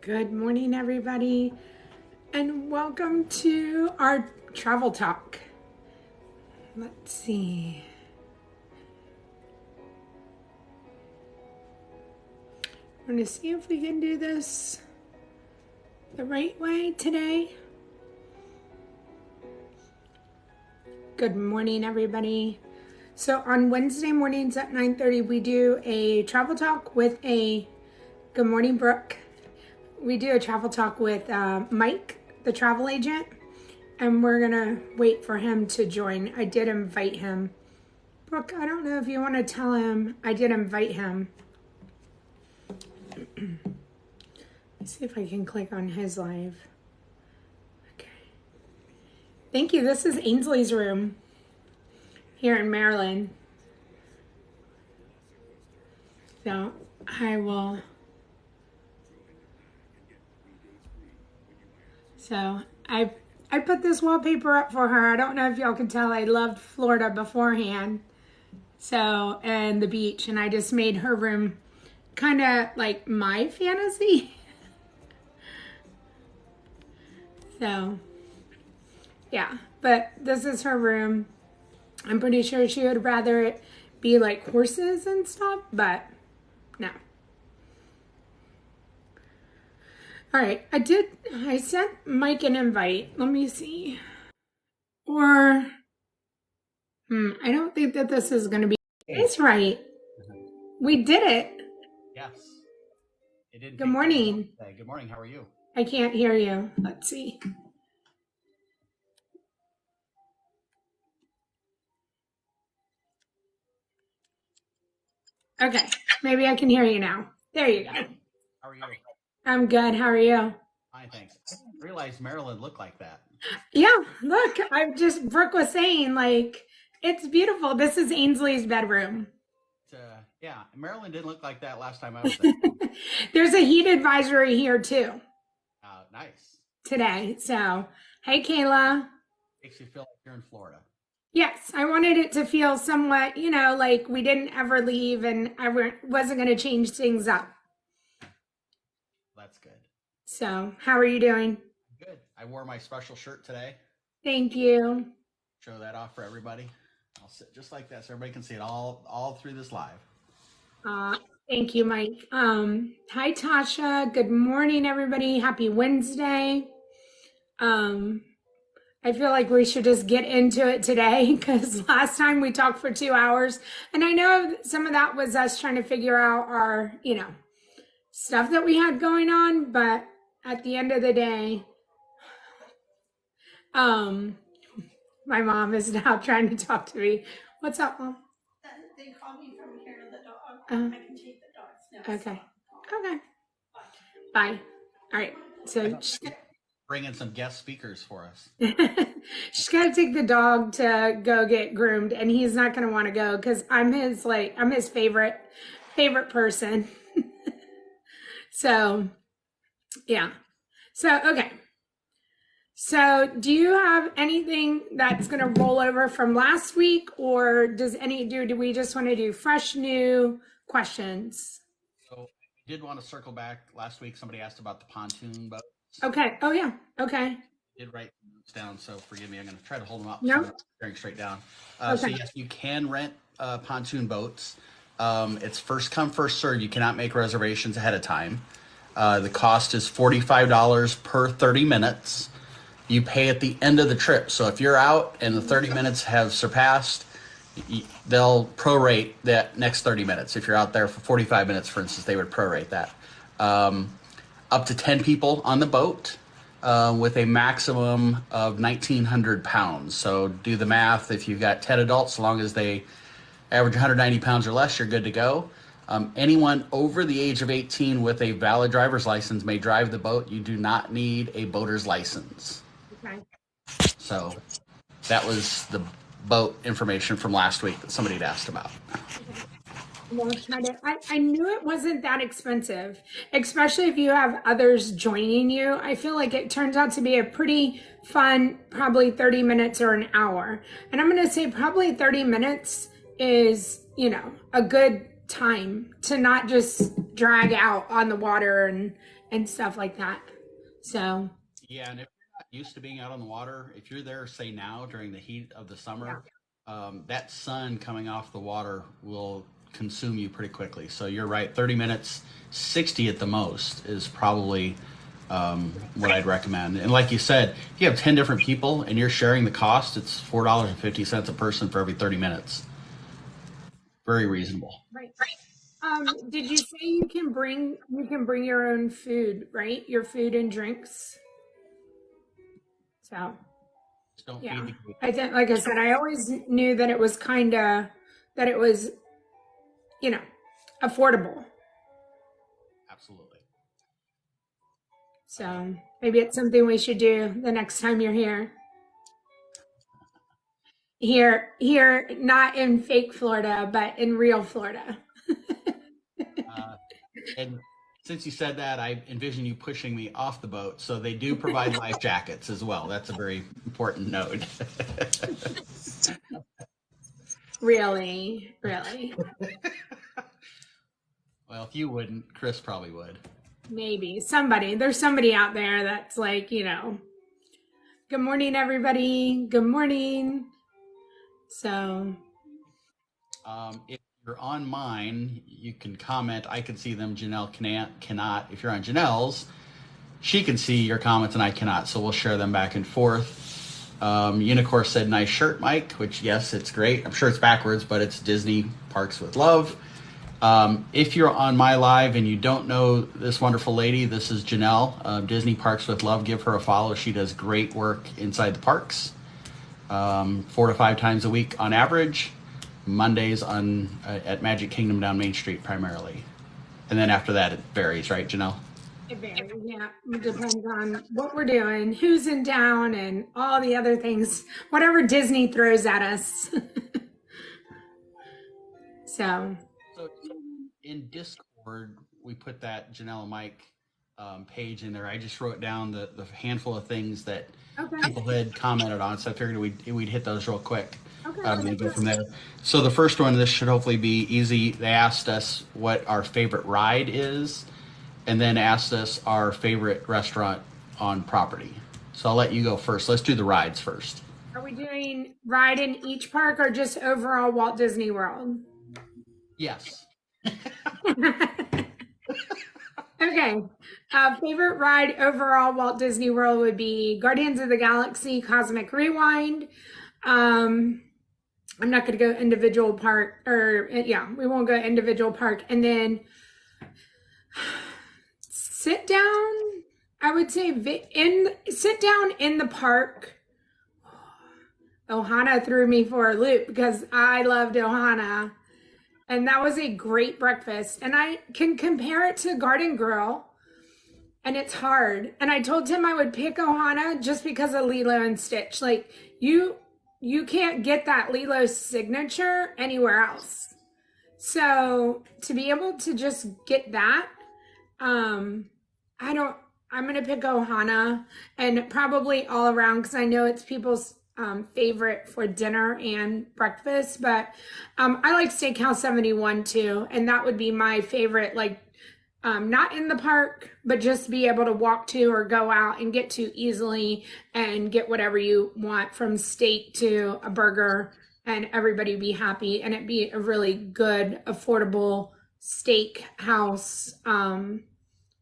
Good morning, everybody, and welcome to our travel talk. Let's see. We're going to see if we can do this the right way today. Good morning, everybody. So on Wednesday mornings at 9:30, we do a travel talk with good morning, Brooke. We do a travel talk with Mike, the travel agent, and we're gonna wait for him to join. I did invite him. Brooke, I don't know if you want to tell him I did invite him. Let's see if I can click on his live. Okay. Thank you. This is Ainsley's room here in Maryland. So I will. So I put this wallpaper up for her. I don't know if y'all can tell I loved Florida beforehand. So, and the beach, and I just made her room kind of like my fantasy. So, yeah, but this is her room. I'm pretty sure she would rather it be like horses and stuff, but no. All right, I sent Mike an invite. Let me see. Or, I don't think that this is going to be. It's right. We did it. Yes. It did. Good morning. Good morning. How are you? I can't hear you. Let's see. Okay, maybe I can hear you now. There you go. How are you? I'm good. How are you? Fine, thanks. I didn't realize Maryland looked like that. Yeah, look, Brooke was saying, like, it's beautiful. This is Ainsley's bedroom. Yeah, Maryland didn't look like that last time I was there. There's a heat advisory here, too. Nice. Today. So, hey, Kayla. Makes you feel like you're in Florida. Yes, I wanted it to feel somewhat, like we didn't ever leave and I wasn't going to change things up. That's good. So, how are you doing? Good. I wore my special shirt today. Thank you. Show that off for everybody. I'll sit just like that so everybody can see it all through this live. Thank you, Mike. Hi, Tasha. Good morning, everybody. Happy Wednesday. I feel like we should just get into it today because last time we talked for 2 hours, and I know some of that was us trying to figure out our, stuff that we had going on, but at the end of the day, my mom is now trying to talk to me. What's up, Mom? They call me from here, the dog. I can take the dogs now. Okay. Okay. Bye. All right. So Bring in some guest speakers for us. she's got to take the dog to go get groomed, and he's not going to want to go because I'm his favorite person. So, yeah. So, okay. So, do you have anything that's going to roll over from last week, or do we just want to do fresh new questions? So, I did want to circle back. Last week, somebody asked about the pontoon boat. Okay. Oh, yeah. Okay. I did write notes down, so forgive me. I'm going to try to hold them up. No. So I'm staring straight down. Okay. So, yes, you can rent pontoon boats. It's first come, first serve. You cannot make reservations ahead of time. The cost is $45 per 30 minutes. You pay at the end of the trip. So if you're out and the 30 minutes have surpassed, they'll prorate that next 30 minutes. If you're out there for 45 minutes, for instance, they would prorate that. Up to 10 people on the boat with a maximum of 1,900 pounds. So do the math. If you've got 10 adults, as long as they average 190 pounds or less, you're good to go. Anyone over the age of 18 with a valid driver's license may drive the boat. You do not need a boater's license. Okay. So that was the boat information from last week that somebody had asked about. Well, I knew it wasn't that expensive, especially if you have others joining you. I feel like it turns out to be a pretty fun, probably 30 minutes or an hour. And I'm going to say probably 30 minutes is, a good time to not just drag out on the water and stuff like that. So Yeah, and if you're not used to being out on the water, if you're there, say now during the heat of the yeah. summer, that sun coming off the water will consume you pretty quickly. So you're right, 30 minutes, 60 at the most is probably what I'd recommend. And like you said, if you have 10 different people and you're sharing the cost, it's $4.50 a person for every 30 minutes. Very reasonable. Right. Did you say you can bring your own food, right? Your food and drinks. So Just don't yeah. feed the group. I think, like I said, I always knew that it was that it was, you know, affordable. Absolutely. So maybe it's something we should do the next time you're here. Here, not in fake Florida, but in real Florida. Uh, and since you said that, I envision you pushing me off the boat. So they do provide life jackets as well. That's a very important note. Really, really. Well, if you wouldn't, Chris probably would. Maybe there's somebody out there that's like, good morning, everybody. Good morning. So, If you're on mine, you can comment. I can see them. Janelle cannot. If you're on Janelle's, she can see your comments and I cannot. So we'll share them back and forth. Unicorn said, nice shirt, Mike, which, yes, it's great. I'm sure it's backwards, but it's Disney Parks with Love. If you're on my live and you don't know this wonderful lady, this is Janelle, Disney Parks with Love. Give her a follow. She does great work inside the parks, 4 to 5 times a week on average. Mondays at Magic Kingdom down Main Street primarily. And then after that, it varies, right, Janelle? it varies. Yeah, it depends on what we're doing, who's in town, and all the other things, whatever Disney throws at us. So, So in Discord, we put that Janelle and Mike page in there. I just wrote down the handful of things that okay. people had commented on. So I figured we'd hit those real quick. Okay. And go from there. So the first one, this should hopefully be easy. They asked us what our favorite ride is, and then asked us our favorite restaurant on property. So I'll let you go first. Let's do the rides first. Are we doing ride in each park or just overall Walt Disney World? Yes. Okay. Favorite ride overall Walt Disney World would be Guardians of the Galaxy Cosmic Rewind. I'm not going to go individual park, we won't go individual park. And then sit down, I would say sit down in the park. Ohana threw me for a loop because I loved Ohana. And that was a great breakfast. And I can compare it to Garden Grill. And it's hard. And I told Tim I would pick Ohana just because of Lilo and Stitch. Like, you can't get that Lilo signature anywhere else. So to be able to just get that, I'm going to pick Ohana and probably all around because I know it's people's favorite for dinner and breakfast. But I like Steakhouse 71 too. And that would be my favorite, like, not in the park, but just be able to walk to or go out and get to easily and get whatever you want from steak to a burger and everybody be happy and it be a really good, affordable steak house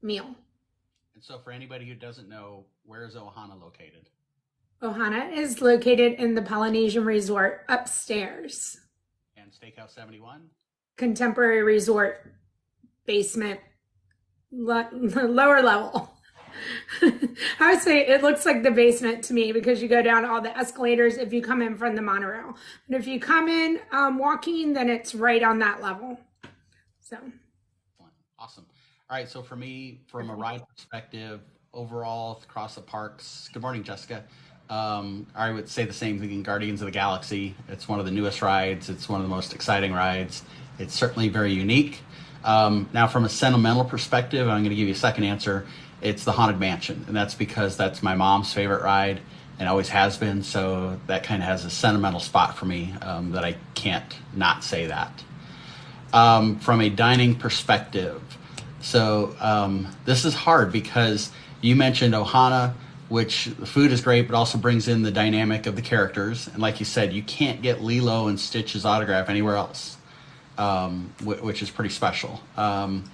meal. And so for anybody who doesn't know, where is Ohana located? Ohana is located in the Polynesian Resort upstairs. And Steakhouse 71? Contemporary Resort basement. Lower level. I would say it looks like the basement to me because you go down all the escalators if you come in from the monorail. But if you come in walking, then it's right on that level. So awesome. All right, so for me, from a ride perspective, overall across the parks, good morning, Jessica. I would say the same thing in Guardians of the Galaxy. It's one of the newest rides. It's one of the most exciting rides. It's certainly very unique. Now, from a sentimental perspective, I'm going to give you a second answer. It's the Haunted Mansion, and that's because that's my mom's favorite ride and always has been. So that kind of has a sentimental spot for me that I can't not say that. from a dining perspective. So this is hard because you mentioned Ohana, which the food is great, but also brings in the dynamic of the characters. And like you said, you can't get Lilo and Stitch's autograph anywhere else, which is pretty special. From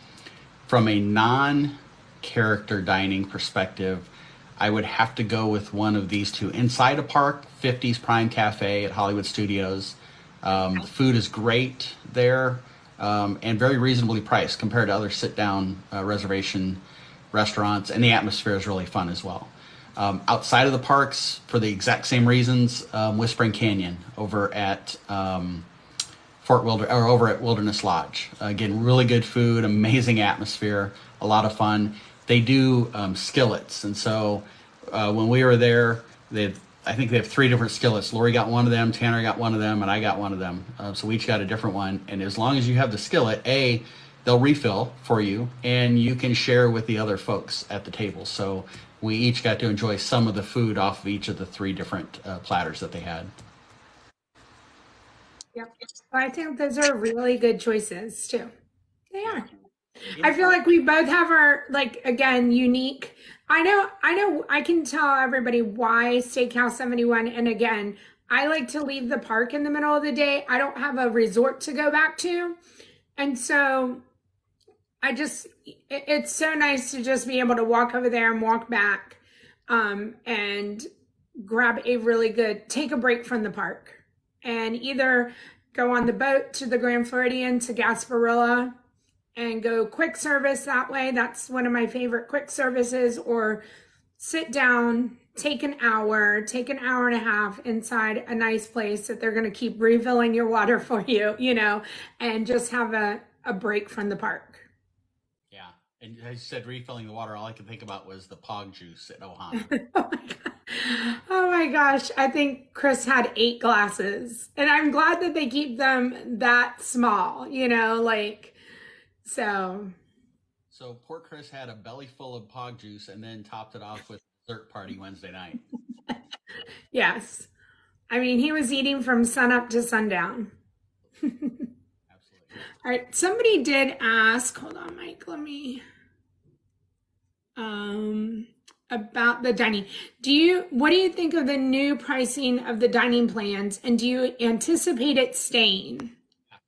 a non-character dining perspective, I would have to go with one of these two. Inside a park, 50s Prime Cafe at Hollywood Studios. The food is great there, and very reasonably priced compared to other sit-down reservation restaurants, and the atmosphere is really fun as well. Outside of the parks, for the exact same reasons, Whispering Canyon over at over at Wilderness Lodge. Again, really good food, amazing atmosphere, a lot of fun. They do skillets, and so when we were there, I think they have 3 different skillets. Lori got one of them, Tanner got one of them, and I got one of them. So we each got a different one. And as long as you have the skillet, they'll refill for you, and you can share with the other folks at the table. So we each got to enjoy some of the food off of each of the 3 different platters that they had. Yep. I think those are really good choices too. They are. I feel like we both have our, like, again, unique. I know I can tell everybody why Steakhouse 71. And again, I like to leave the park in the middle of the day. I don't have a resort to go back to. And so it's so nice to just be able to walk over there and walk back, and grab take a break from the park and either go on the boat to the Grand Floridian to Gasparilla and go quick service that way. That's one of my favorite quick services. Or sit down, take an hour and a half inside a nice place that they're going to keep refilling your water for you, and just have a break from the park. Yeah. And as you said, refilling the water, all I could think about was the Pog juice at Ohana. Oh my gosh. I think Chris had 8 glasses, and I'm glad that they keep them that small, so poor Chris had a belly full of Pog juice and then topped it off with dessert party Wednesday night. Yes. I mean, he was eating from sunup to sundown. Absolutely. All right. Somebody did ask, hold on, Mike, let me, about the dining. What do you think of the new pricing of the dining plans, and do you anticipate it staying?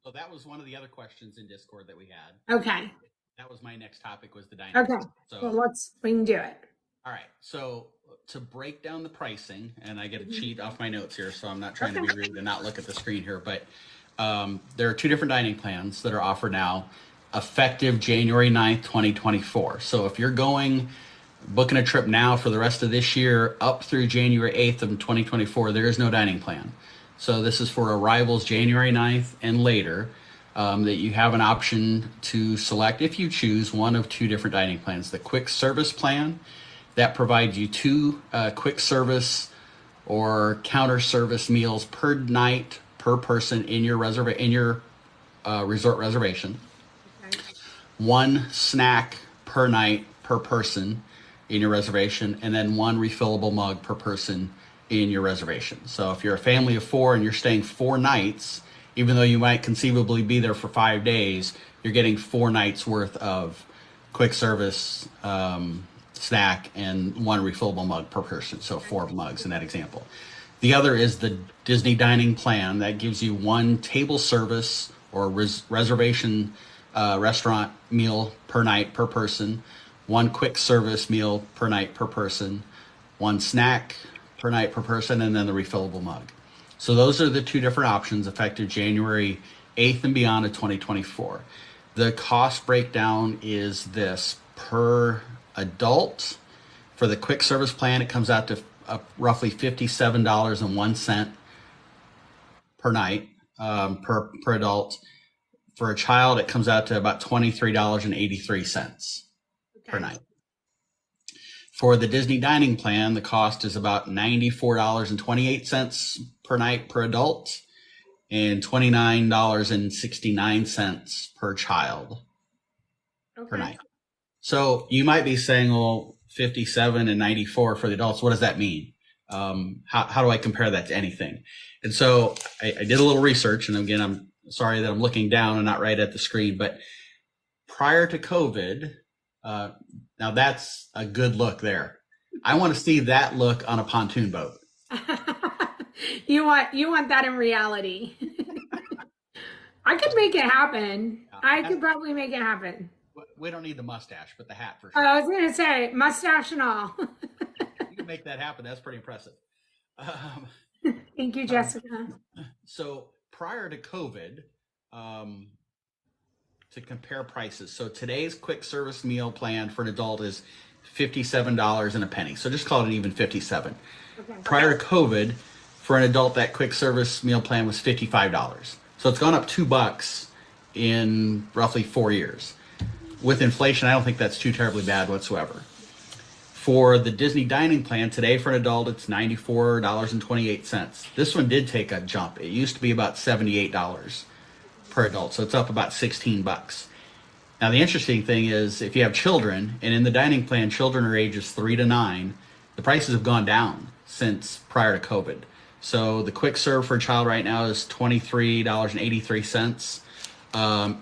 So that was one of the other questions in Discord that we had. Okay. That was my next topic, was the dining. Okay. So well, we can do it. All right. So to break down the pricing, and I get a cheat off my notes here, so I'm not trying to be rude and not look at the screen here, but there are 2 different dining plans that are offered now, effective January 9th, 2024. So if you're booking a trip now for the rest of this year up through January 8th of 2024, there is no dining plan. So this is for arrivals January 9th and later, that you have an option to select, if you choose, one of 2 different dining plans. The quick service plan, that provides you 2 quick service or counter service meals per night per person in your resort reservation. Okay. 1 snack per night per person in your reservation, and then 1 refillable mug per person in your reservation. So if you're a family of 4 and you're staying 4 nights, even though you might conceivably be there for 5 days, you're getting 4 nights worth of quick service, snack, and 1 refillable mug per person. So 4 mugs in that example. The other is the Disney dining plan that gives you 1 table service or reservation restaurant meal per night per person, 1 quick service meal per night per person, 1 snack per night per person, and then the refillable mug. So those are the 2 different options, effective January 8th and beyond of 2024. The cost breakdown is this: per adult, for the quick service plan, it comes out to roughly $57.01 per night, per adult. For a child, it comes out to about $23.83 per night. For the Disney dining plan, the cost is about $94.28 per night per adult and $29.69 per child per night. So you might be saying, well, 57 and 94 for the adults. What does that mean? How do I compare that to anything? And so I did a little research, and again, I'm sorry that I'm looking down and not right at the screen, but prior to COVID, now that's a good look there. I want to see that look on a pontoon boat. You want that in reality. I could make it happen. I That's, could probably make it happen. we don't need the mustache, but the hat for Oh, sure. I was gonna say mustache and all. You can make that happen. That's pretty impressive. Um, Thank you, um, Jessica. so prior to COVID, um, to compare prices. So today's quick service meal plan for an adult is $57 and a penny. So just call it even 57. Okay. Prior to COVID, for an adult, that quick service meal plan was $55. So it's gone up $2 in roughly 4 years. With inflation, I don't think that's too terribly bad whatsoever. For the Disney dining plan today for an adult, it's $94.28. This one did take a jump. It used to be about $78 per adult, so it's up about 16 bucks. Now the interesting thing is if you have children, and in the dining plan children are ages 3 to 9, the prices have gone down since prior to COVID. So the quick serve for a child right now is $23.83.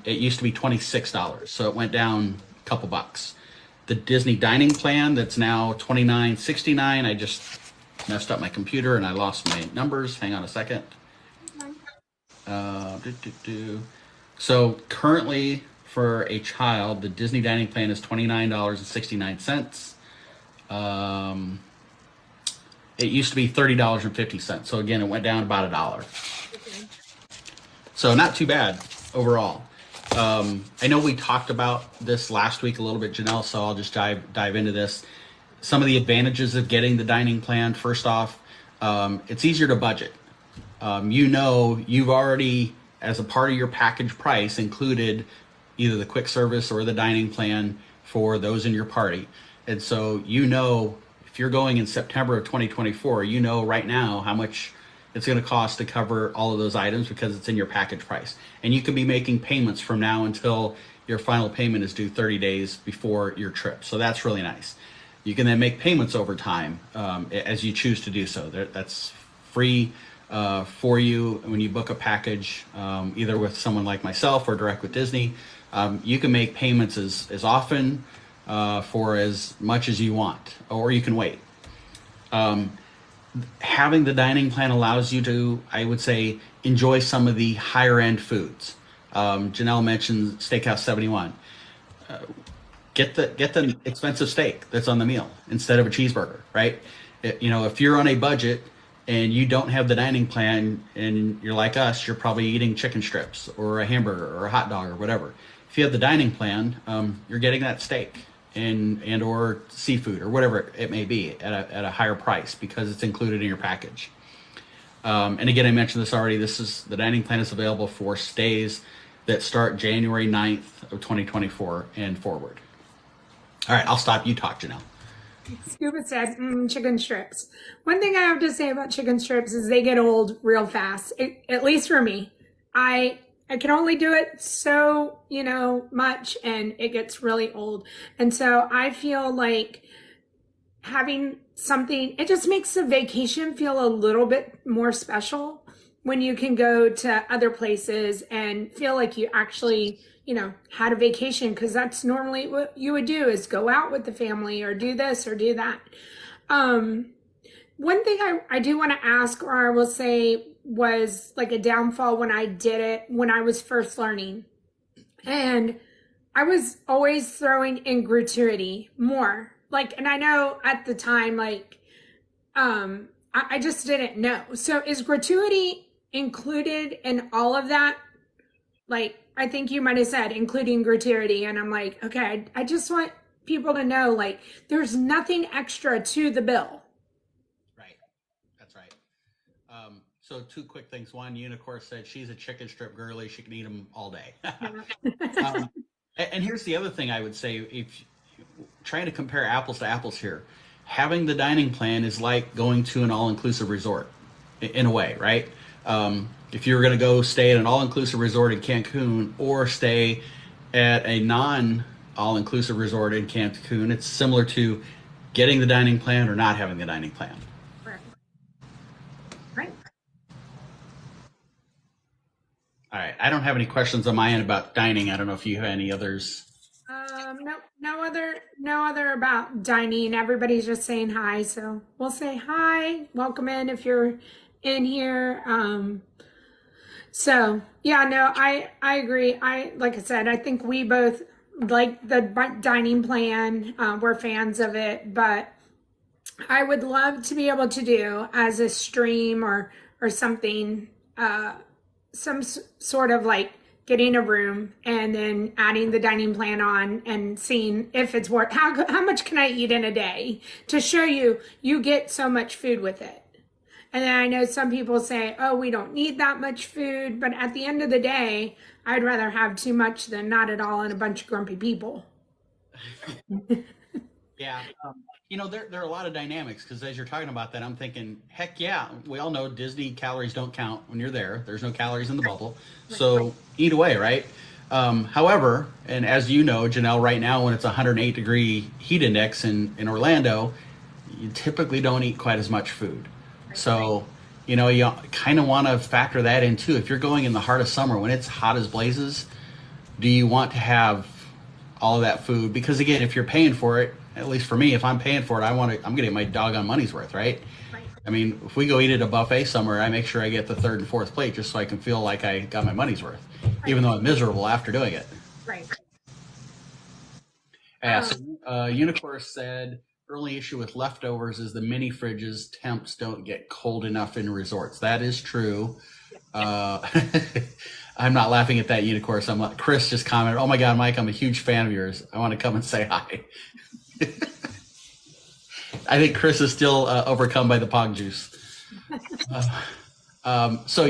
It used to be $26, so it went down a couple bucks. The Disney dining plan that's now $29.69. I just messed up my computer and I lost my numbers. Hang on a second. So currently for a child, the Disney dining plan is $29.69. It used to be $30.50. So again, it went down about $1. So not too bad overall. I know we talked about this last week a little bit, Janelle, so I'll just dive into this. Some of the advantages of getting the dining plan. First off, it's easier to budget. You've already, as a part of your package price, included either the quick service or the dining plan for those in your party. And so if you're going in September of 2024, right now how much it's going to cost to cover all of those items because it's in your package price. And you can be making payments from now until your final payment is due 30 days before your trip. So that's really nice. You can then make payments over time as you choose to do so. That's free for you when you book a package, either with someone like myself or direct with Disney. You can make payments as often for as much as you want, or you can wait. Having the dining plan allows you to, I would say, enjoy some of the higher end foods. Janelle mentioned Steakhouse 71. Get the expensive steak that's on the meal instead of a cheeseburger, right? If you're on a budget and you don't have the dining plan and you're like us, you're probably eating chicken strips or a hamburger or a hot dog or whatever. If you have the dining plan, you're getting that steak and or seafood or whatever it may be at a higher price because it's included in your package. And again, I mentioned this already. The dining plan is available for stays that start January 9th of 2024 and forward. All right, I'll stop. You talk, Janelle. Scuba said, chicken strips. One thing I have to say about chicken strips is they get old real fast. At least for me. I can only do it so, much, and it gets really old. And so I feel like having something, it just makes the vacation feel a little bit more special when you can go to other places and feel like you actually, had a vacation, because that's normally what you would do is go out with the family or do this or do that. One thing I do want to ask, or I will say, was like a downfall when I did it when I was first learning. And I was always throwing in gratuity more. And I know at the time, I just didn't know. So is gratuity included in all of that? I think you might have said including gratuity. And I'm like, okay, I just want people to know, there's nothing extra to the bill. Right. That's right. So two quick things. One, Unicorn said she's a chicken strip girly. She can eat them all day. And here's the other thing I would say, if trying to compare apples to apples here, having the dining plan is like going to an all-inclusive resort in a way, right? If you were going to go stay at an all-inclusive resort in Cancun or stay at a non-all-inclusive resort in Cancun, it's similar to getting the dining plan or not having the dining plan. Right. All right. I I don't have any questions on my end about dining. I don't know if you have any others. No, no other about dining. Everybody's just saying hi, so we'll say hi. Welcome in if you're in here. So yeah, no, I agree. Like I said, I think we both like the dining plan. We're fans of it, but I would love to be able to do as a stream or something, some sort of like getting a room and then adding the dining plan on and seeing if it's worth how much can I eat in a day to show you you get so much food with it. And then I know some people say, oh, we don't need that much food. But at the end of the day, I'd rather have too much than not at all and a bunch of grumpy people. Yeah. There are a lot of dynamics because as you're talking about that, I'm thinking, heck yeah, we all know Disney calories don't count when you're there. There's no calories in the bubble. So eat away, right? However, and as you know, Janelle, right now when it's 108-degree heat index in Orlando, you typically don't eat quite as much food. So, you kind of want to factor that in too. If you're going in the heart of summer when it's hot as blazes, do you want to have all of that food? Because again, if you're paying for it, at least for me, if I'm paying for it, I'm getting my doggone money's worth, right? I mean, if we go eat at a buffet somewhere, I make sure I get the third and fourth plate just so I can feel like I got my money's worth, even though I'm miserable after doing it. Right. Yeah, so Unicorn said, early issue with leftovers is the mini fridges temps don't get cold enough in resorts. That is true. Uh, I'm not laughing at that, Unicorn. So Chris just commented, oh my God, Mike, I'm a huge fan of yours. I want to come and say hi. I think Chris is still overcome by the pog juice. So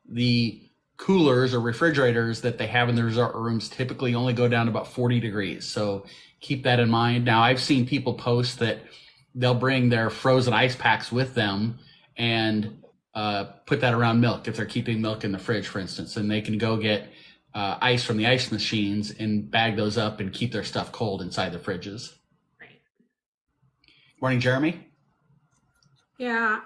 the coolers or refrigerators that they have in the resort rooms typically only go down to about 40 degrees. So keep that in mind. Now, I've seen people post that they'll bring their frozen ice packs with them and put that around milk if they're keeping milk in the fridge, for instance, and they can go get ice from the ice machines and bag those up and keep their stuff cold inside the fridges. Right. Morning, Jeremy. Yeah,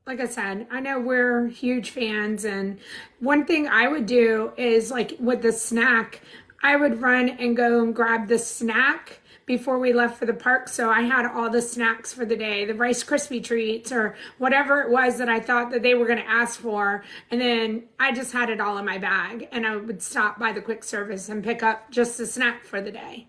like I said, I know we're huge fans, and one thing I would do is like with the snack, I would run and go and grab the snack before we left for the park. So I had all the snacks for the day, the Rice Krispie treats or whatever it was that I thought that they were going to ask for. And then I just had it all in my bag and I would stop by the quick service and pick up just a snack for the day.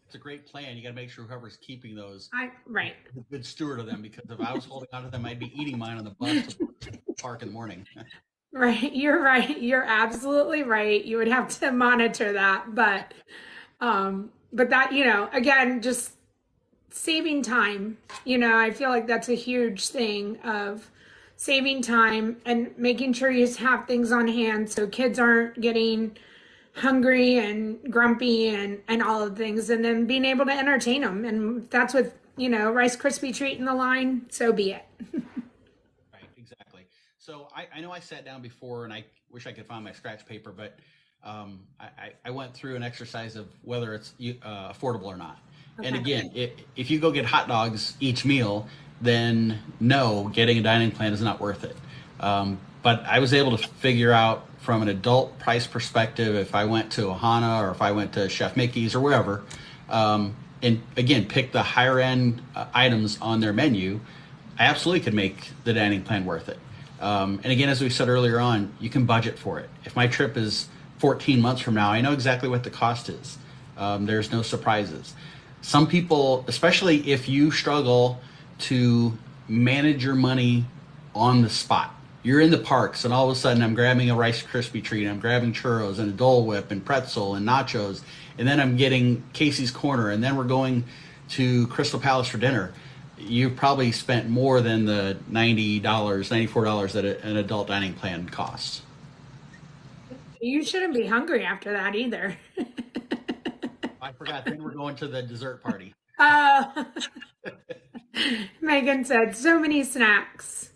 It's a great plan. You got to make sure whoever's keeping those Right. is a good steward of them, because if I was holding on to them, I'd be eating mine on the bus to the park in the morning. Right. You're right. You're absolutely right. You would have to monitor that, but that, again, just saving time, I feel like that's a huge thing of saving time and making sure you have things on hand so kids aren't getting hungry and grumpy and all of the things, and then being able to entertain them. And if that's with, Rice Krispie treat in the line, so be it. Right, exactly. So I know I sat down before and I wish I could find my scratch paper, but I went through an exercise of whether it's affordable or not. Okay. And again, if you go get hot dogs each meal, then no, getting a dining plan is not worth it. But I was able to figure out from an adult price perspective, if I went to Ohana or if I went to Chef Mickey's or wherever, and again, pick the higher end items on their menu, I absolutely could make the dining plan worth it. And again, as we said earlier on, you can budget for it. If my trip is 14 months from now, I know exactly what the cost is. There's no surprises. Some people, especially if you struggle to manage your money on the spot, you're in the parks and all of a sudden I'm grabbing a Rice Krispie treat, I'm grabbing churros and a Dole Whip and pretzel and nachos, and then I'm getting Casey's Corner, and then we're going to Crystal Palace for dinner. You've probably spent more than the $90, $94 that an adult dining plan costs. You shouldn't be hungry after that either. I forgot, then we're going to the dessert party. Megan said, so many snacks.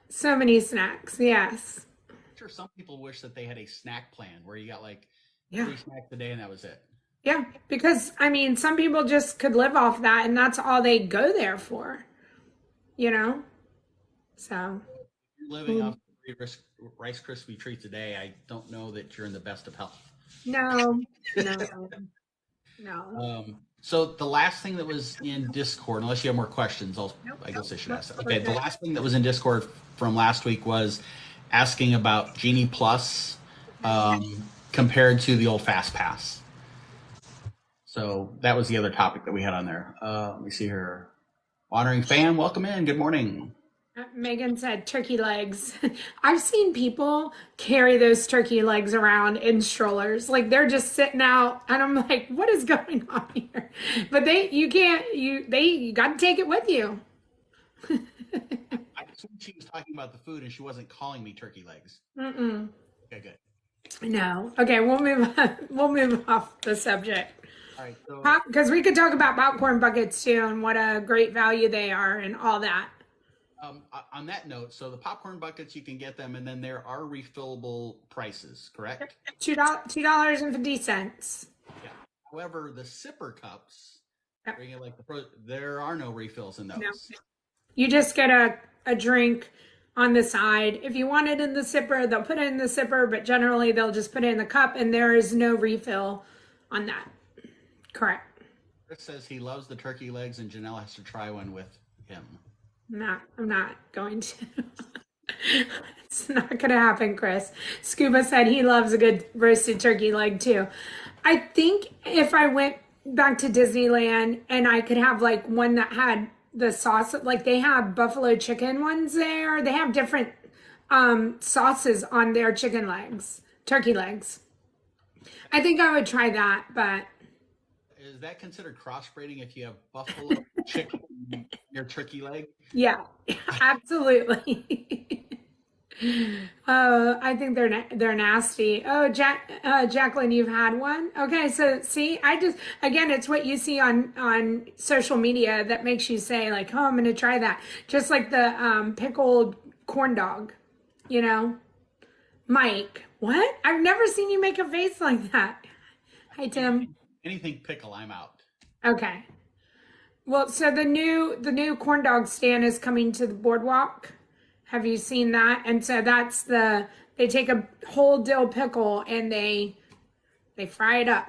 So many snacks, yes. I'm sure some people wish that they had a snack plan where you got like 3 snacks a day and that was it. Yeah, because some people just could live off that and that's all they go there for, So you're living off Rice Krispie treats a day, I don't know that you're in the best of health. No, no, no. So the last thing that was in Discord, unless you have more questions, Nope, I guess I should nope, ask that. we're Okay, the good. last thing that was in Discord from last week was asking about Genie Plus compared to the old Fast Pass. So that was the other topic that we had on there. Let me see here. Honoring fan, welcome in. Good morning. Megan said turkey legs. I've seen people carry those turkey legs around in strollers. Like they're just sitting out and I'm like, what is going on here? But you can't, you got to take it with you. I assumed she was talking about the food and she wasn't calling me turkey legs. Mm-mm. Okay, good. No. Okay, we'll move on. We'll move off the subject. All right, so Because we could talk about popcorn buckets too and what a great value they are and all that. on that note, so the popcorn buckets, you can get them, and then there are refillable prices, correct? $2.50. Yeah. However, the sipper cups, Yep. there are no refills in No. those. You just get a drink on the side. If you want it in the sipper, they'll put it in the sipper, but generally they'll just put it in the cup and there is no refill on that. Correct. Chris says he loves the turkey legs and Janelle has to try one with him. I'm not going to. It's not going to happen, Chris. Scuba said he loves a good roasted turkey leg too. I think if I went back to Disneyland and I could have like one that had the sauce, like they have buffalo chicken ones there. They have different sauces on their chicken legs, turkey legs. I think I would try that, but Is that considered crossbreeding if you have buffalo chicken in your turkey leg? yeah, absolutely. Oh, I think they're nasty. Oh, Jacqueline, you've had one. Okay, so see, again, it's what you see on social media that makes you say like, oh, I'm gonna try that. Just like the pickled corn dog, you know. Mike, what? I've never seen you make a face like that. Hi, Tim. Anything pickle, I'm out. Okay. Well, so the new corn dog stand is coming to the boardwalk. Have you seen that? And so they take a whole dill pickle and they fry it up.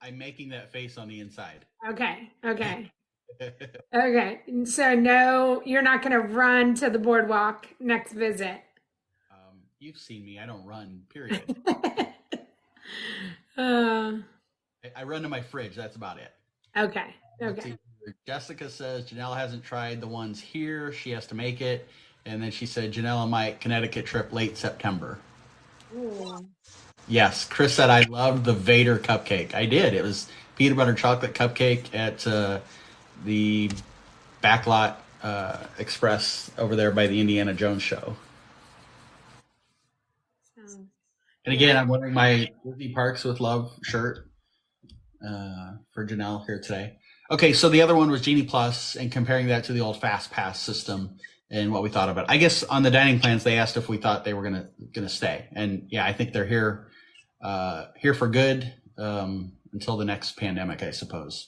I'm making that face on the inside. Okay. Okay. Okay. So no, you're not going to run to the boardwalk next visit. You've seen me. I don't run, period. uh, I run to my fridge. That's about it. okay. Okay. Jessica says Janelle hasn't tried the ones here. She has to make it. And then she said Janelle and my Connecticut trip late September. Ooh. Yes. Chris said I loved the Vader cupcake. I did. It was peanut butter chocolate cupcake at the Backlot Express over there by the Indiana Jones show. And again, I'm wearing my Disney Parks with Love shirt for Janelle here today. Okay, so the other one was Genie Plus and comparing that to the old Fast Pass system and what we thought of it. I guess on the dining plans, they asked if we thought they were gonna stay, and yeah, I think they're here for good until the next pandemic, I suppose.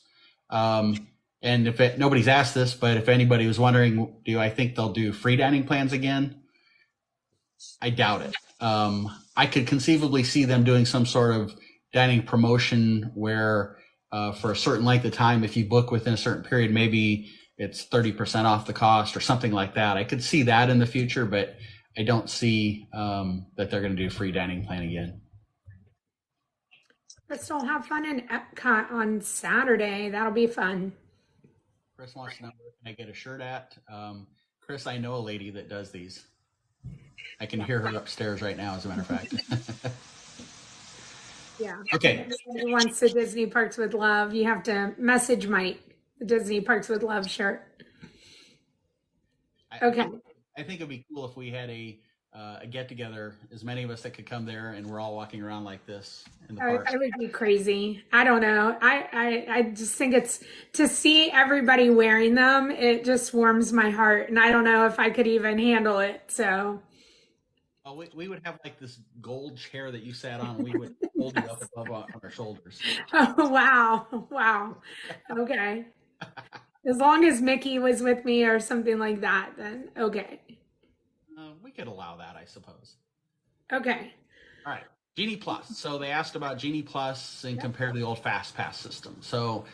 And nobody's asked this, but if anybody was wondering, do I think they'll do free dining plans again? I doubt it. I could conceivably see them doing some sort of dining promotion where for a certain length of time, if you book within a certain period, maybe it's 30% off the cost or something like that. I could see that in the future, but I don't see that they're going to do free dining plan again. Crystal, have fun in Epcot on Saturday. That'll be fun. Chris wants to know where can I get a shirt at. Chris, I know a lady that does these. I can hear her upstairs right now, as a matter of fact. Yeah. Okay. Who wants the Disney Parks with Love? You have to message Mike the Disney Parks with Love shirt. Okay. I think it'd be cool if we had a get together, as many of us that could come there, and we're all walking around like this in the park. I would be crazy. I don't know. I just think it's to see everybody wearing them. It just warms my heart, and I don't know if I could even handle it. So. Well, we would have like this gold chair that you sat on. We would hold you up above on our shoulders. Oh, wow. Wow. Okay. As long as Mickey was with me or something like that, then okay. could allow that, I suppose. Okay. All right. Genie Plus. So they asked about Genie Plus and compared to the old Fast Pass system. So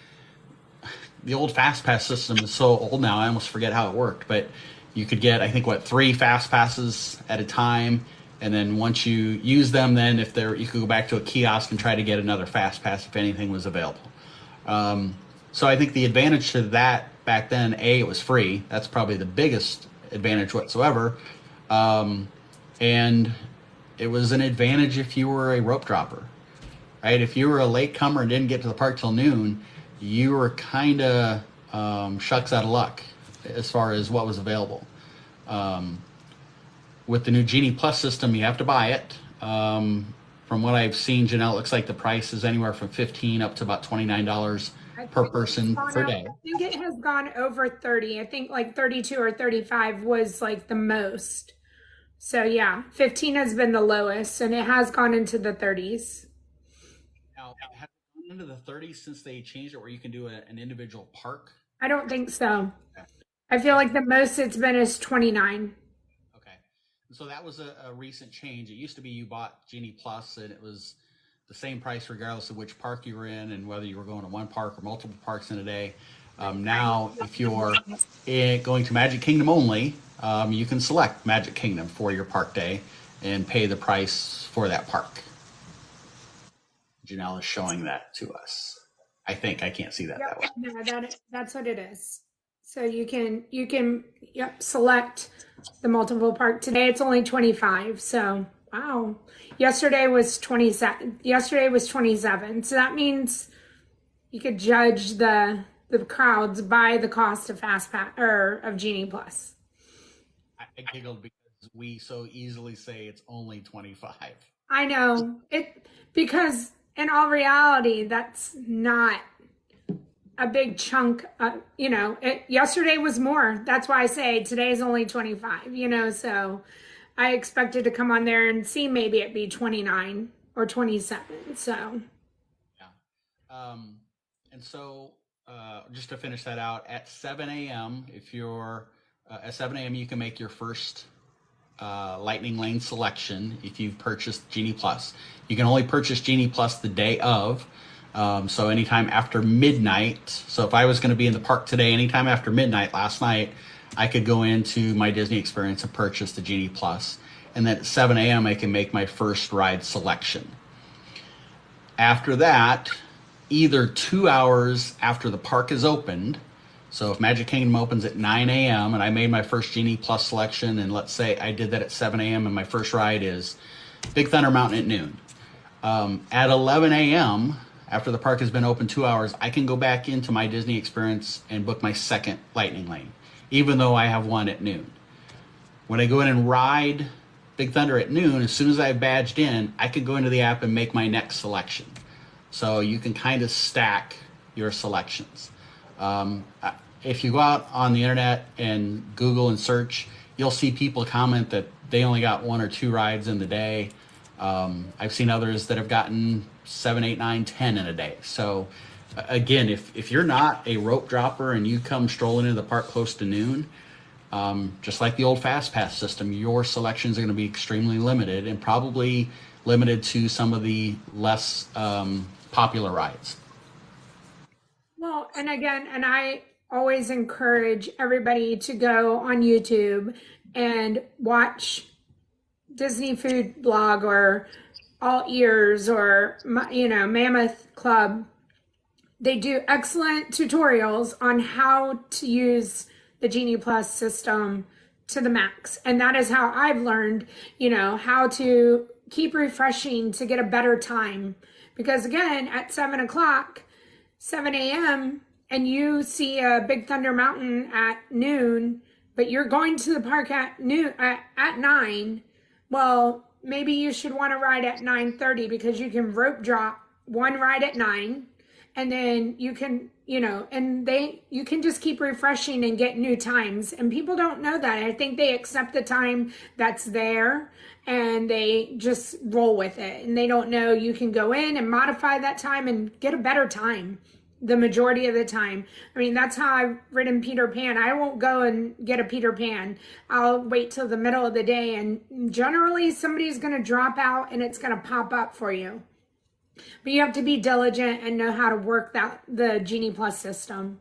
the old Fast Pass system is so old now, I almost forget how it worked. But you could get, I think, 3 Fast Passes at a time, and then once you use them, then if there, you could go back to a kiosk and try to get another Fast Pass if anything was available. So I think the advantage to that back then, it was free. That's probably the biggest advantage whatsoever. And it was an advantage if you were a rope dropper, right? If you were a late comer and didn't get to the park till noon, you were kind of shucks out of luck as far as what was available. With the new Genie Plus system, you have to buy it. From what I've seen, Janelle, it looks like the price is anywhere from $15 up to about $29 per person per day. I think it has gone over 30. I think like 32 or 35 was like the most. So yeah, 15 has been the lowest, and it has gone into the 30s. Now, have it gone into the 30s since they changed it where you can do an individual park? I don't think so. I feel like the most it's been is 29. Okay. So that was a recent change. It used to be you bought Genie Plus and it was the same price regardless of which park you were in and whether you were going to one park or multiple parks in a day. Now, if you're going to Magic Kingdom only, you can select Magic Kingdom for your park day and pay the price for that park. Janelle is showing that to us. I think I can't see that that way. No, that's what it is. So you can select the multiple park. Today it's only 25. So wow. Yesterday was 27. Yesterday was 27. So that means you could judge the crowds by the cost of Fast Pass or of Genie Plus. I giggled because we so easily say it's only 25. I know it, because in all reality, that's not a big chunk. Yesterday was more. That's why I say today's only 25. So I expected to come on there and see maybe it be 29 or 27. So yeah, and so just to finish that out, at 7 a.m. if you're at 7 a.m. you can make your first Lightning Lane selection if you've purchased Genie Plus. You can only purchase Genie Plus the day of. So anytime after midnight. So if I was going to be in the park today, anytime after midnight last night, I could go into my Disney experience and purchase the Genie Plus. And then at 7 a.m. I can make my first ride selection. After that, either 2 hours after the park is opened, so if Magic Kingdom opens at 9 a.m. and I made my first Genie Plus selection, and let's say I did that at 7 a.m. and my first ride is Big Thunder Mountain at noon. At 11 a.m., after the park has been open 2 hours, I can go back into my Disney experience and book my second Lightning Lane, even though I have one at noon. When I go in and ride Big Thunder at noon, as soon as I've badged in, I can go into the app and make my next selection. So you can kind of stack your selections. If you go out on the internet and Google and search, you'll see people comment that they only got 1 or 2 rides in the day. I've seen others that have gotten 7, 8, 9, 10 in a day. So again, if you're not a rope dropper and you come strolling into the park close to noon, just like the old Fast Pass system, your selections are going to be extremely limited and probably limited to some of the less popular rides. Well, and again, and I always encourage everybody to go on YouTube and watch Disney Food Blog or All Ears or Mammoth Club. They do excellent tutorials on how to use the Genie Plus system to the max, and that is how I've learned how to keep refreshing to get a better time. Because again, at 7 a.m. and you see a Big Thunder Mountain at noon, but you're going to the park at noon at 9. Well, maybe you should want to ride at 9:30 because you can rope drop one ride at 9, and then you can, you can just keep refreshing and get new times. And people don't know that. I think they accept the time that's there and they just roll with it. And they don't know you can go in and modify that time and get a better time. the majority of the time. I mean, that's how I've ridden Peter Pan. I won't go and get a Peter Pan. I'll wait till the middle of the day, and generally somebody's going to drop out and it's going to pop up for you. But you have to be diligent and know how to work the Genie Plus system.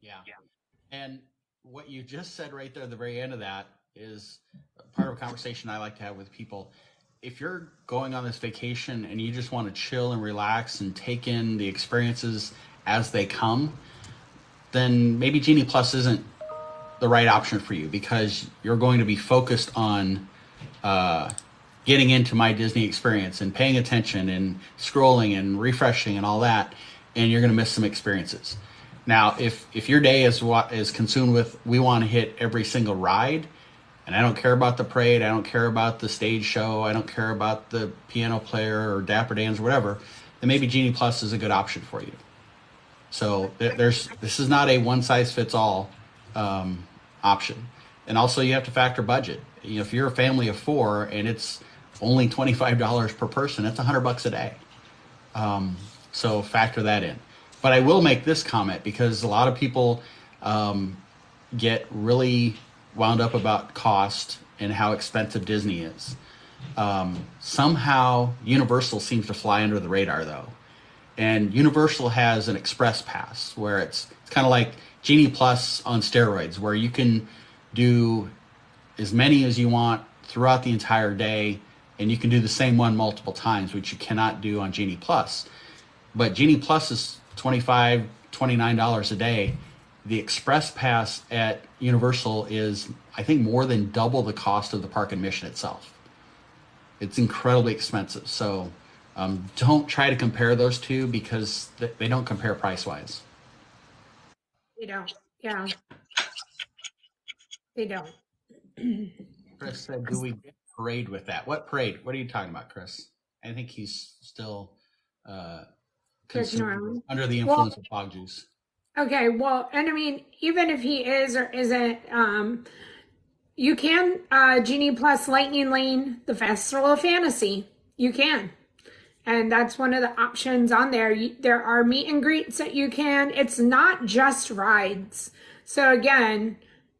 Yeah. And what you just said right there at the very end of that is part of a conversation I like to have with people. If you're going on this vacation and you just want to chill and relax and take in the experiences as they come, then maybe Genie Plus isn't the right option for you, because you're going to be focused on getting into my Disney experience and paying attention and scrolling and refreshing and all that, and you're going to miss some experiences. Now, if your day is consumed with, we want to hit every single ride, and I don't care about the parade, I don't care about the stage show, I don't care about the piano player or Dapper Dans or whatever, then maybe Genie Plus is a good option for you. So this is not a one-size-fits-all option. And also you have to factor budget. You know, if you're a family of 4 and it's only $25 per person, it's $100 a day. So factor that in. But I will make this comment, because a lot of people get really wound up about cost and how expensive Disney is. Somehow Universal seems to fly under the radar, though. And Universal has an express pass where it's kind of like Genie Plus on steroids, where you can do as many as you want throughout the entire day, and you can do the same one multiple times, which you cannot do on Genie Plus. But Genie Plus is $25, $29 a day. The express pass at Universal is, I think, more than double the cost of the park admission itself. It's incredibly expensive. So don't try to compare those two, because they don't compare price-wise. They don't. Yeah. They don't. Chris said, do we get parade with that? What parade? What are you talking about, Chris? I think he's still consumed under the influence of fog juice. Okay, well, and I mean, even if he is or isn't, you can Genie Plus Lightning Lane, the Festival of Fantasy. You can. And that's one of the options on there. There are meet and greets that you can. It's not just rides. So again,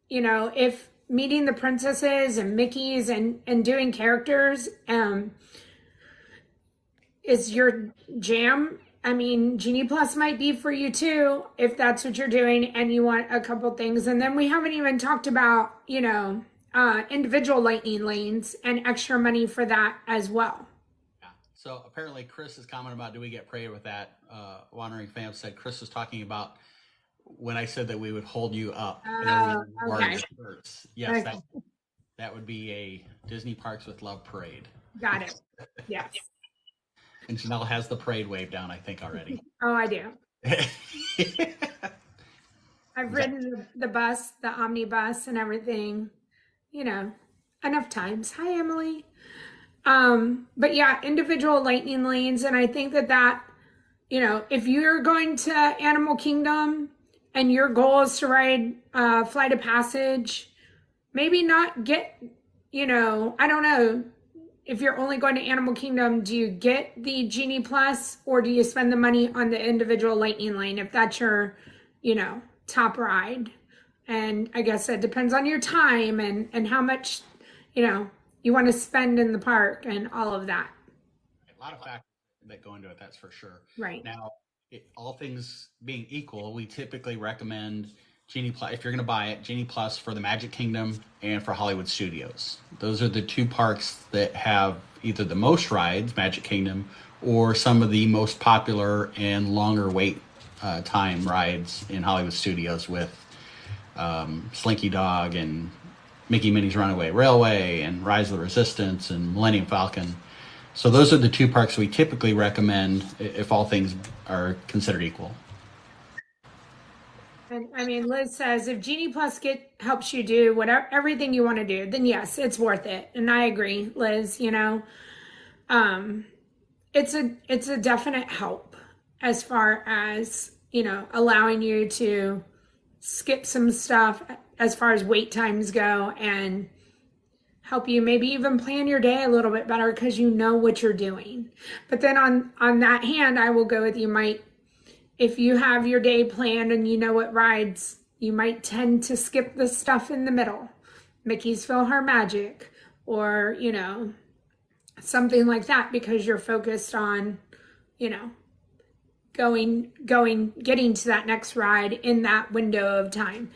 you know, if meeting the princesses and Mickeys and doing characters is your jam, I mean, Genie Plus might be for you too, if that's what you're doing and you want a couple things. And then we haven't even talked about, you know, individual lightning lanes and extra money for that as well. Yeah. So apparently Chris is commenting about, do we get parade with that? Wandering Fam said Chris was talking about when I said that we would hold you up. Okay. Yes, okay. That would be a Disney Parks with Love parade. Got it. Yes. And Janelle has the parade wave down, I think, already. Oh, I do. I've ridden the bus, the omnibus and everything, you know, enough times. Hi, Emily. But yeah, individual lightning lanes. And I think that, you know, if you're going to Animal Kingdom and your goal is to ride Flight of Passage, maybe not get, you know, I don't know. If you're only going to Animal Kingdom, do you get the Genie Plus, or do you spend the money on the individual lightning lane if that's your, you know, top ride? And I guess it depends on your time and how much, you know, you want to spend in the park and all of that. A lot of factors that go into it, that's for sure. Right. Now, all things being equal, we typically recommend Genie Plus, if you're going to buy it, Genie Plus for the Magic Kingdom and for Hollywood Studios. Those are the two parks that have either the most rides, Magic Kingdom, or some of the most popular and longer wait time rides in Hollywood Studios, with Slinky Dog and Mickey Minnie's Runaway Railway and Rise of the Resistance and Millennium Falcon. So those are the two parks we typically recommend if all things are considered equal. And I mean, Liz says if Genie Plus helps you do whatever, everything you want to do, then yes, it's worth it. And I agree, Liz, you know, it's a definite help as far as, you know, allowing you to skip some stuff as far as wait times go and help you maybe even plan your day a little bit better because you know what you're doing. But then on that hand, I will go with you, Mike. if you have your day planned and you know what rides, you might tend to skip the stuff in the middle. Mickey's PhilharMagic, or, something like that, because you're focused on, you know, getting to that next ride in that window of time.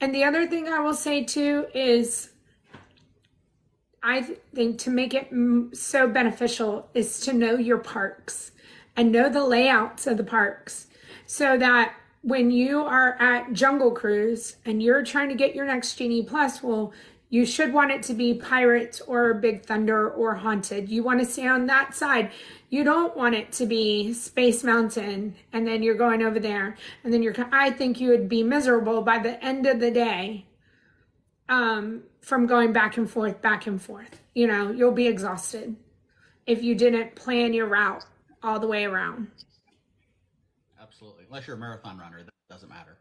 And the other thing I will say too is I think to make it so beneficial is to know your parks and know the layouts of the parks, so that when you are at Jungle Cruise and you're trying to get your next Genie Plus, well, you should want it to be Pirates or Big Thunder or Haunted. You want to stay on that side. You don't want it to be Space Mountain and then you're going over there and then I think you would be miserable by the end of the day, from going back and forth, back and forth. You'll be exhausted if you didn't plan your route all the way around. Absolutely. Unless you're a marathon runner, that doesn't matter.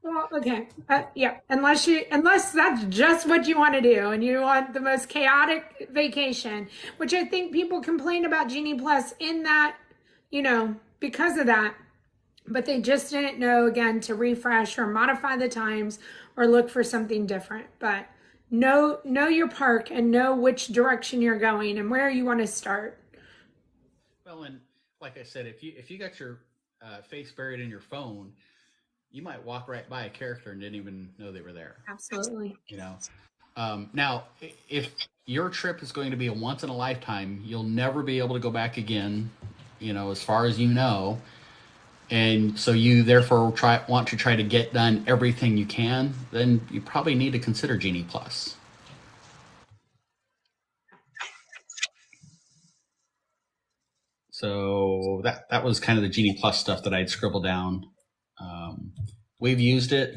Well, okay. Yeah. Unless that's just what you want to do and you want the most chaotic vacation, which I think people complain about Genie Plus in that, because of that, but they just didn't know, again, to refresh or modify the times or look for something different. But know your park and know which direction you're going and where you want to start. Well, and like I said, if you got your face buried in your phone, you might walk right by a character and didn't even know they were there. Absolutely. Now, if your trip is going to be a once in a lifetime, you'll never be able to go back again, as far as you know. And so you therefore want to try to get done everything you can, then you probably need to consider Genie Plus. So that was kind of the Genie Plus stuff that I'd scribbled down. We've used it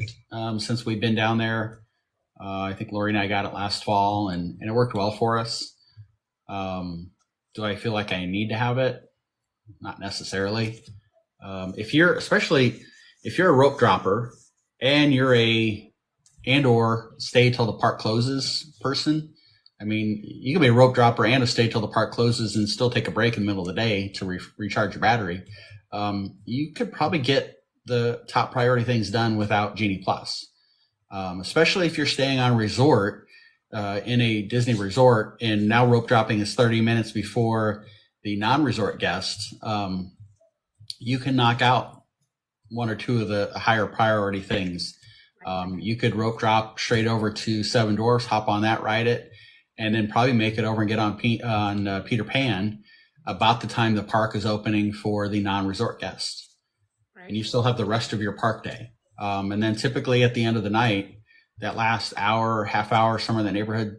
since we've been down there. I think Lori and I got it last fall, and it worked well for us. Do I feel like I need to have it? Not necessarily. Especially if you're a rope dropper and you're or stay till the park closes person. I mean, you can be a rope dropper and a stay till the park closes and still take a break in the middle of the day to recharge your battery. You could probably get the top priority things done without Genie Plus, especially if you're staying on a resort, in a Disney resort, and now rope dropping is 30 minutes before the non-resort guests. You can knock out one or two of the higher priority things. You could rope drop straight over to Seven Dwarfs, hop on that, ride it, and then probably make it over and get on Peter Pan about the time the park is opening for the non-resort guests. Right. And you still have the rest of your park day. And then typically at the end of the night, that last hour, half hour, somewhere in the neighborhood,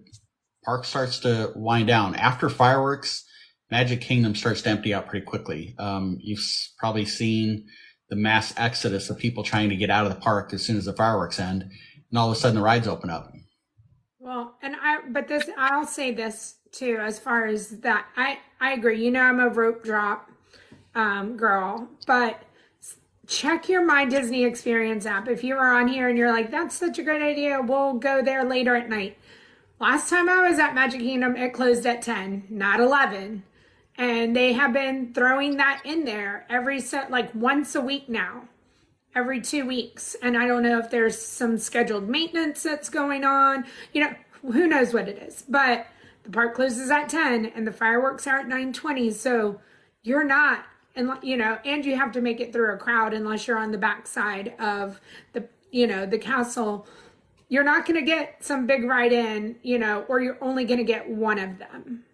park starts to wind down. After fireworks, Magic Kingdom starts to empty out pretty quickly. You've probably seen the mass exodus of people trying to get out of the park as soon as the fireworks end, and all of a sudden the rides open up. Well, I'll say this too, as far as that, I agree. I'm a rope drop girl, but check your My Disney Experience app. If you are on here and you're like, that's such a great idea, we'll go there later at night. Last time I was at Magic Kingdom, it closed at 10, not 11. And they have been throwing that in there once a week now, every 2 weeks. And I don't know if there's some scheduled maintenance that's going on. Who knows what it is. But the park closes at 10 and the fireworks are at 9:20. So you're not, and you have to make it through a crowd unless you're on the backside of the castle. You're not going to get some big ride in, or you're only going to get one of them.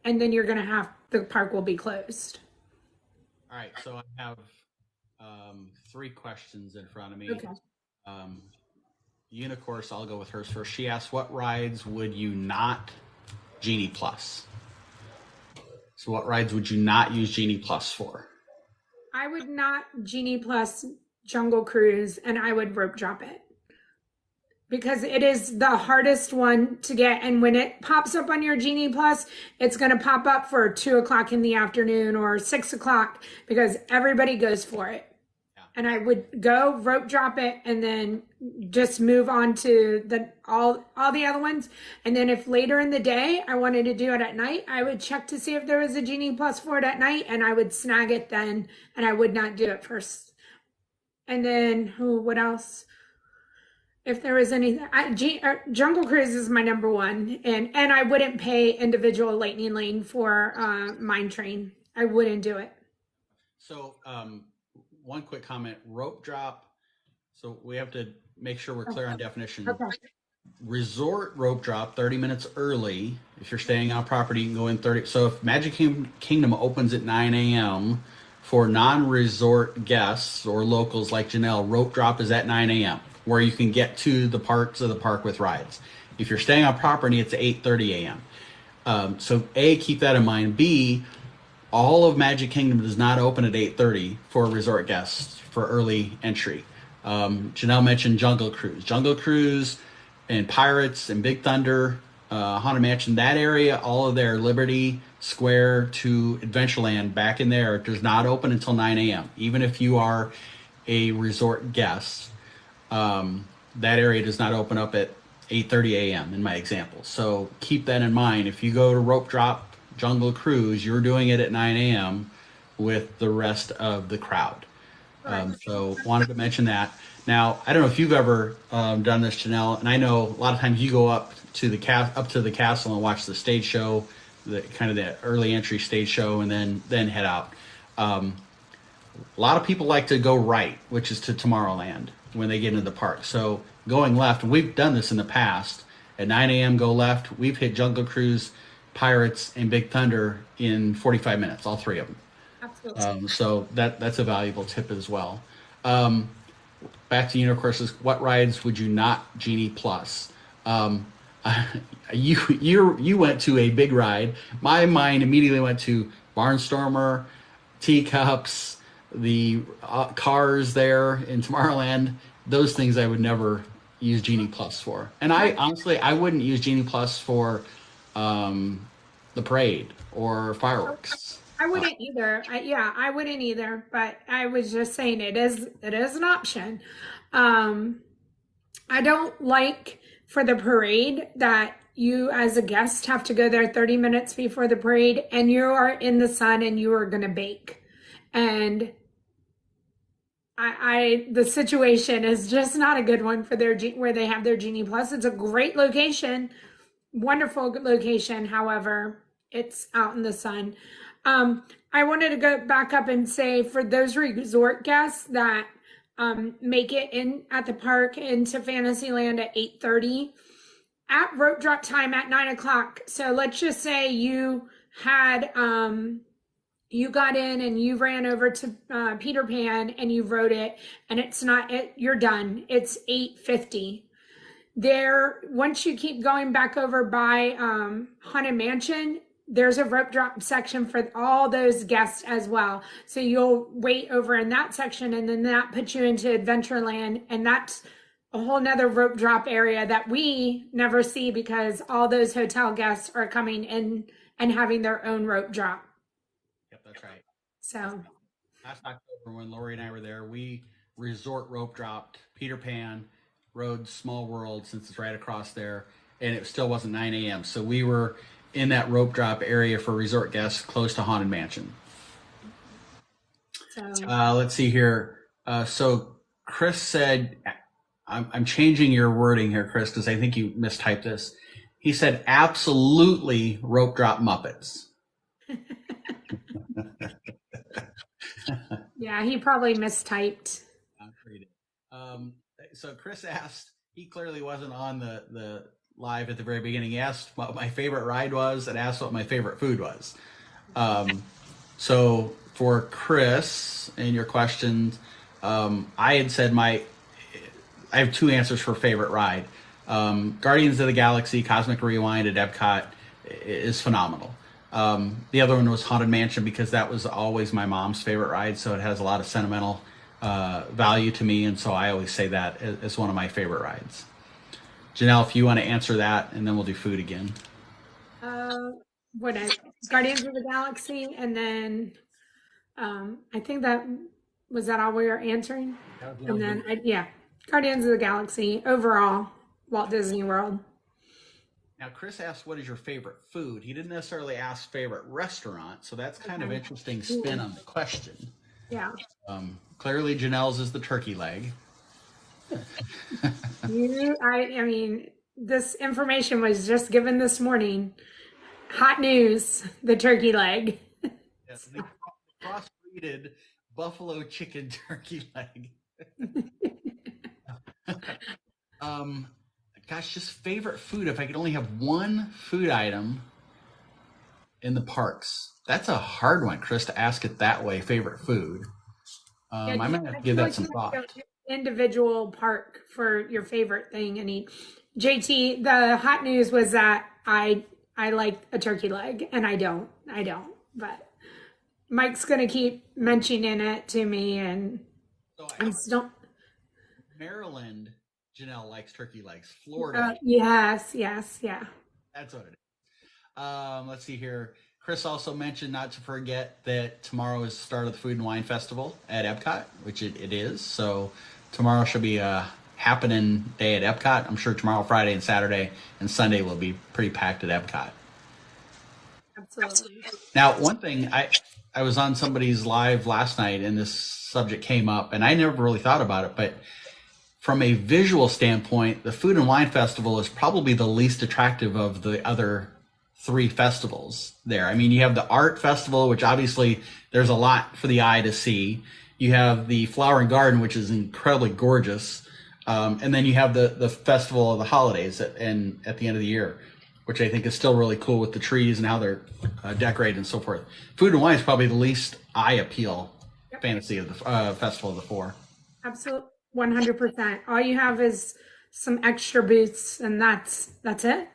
And then the park will be closed. All right. So I have 3 questions in front of me. Okay. Unicourse, I'll go with hers first. She asked, what rides would you not Genie Plus? So what rides would you not use Genie Plus for? I would not Genie Plus Jungle Cruise, and I would rope drop it. Because it is the hardest one to get. And when it pops up on your Genie Plus, it's going to pop up for 2 o'clock in the afternoon or 6 o'clock because everybody goes for it. Yeah. And I would go rope drop it and then just move on to all the other ones. And then if later in the day I wanted to do it at night, I would check to see if there was a Genie Plus for it at night and I would snag it then. And I would not do it first And then what else? If there was anything, Jungle Cruise is my number one, and I wouldn't pay individual Lightning Lane for Mine Train. I wouldn't do it. So, one quick comment: rope drop. So we have to make sure we're clear on definition. Okay. Resort rope drop 30 minutes early. If you're staying on property, you can go in 30. So if Kingdom opens at 9 a.m. for non-resort guests or locals like Janelle, rope drop is at 9 a.m. where you can get to the parts of the park with rides. If you're staying on property, it's 8:30 a.m. So A, keep that in mind. B, all of Magic Kingdom does not open at 8:30 for resort guests for early entry. Janelle mentioned Jungle Cruise. Jungle Cruise and Pirates and Big Thunder, Haunted Mansion, that area, all of their Liberty Square to Adventureland back in there does not open until 9 a.m. Even if you are a resort guest, that area does not open up at 8:30 a.m. in my example. So keep that in mind. If you go to Rope Drop Jungle Cruise, you're doing it at 9 a.m. with the rest of the crowd. So wanted to mention that. Now, I don't know if you've ever done this, Janelle, and I know a lot of times you go up to the castle and watch the stage show, the kind of the early entry stage show, and then head out. A lot of people like to go right, which is to Tomorrowland when they get into the park. So going left, and we've done this in the past. At 9 a.m., go left. We've hit Jungle Cruise, Pirates, and Big Thunder in 45 minutes, all three of them. Absolutely. So that's a valuable tip as well. Back to Unicourses, what rides would you not Genie Plus? You went to a big ride. My mind immediately went to Barnstormer, Teacups, the cars there in Tomorrowland. Those things I would never use Genie Plus for. And I honestly, I wouldn't use Genie Plus for the parade or fireworks. I wouldn't either. I wouldn't either. But I was just saying it is an option. I don't like for the parade that you as a guest have to go there 30 minutes before the parade and you are in the sun and you are going to bake. And the situation is just not a good one for where they have their Genie Plus. It's a great location, wonderful location. However, it's out in the sun. I wanted to go back up and say for those resort guests that make it in at the park into Fantasyland at 8:30, at rope drop time at 9 o'clock. So let's just say you had you got in and you ran over to Peter Pan and you rode it, and it's not it. You're done. It's 8:50. There, once you keep going back over by Haunted Mansion, there's a rope drop section for all those guests as well. So you'll wait over in that section, and then that puts you into Adventureland, and that's a whole nother rope drop area that we never see because all those hotel guests are coming in and having their own rope drop. Yep, that's right. So Last October when Lori and I were there, we resort rope dropped Peter Pan, rode Small World since it's right across there, and it still wasn't 9 a.m. So we were in that rope drop area for resort guests close to Haunted Mansion. Let's see here. So Chris said, I'm changing your wording here, Chris, because I think you mistyped this. He said, absolutely rope drop Muppets. yeah, he probably mistyped. So Chris asked, he clearly wasn't on the live at the very beginning. He asked what my favorite ride was and asked what my favorite food was. So for Chris and your questions, I had said I have two answers for favorite ride. Guardians of the Galaxy Cosmic Rewind at Epcot is phenomenal. The other one was Haunted Mansion because that was always my mom's favorite ride, so it has a lot of sentimental value to me, and so I always say that as one of my favorite rides. Janelle, if you want to answer that, and then we'll do food again. What is Guardians of the Galaxy, and then I think that was that all we were answering, and then Guardians of the Galaxy overall, Walt Disney World. Now, Chris asked, what is your favorite food? He didn't necessarily ask favorite restaurant, so that's kind of interesting spin on the question. Yeah. Clearly, Janelle's is the turkey leg. I mean, this information was just given this morning. Hot news, the turkey leg. Yeah, the crossbreeded buffalo chicken turkey leg. um, Gosh, just favorite food. If I could only have one food item in the parks, that's a hard one, Chris, to ask it that way. Favorite food. Yeah, I might have to I give feel that like some you have to thought. go to an individual park for your favorite thing and eat. JT, the hot news was that I like a turkey leg and I don't. But Mike's gonna keep mentioning it to me and So I'm still Maryland, Janelle likes turkey legs. Florida, yes, yes, yeah. that's what it is. Let's see here. Chris also mentioned not to forget that tomorrow is the start of the Food and Wine Festival at Epcot, which it is. So tomorrow should be a happening day at Epcot. I'm sure tomorrow, Friday, and Saturday and Sunday will be pretty packed at Epcot. Absolutely. Now, one thing I was on somebody's live last night and this subject came up, and I never really thought about it, but from a visual standpoint, the Food and Wine Festival is probably the least attractive of the other three festivals there. I mean, you have the art festival, which obviously there's a lot for the eye to see. You have the Flower and Garden, which is incredibly gorgeous. And then you have the festival of the holidays at the end of the year, which I think is still really cool with the trees and how they're decorated and so forth. Food and Wine is probably the least eye appeal fantasy of the festival of the four. Absolutely. 100%. All you have is some extra booths and that's it.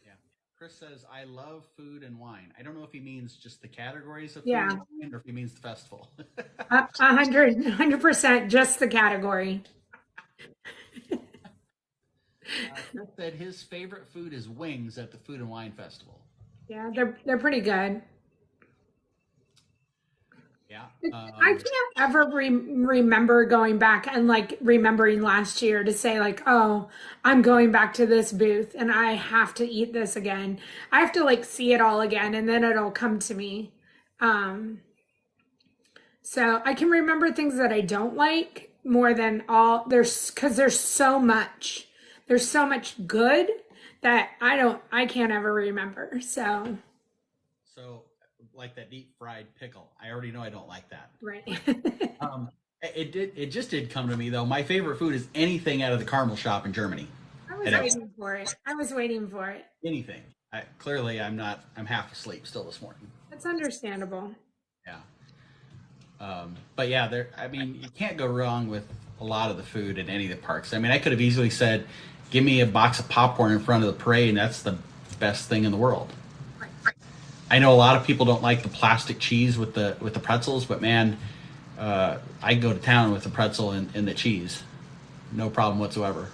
Yeah. Chris says, I love food and wine. I don't know if he means just the categories of food Yeah. and wine or if he means the festival. 100% just the category. Chris said his favorite food is wings at the Food and Wine Festival. Yeah, they're pretty good. Yeah. I can't ever remember going back and like remembering last year to say like, oh, I'm going back to this booth and I have to eat this again. I have to like see it all again and then it'll come to me. Um, so I can remember things that I don't like more than all because there's so much. There's so much good that I can't ever remember. So, like that deep fried pickle. I already know I don't like that. right. It just did come to me though. My favorite food is anything out of the caramel shop in Germany. I was waiting for it. I was waiting for it. Anything. I'm half asleep still this morning. That's understandable. Yeah. But yeah, you can't go wrong with a lot of the food in any of the parks. I mean, I could have easily said, give me a box of popcorn in front of the parade, and that's the best thing in the world. I know a lot of people don't like the plastic cheese with the pretzels, but man, I go to town with the pretzel and the cheese. No problem whatsoever.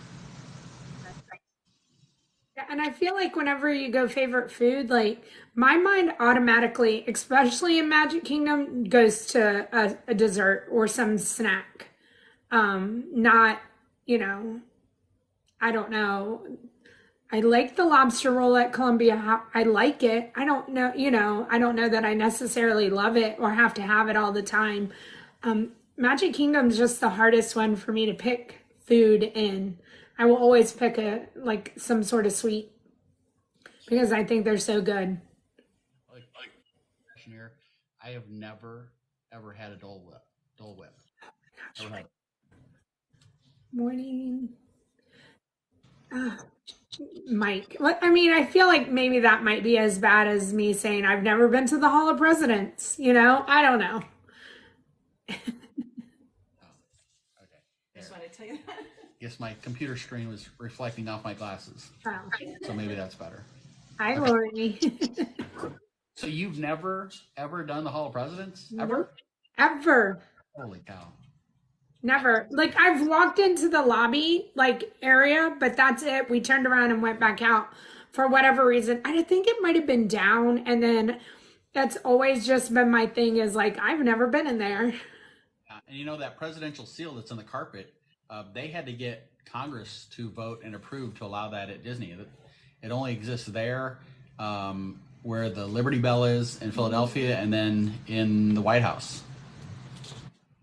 Yeah, and I feel like whenever you go favorite food, like my mind automatically, especially in Magic Kingdom, goes to a dessert or some snack. Not, you know, I don't know. I like the lobster roll at Columbia. I like it. I don't know, I don't know that I necessarily love it or have to have it all the time. Magic Kingdom's just the hardest one for me to pick food in. I will always pick some sort of sweet because I think they're so good. Like I have never ever had a Dole Whip. Dole Whip. Never had it. Morning. Mike. I mean, I feel like maybe that might be as bad as me saying I've never been to the Hall of Presidents. I don't know. Oh, okay. Just want to tell you that. Guess my computer screen was reflecting off my glasses, Oh. so maybe that's better. Hi, Lori. So you've never ever done the Hall of Presidents ever? Ever. Holy cow! Never. Like I've walked into the lobby area, but that's it. We turned around and went back out for whatever reason. I think it might have been down, and then that's always just been my thing is like I've never been in there. And that presidential seal that's on the carpet, they had to get Congress to vote and approve to allow that at Disney. It only exists there, where the Liberty Bell is in Philadelphia, and then in the White House.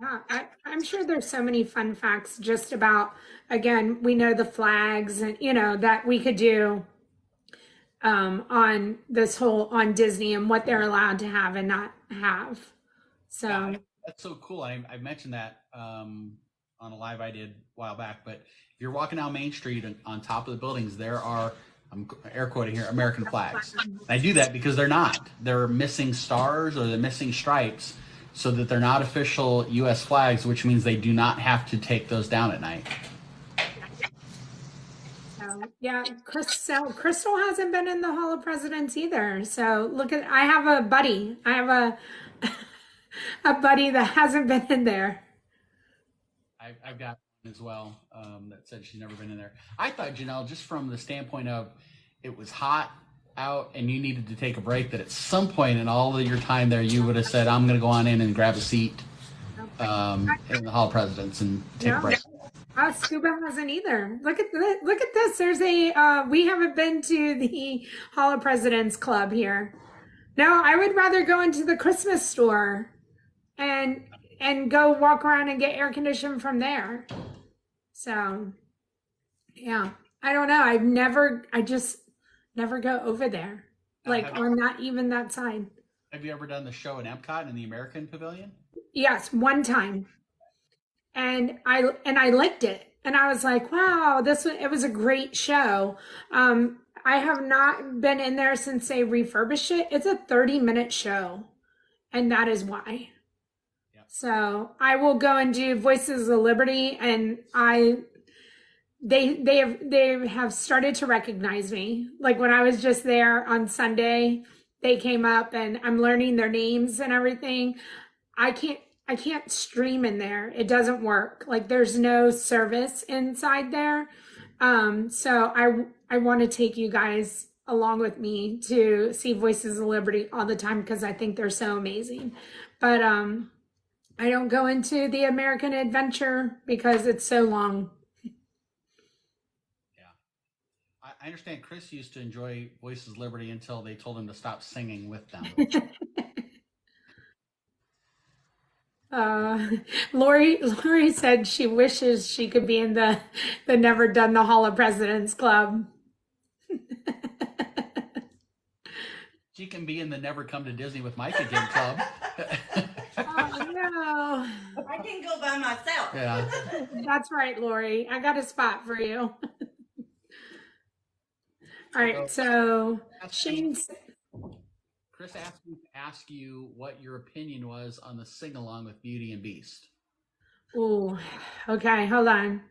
Yeah, I'm sure there's so many fun facts just about, again, we know the flags and, that we could do on this whole, on Disney and what they're allowed to have and not have. Yeah, So, that's so cool. I mentioned that on a live I did a while back. But if you're walking down Main Street and on top of the buildings, there are, I'm air quoting here, American flags. I do that because they're not. They're missing stars or they're missing stripes, so that they're not official U.S. flags, which means they do not have to take those down at night. yeah, Crystal hasn't been in the Hall of Presidents either. So look at, I have a buddy. I have a buddy that hasn't been in there. I've got one as well that said she's never been in there. I thought, Janelle, just from the standpoint of it was hot out and you needed to take a break, that at some point in all of your time there, you would have said, I'm going to go on in and grab a seat in the Hall of Presidents and take a break. Scuba hasn't either. Look at this. There's we haven't been to the Hall of Presidents Club here. No, I would rather go into the Christmas store and go walk around and get air conditioned from there. So, yeah, I don't know. I just never go over there, like on that side. Have you ever done the show in Epcot in the American Pavilion? Yes, one time. And I liked it. And I was like, wow, it was a great show. I have not been in there since they refurbished it. It's a 30-minute show. And that is why. Yep. So I will go and do Voices of Liberty, and they have started to recognize me. Like when I was just there on Sunday, they came up and I'm learning their names and everything. I can't stream in there. It doesn't work. Like there's no service inside there. So I want to take you guys along with me to see Voices of Liberty all the time because I think they're so amazing. But I don't go into the American Adventure because it's so long. Yeah. I understand Chris used to enjoy Voices of Liberty until they told him to stop singing with them. Lori said she wishes she could be in the Never Done the Hall of Presidents Club. She can be in the Never Come to Disney with Mike Again club. Oh no! I can go by myself. Yeah, that's right, Lori. I got a spot for you. All right, so Shane's. Chris asked me to ask you what your opinion was on the sing-along with Beauty and Beast. Oh, okay, hold on.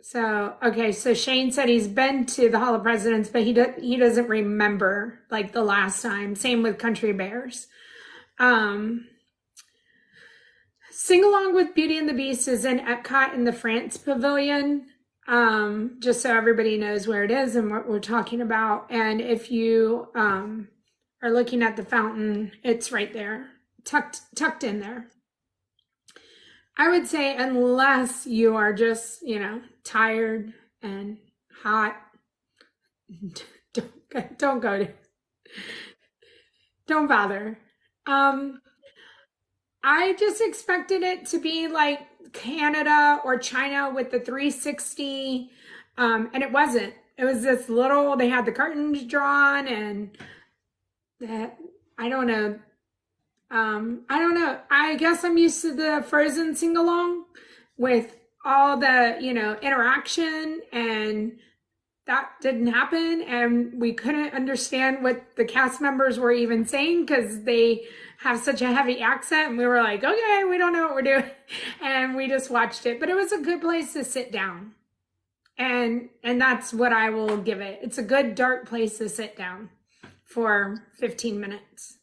So Shane said he's been to the Hall of Presidents, but he doesn't remember like the last time. Same with Country Bears. Sing Along with Beauty and the Beast is in Epcot in the France Pavilion. Just so everybody knows where it is and what we're talking about. And if you are looking at the fountain, it's right there, tucked in there. I would say unless you are just, tired and hot, don't go to, don't bother. I just expected it to be like Canada or China with the 360, and it wasn't. It was this little, they had the curtains drawn and that, I don't know. I guess I'm used to the Frozen sing-along with all the, interaction, and that didn't happen. And we couldn't understand what the cast members were even saying because they have such a heavy accent. And we were like, okay, we don't know what we're doing. And we just watched it. But it was a good place to sit down. And that's what I will give it. It's a good dark place to sit down for 15 minutes.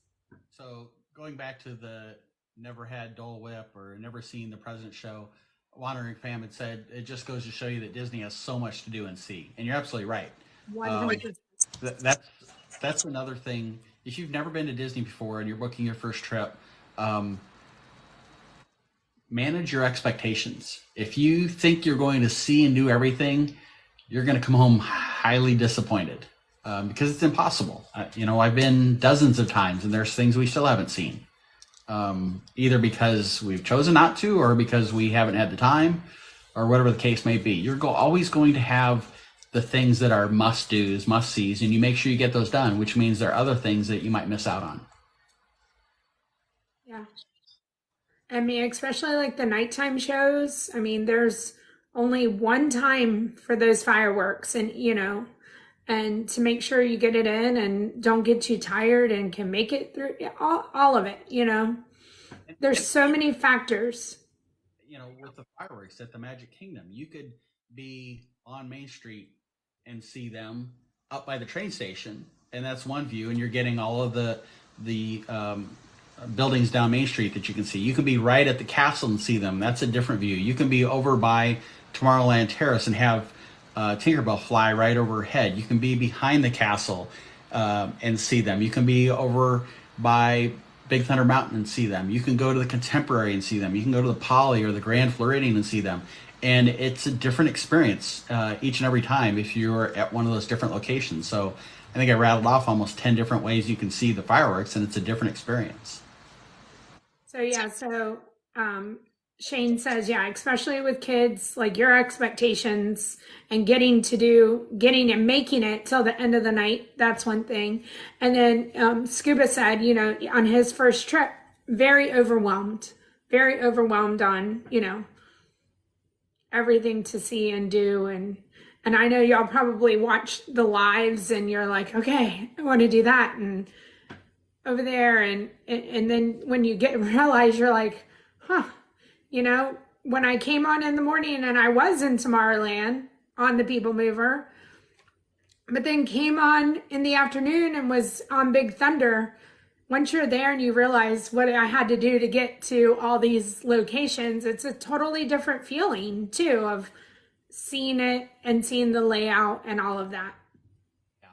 So going back to the never had Dole Whip or never seen the President show, Wandering Fam had said, it just goes to show you that Disney has so much to do and see. And you're absolutely right. 100%. That's another thing. If you've never been to Disney before and you're booking your first trip, manage your expectations. If you think you're going to see and do everything, you're going to come home highly disappointed because it's impossible. I've been dozens of times and there's things we still haven't seen. either because we've chosen not to or because we haven't had the time or whatever the case may be. You're always going to have the things that are must do's, must sees, and you make sure you get those done, which means there are other things that you might miss out on. Yeah. I mean, especially like the nighttime shows. I mean, there's only one time for those fireworks, and and to make sure you get it in and don't get too tired and can make it through all of it. There's And so many factors. with the fireworks at the Magic Kingdom, you could be on Main Street and see them up by the train station, and that's one view, and you're getting all of the buildings down Main Street that you can see. You can be right at the castle and see them. That's a different view. You can be over by Tomorrowland Terrace and have Tinkerbell fly right overhead. You can be behind the castle and see them. You can be over by Big Thunder Mountain and see them. You can go to the Contemporary and see them. You can go to the Poly or the Grand Floridian and see them. And it's a different experience each and every time if you're at one of those different locations. So I think I rattled off almost 10 different ways you can see the fireworks, and it's a different experience. So yeah, so Shane says, yeah, especially with kids, like your expectations and getting and making it till the end of the night, that's one thing. And then Scuba said, on his first trip, very overwhelmed on, everything to see and do. And I know y'all probably watch the lives and you're like, okay, I want to do that. And over there and then when you realize you're like, huh, when I came on in the morning and I was in Tomorrowland on the People Mover, but then came on in the afternoon and was on Big Thunder. Once you're there and you realize what I had to do to get to all these locations, it's a totally different feeling too of seeing it and seeing the layout and all of that. Yeah.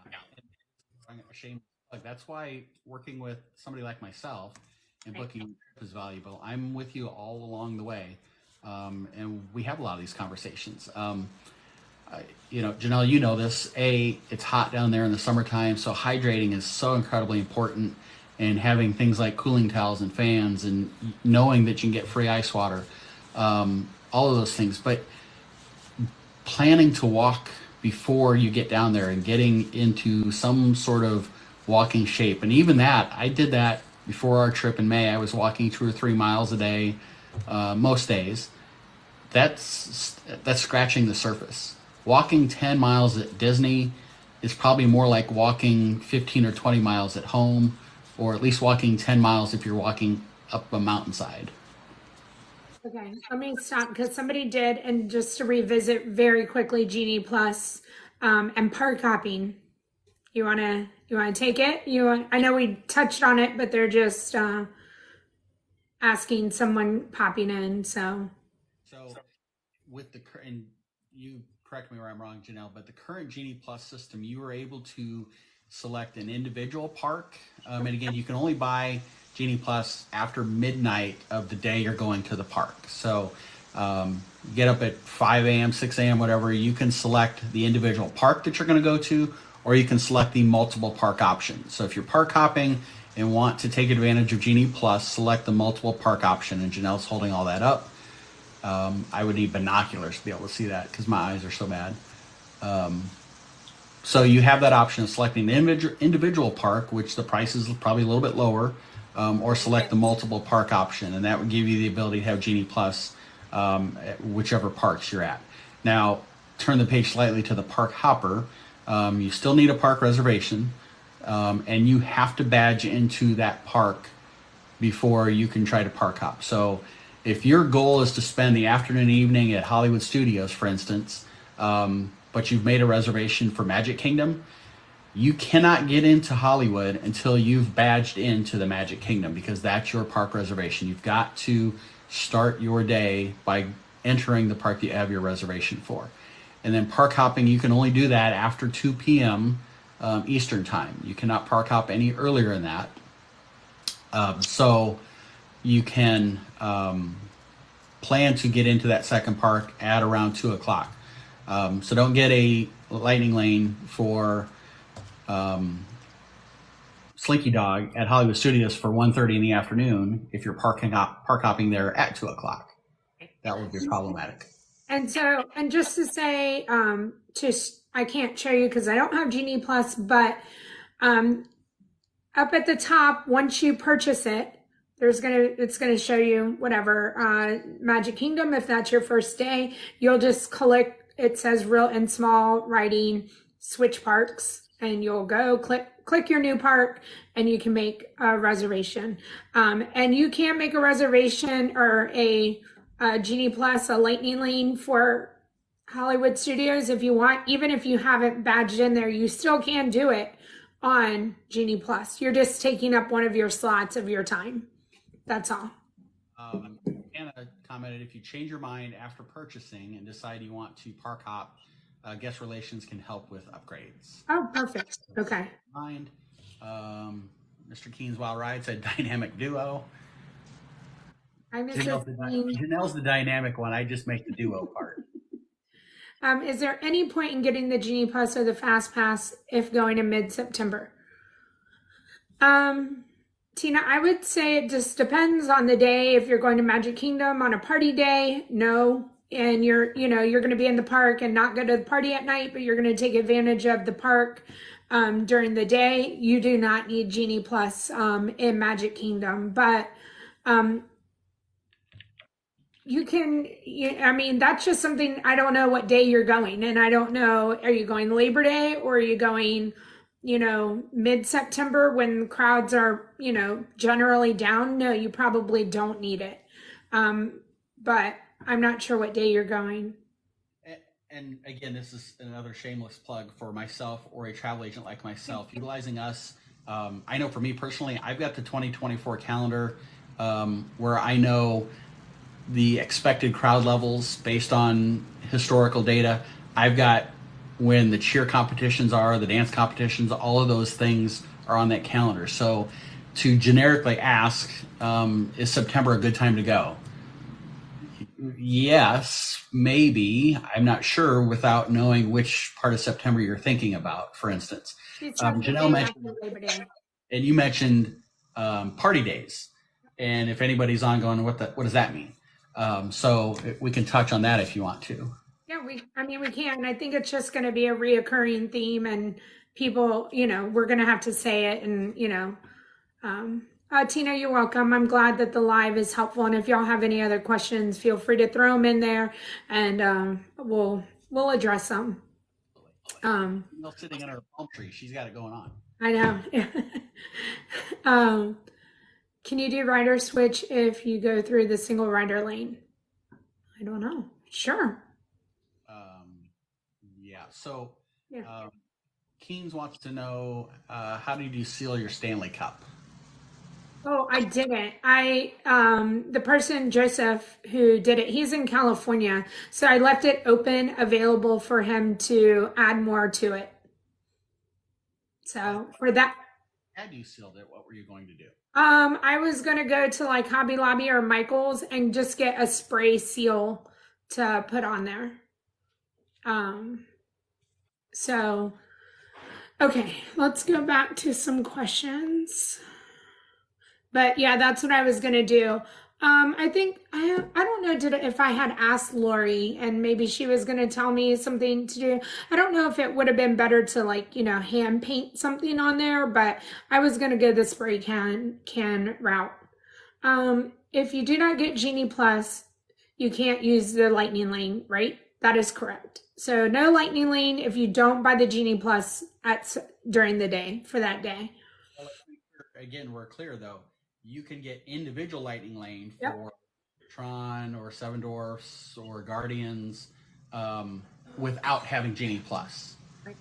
Shame. Like that's why working with somebody like myself and booking is valuable. I'm with you all along the way, and we have a lot of these conversations. Janelle, you know this. It's hot down there in the summertime, so hydrating is so incredibly important. And having things like cooling towels and fans, and knowing that you can get free ice water, all of those things. But planning to walk before you get down there and getting into some sort of walking shape. And even that, I did that before our trip in May. I was walking 2 or 3 miles a day, most days. That's scratching the surface. Walking 10 miles at Disney is probably more like walking 15 or 20 miles at home, or at least walking 10 miles if you're walking up a mountainside. Okay, let me stop because somebody did, and just to revisit very quickly, Genie Plus, and park hopping. You wanna take it? I know we touched on it, but they're just asking someone popping in. So with and you correct me where I'm wrong, Janelle, but the current Genie Plus system, you were able to select an individual park. And again, you can only buy Genie Plus after midnight of the day you're going to the park. So get up at 5 a.m., 6 a.m., whatever. You can select the individual park that you're going to go to, or you can select the multiple park option. So if you're park hopping and want to take advantage of Genie Plus, select the multiple park option. And Janelle's holding all that up. I would need binoculars to be able to see that because my eyes are so bad. So you have that option of selecting the individual park, which the price is probably a little bit lower, or select the multiple park option, and that would give you the ability to have Genie Plus at whichever parks you're at. Now, turn the page slightly to the park hopper. You still need a park reservation, and you have to badge into that park before you can try to park hop. So if your goal is to spend the afternoon and evening at Hollywood Studios, for instance, but you've made a reservation for Magic Kingdom, you cannot get into Hollywood until you've badged into the Magic Kingdom because that's your park reservation. You've got to start your day by entering the park that you have your reservation for. And then park hopping, you can only do that after 2 p.m. Eastern time. You cannot park hop any earlier than that. So you can plan to get into that second park at around 2 o'clock. So don't get a lightning lane for Slinky Dog at Hollywood Studios for 1:30 in the afternoon if you're park hopping there at 2 o'clock. That would be problematic. And so, and just to say, I can't show you because I don't have Genie Plus, but um, up at the top, once you purchase it, it's gonna show you whatever Magic Kingdom. If that's your first day, you'll just click. It says real and small writing switch parks, and you'll go click your new park, and you can make a reservation. And you can make a reservation or a Genie Plus, a Lightning Lane for Hollywood Studios if you want. Even if you haven't badged in there, you still can do it on Genie Plus. You're just taking up one of your slots of your time. That's all. Anna commented, if you change your mind after purchasing and decide you want to park hop, guest relations can help with upgrades. Oh, perfect. Okay. Mind. Mr. Keen's Wild Ride said dynamic duo. Janelle's the dynamic one. I just make the duo part. Is there any point in getting the Genie Plus or the Fast Pass if going in mid-September? Tina, I would say it just depends on the day. If you're going to Magic Kingdom on a party day, no. And you're going to be in the park and not go to the party at night, but you're going to take advantage of the park during the day. You do not need Genie Plus in Magic Kingdom, but that's just something. I don't know what day you're going, and I don't know, are you going Labor Day or are you going mid-September when crowds are, generally down? No, you probably don't need it. But I'm not sure what day you're going. And again, this is another shameless plug for myself or a travel agent like myself, utilizing us. I know for me personally, I've got the 2024 calendar where I know the expected crowd levels based on historical data. I've got when the cheer competitions are, the dance competitions, all of those things are on that calendar. So to generically ask, is September a good time to go? Yes, maybe. I'm not sure without knowing which part of September you're thinking about, for instance. Janelle mentioned, and you mentioned party days. And if anybody's on going, what does that mean? So we can touch on that if you want to. Yeah, we can. I think it's just going to be a reoccurring theme, and people, we're going to have to say it. And, Tina, you're welcome. I'm glad that the live is helpful. And if y'all have any other questions, feel free to throw them in there, and we'll address them. Sitting under a palm tree, she's got it going on. I know. Can you do rider switch if you go through the single rider lane? I don't know. Sure. So Keynes wants to know, how did you seal your Stanley Cup? Oh, I didn't. The person, Joseph, who did it, he's in California. So I left it open, available for him to add more to it. So for that. Had you sealed it, what were you going to do? I was going to go to like Hobby Lobby or Michael's and just get a spray seal to put on there. So, okay, let's go back to some questions. But yeah, that's what I was going to do. I think, I don't know if I had asked Lori and maybe she was going to tell me something to do. I don't know if it would have been better to hand paint something on there, but I was going to go the spray can route. If you do not get Genie Plus, you can't use the Lightning Lane, right? That is correct. So no Lightning Lane if you don't buy the Genie Plus during the day for that day. Well, again, we're clear though. You can get individual Lightning Lane for Tron or Seven Dwarfs or Guardians without having Genie Plus. Right.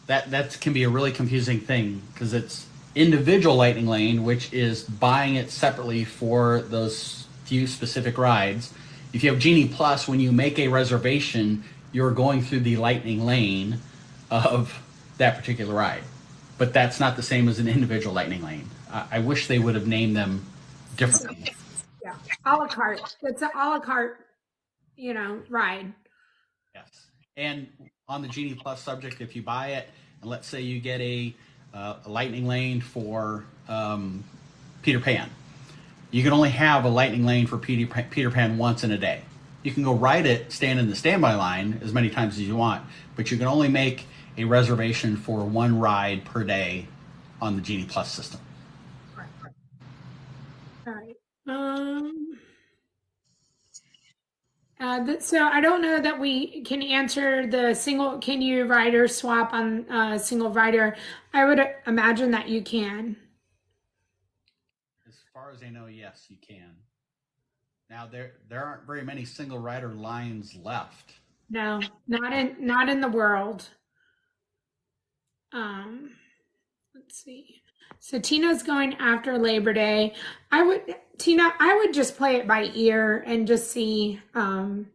That can be a really confusing thing because it's individual Lightning Lane, which is buying it separately for those few specific rides. If you have Genie Plus, when you make a reservation, you're going through the Lightning Lane of that particular ride. But that's not the same as an individual Lightning Lane. I wish they would have named them differently. Yeah, a la carte. It's an a la carte, ride. Yes. And on the Genie Plus subject, if you buy it, and let's say you get a a lightning lane for Peter Pan. You can only have a lightning lane for Peter Pan once in a day. You can go ride it, stand in the standby line as many times as you want, but you can only make a reservation for one ride per day on the Genie Plus system. All right. So I don't know that we can answer the single, can you rider swap on a single rider? I would imagine that you can. As far as I know, yes, you can. Now there aren't very many single rider lines left. No, not in the world. Let's see. So Tina's going after Labor Day. Tina, I would just play it by ear and just see, you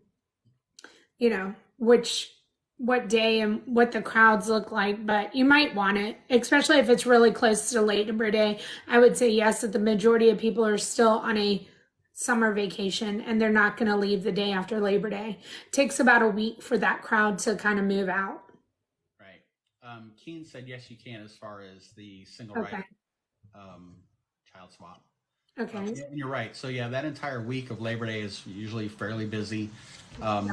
know, what day and what the crowds look like. But you might want it, especially if it's really close to Labor Day. I would say yes, that the majority of people are still on a summer vacation and they're not going to leave the day after Labor Day. It takes about a week for that crowd to kind of move out. Keen said yes, you can as far as the single Okay. rider child swap. Okay. Yeah, you're right. So yeah, that entire week of Labor Day is usually fairly busy.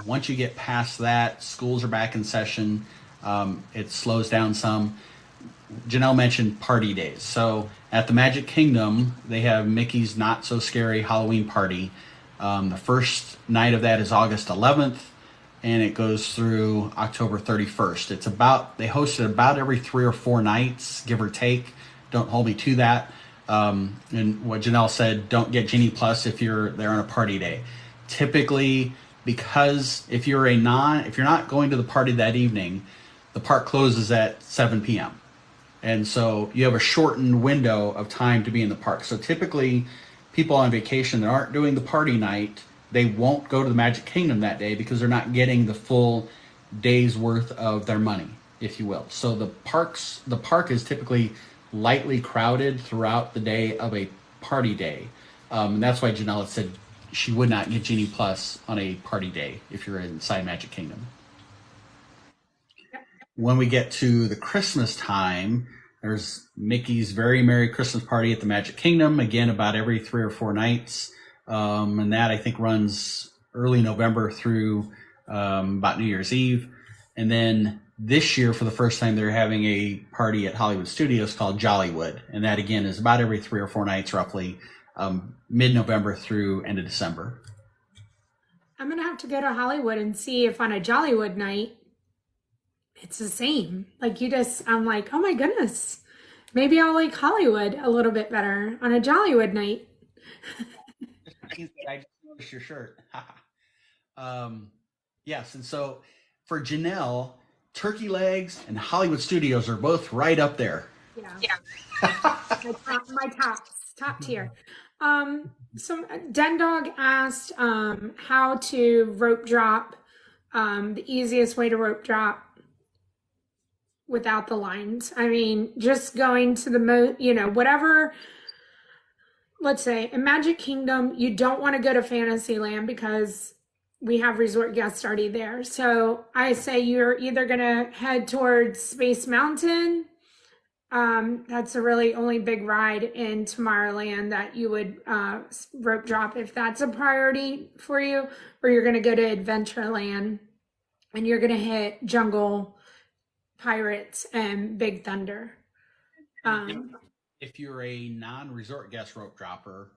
Once you get past that, schools are back in session. It slows down some. Janelle mentioned party days. So at the Magic Kingdom, they have Mickey's Not So Scary Halloween Party. The first night of that is August 11th. And it goes through October 31st. They host it about every 3 or 4 nights, give or take. Don't hold me to that. And what Janelle said, don't get Genie Plus if you're there on a party day. Typically, because if you're not going to the party that evening, the park closes at 7 p.m. And so you have a shortened window of time to be in the park. So typically, people on vacation that aren't doing the party night, they won't go to the Magic Kingdom that day because they're not getting the full day's worth of their money, if you will. So the park is typically lightly crowded throughout the day of a party day. And that's why Janelle said she would not get Genie Plus on a party day if you're inside Magic Kingdom. When we get to the Christmas time, there's Mickey's Very Merry Christmas Party at the Magic Kingdom, again, about every 3 or 4 nights. And that I think runs early November through about New Year's Eve. And then this year, for the first time, they're having a party at Hollywood Studios called Jollywood. And that, again, is about every 3 or 4 nights, roughly mid-November through end of December. I'm going to have to go to Hollywood and see if on a Jollywood night, it's the same. I'm like, oh my goodness, maybe I'll like Hollywood a little bit better on a Jollywood night. I just noticed your shirt. Yes, and so for Janelle, Turkey Legs and Hollywood Studios are both right up there. Yeah. my top tier. So Den Dog asked how to rope drop, the easiest way to rope drop without the lines. I mean, just going to the whatever. Let's say in Magic Kingdom, you don't want to go to Fantasyland because we have resort guests already there. So I say you're either going to head towards Space Mountain. That's a really only big ride in Tomorrowland that you would rope drop if that's a priority for you, or you're going to go to Adventureland and you're going to hit Jungle, Pirates, and Big Thunder. If you're a non-resort guest rope dropper,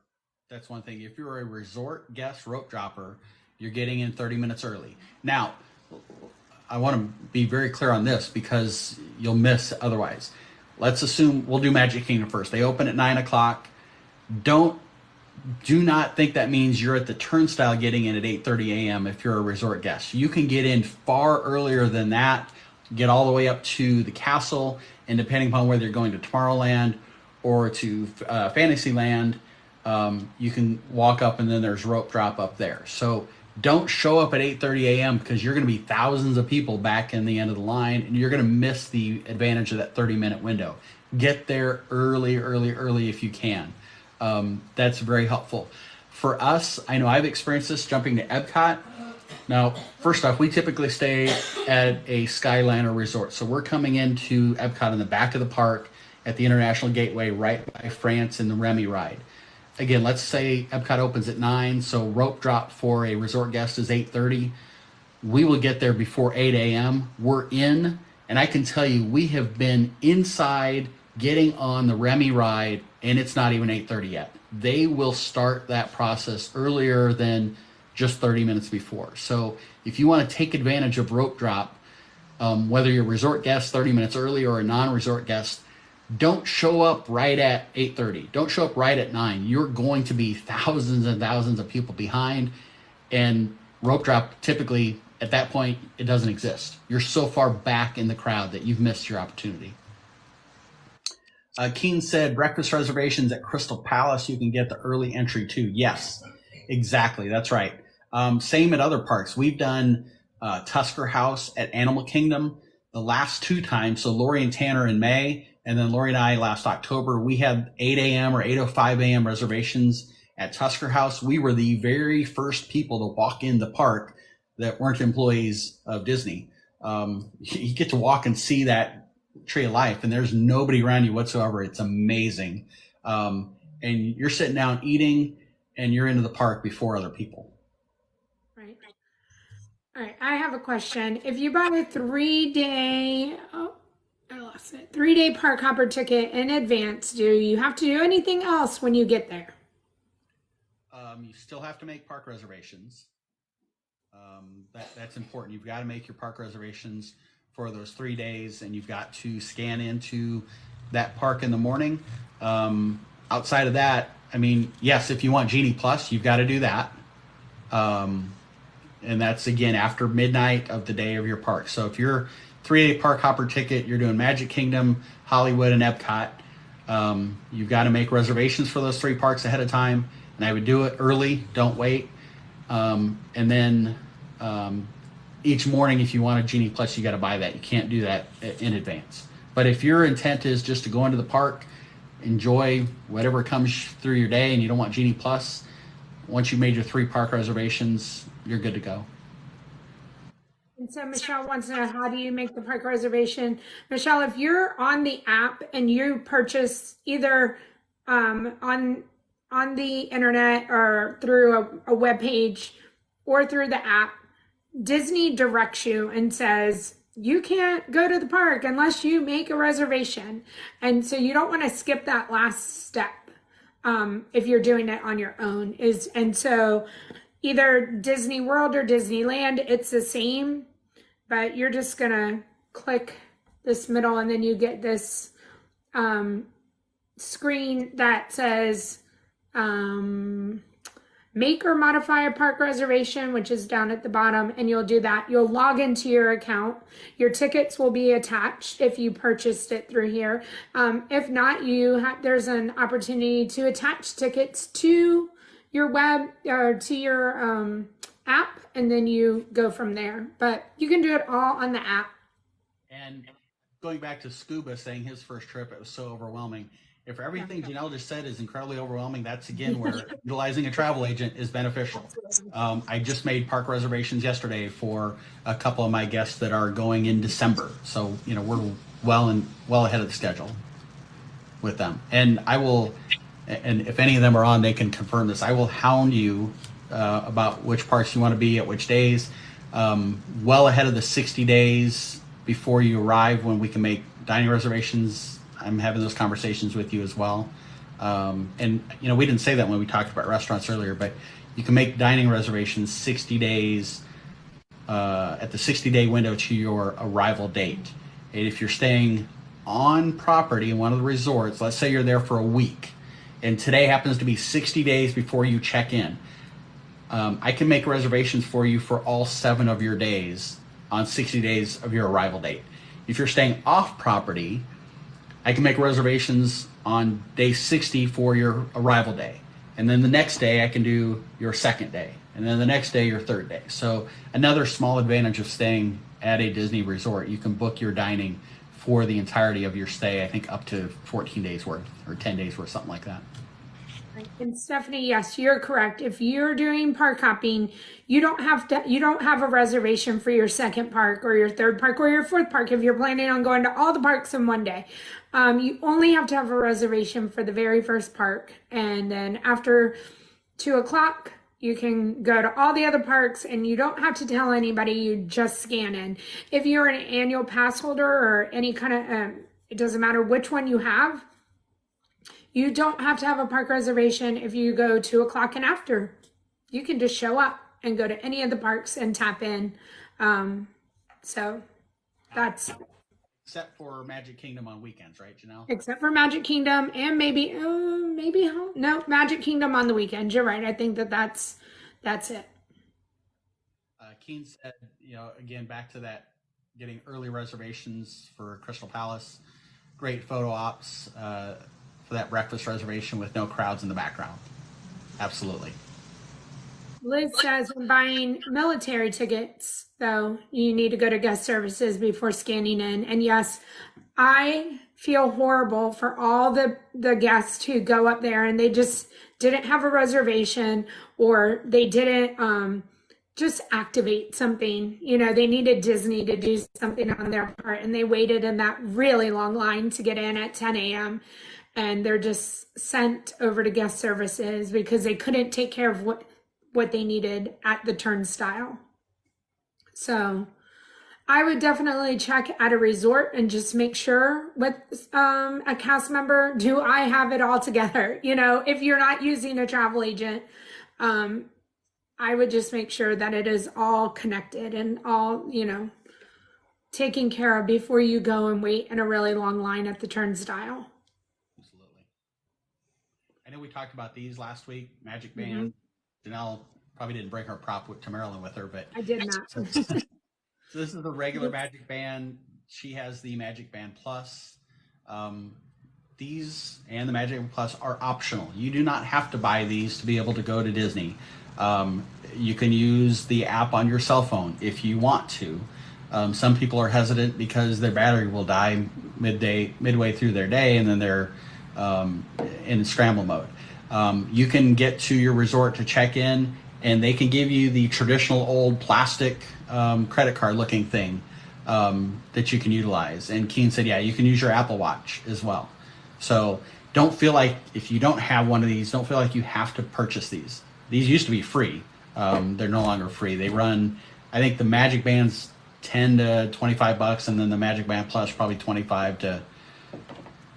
that's one thing. If you're a resort guest rope dropper, you're getting in 30 minutes early. Now, I want to be very clear on this because you'll miss otherwise. Let's assume we'll do Magic Kingdom first. They open at 9 o'clock. Do not think that means you're at the turnstile getting in at 8:30 a.m. if you're a resort guest. You can get in far earlier than that, get all the way up to the castle, and depending upon whether you're going to Tomorrowland or to Fantasyland, you can walk up and then there's rope drop up there. So don't show up at 8:30 a.m. because you're going to be thousands of people back in the end of the line and you're going to miss the advantage of that 30-minute window. Get there early if you can. That's very helpful. For us, I know I've experienced this jumping to Epcot. Now, first off, we typically stay at a Skyliner resort. So we're coming into Epcot in the back of the park at the International Gateway right by France and the Remy ride. Again, let's say Epcot opens at 9, so rope drop for a resort guest is 8:30. We will get there before 8 a.m. We're in, and I can tell you we have been inside getting on the Remy ride, and it's not even 8:30 yet. They will start that process earlier than just 30 minutes before. So if you want to take advantage of rope drop, whether you're a resort guest 30 minutes early or a non-resort guest, don't show up right at 8:30. Don't show up right at 9. You're going to be thousands and thousands of people behind, and rope drop typically at that point, it doesn't exist. You're so far back in the crowd that you've missed your opportunity. Keen said breakfast reservations at Crystal Palace, you can get the early entry too. Yes, exactly. That's right. Same at other parks. We've done Tusker House at Animal Kingdom the last 2 times. So Lori and Tanner in May, and then Lori and I last October. We had 8 a.m. or 8:05 a.m. reservations at Tusker House. We were the very first people to walk in the park that weren't employees of Disney. You get to walk and see that tree of life, and there's nobody around you whatsoever. It's amazing. And you're sitting down eating, and you're into the park before other people. Right. All right. I have a question. If you bought a 3-day, I lost it, 3-day park hopper ticket in advance, do you have to do anything else when you get there? You still have to make park reservations. That's important. You've got to make your park reservations for those 3 days, and you've got to scan into that park in the morning. Outside of that, I mean, yes, if you want Genie Plus, you've got to do that. And that's, again, after midnight of the day of your park. So if you're 3-day park hopper ticket, you're doing Magic Kingdom, Hollywood, and Epcot, you've got to make reservations for those 3 parks ahead of time. And I would do it early. Don't wait. And then each morning, if you want a Genie Plus, you got to buy that. You can't do that in advance. But if your intent is just to go into the park, enjoy whatever comes through your day, and you don't want Genie Plus, once you've made your 3 park reservations, you're good to go. And so Michelle wants to know, how do you make the park reservation? Michelle, if you're on the app and you purchase either on the internet or through a web page or through the app, Disney directs you and says, you can't go to the park unless you make a reservation. And so you don't want to skip that last step if you're doing it on your own. And so either Disney World or Disneyland, it's the same, but you're just going to click this middle, and then you get this screen that says, make or modify a park reservation, which is down at the bottom, and you'll do that. You'll log into your account. Your tickets will be attached if you purchased it through here. If not, there's an opportunity to attach tickets to your web or to your app, and then you go from there. But you can do it all on the app. And going back to Scuba saying his first trip, it was so overwhelming. If everything Janelle just said is incredibly overwhelming, that's again where utilizing a travel agent is beneficial. I just made park reservations yesterday for a couple of my guests that are going in December. So, we're well ahead of the schedule with them. And and if any of them are on, they can confirm this. I will hound you about which parks you want to be at which days, well ahead of the 60 days before you arrive, when we can make dining reservations. I'm having those conversations with you as well. And, we didn't say that when we talked about restaurants earlier, but you can make dining reservations 60 days at the 60-day window to your arrival date. And if you're staying on property in one of the resorts, let's say you're there for a week, and today happens to be 60 days before you check in, I can make reservations for you for all 7 of your days on 60 days of your arrival date. If you're staying off property, I can make reservations on day 60 for your arrival day. And then the next day I can do your second day. And then the next day, your third day. So another small advantage of staying at a Disney resort, you can book your dining for the entirety of your stay, I think up to 14 days worth or 10 days worth, something like that. And Stephanie, yes, you're correct. If you're doing park hopping, you don't have a reservation for your second park or your third park or your fourth park if you're planning on going to all the parks in one day. You only have to have a reservation for the very first park. And then after 2 o'clock, you can go to all the other parks and you don't have to tell anybody, you just scan in. If you're an annual pass holder or any kind of, it doesn't matter which one you have, you don't have to have a park reservation if you go 2 o'clock and after. You can just show up and go to any of the parks and tap in. So that's Except for Magic Kingdom on weekends, right, Janelle? except for Magic Kingdom and maybe no Magic Kingdom on the weekend. You're right. I think that's it. Keen said, again, back to that, getting early reservations for Crystal Palace. Great photo ops for that breakfast reservation with no crowds in the background. Absolutely. Liz says when buying military tickets, though, you need to go to guest services before scanning in. And yes, I feel horrible for all the guests who go up there and they just didn't have a reservation or they didn't just activate something. They needed Disney to do something on their part and they waited in that really long line to get in at 10 a.m. and they're just sent over to guest services because they couldn't take care of what they needed at the turnstile. So I would definitely check at a resort and just make sure with a cast member, do I have it all together? If you're not using a travel agent, I would just make sure that it is all connected and all, taken care of before you go and wait in a really long line at the turnstile. Absolutely. I know we talked about these last week, Magic Band. Janelle probably didn't bring her prop to Maryland with her, but I did not. So this is the regular Magic Band. She has the Magic Band Plus. These and the Magic Band Plus are optional. You do not have to buy these to be able to go to Disney. You can use the app on your cell phone if you want to. Some people are hesitant because their battery will die midway through their day, and then they're in scramble mode. You can get to your resort to check in, and they can give you the traditional old plastic credit card looking thing that you can utilize. And Keen said, yeah, you can use your Apple Watch as well. So don't feel like, if you don't have one of these, don't feel like you have to purchase these. These used to be free. They're no longer free. They run, I think the Magic Band's $10 to $25, and then the Magic Band Plus probably 25 to,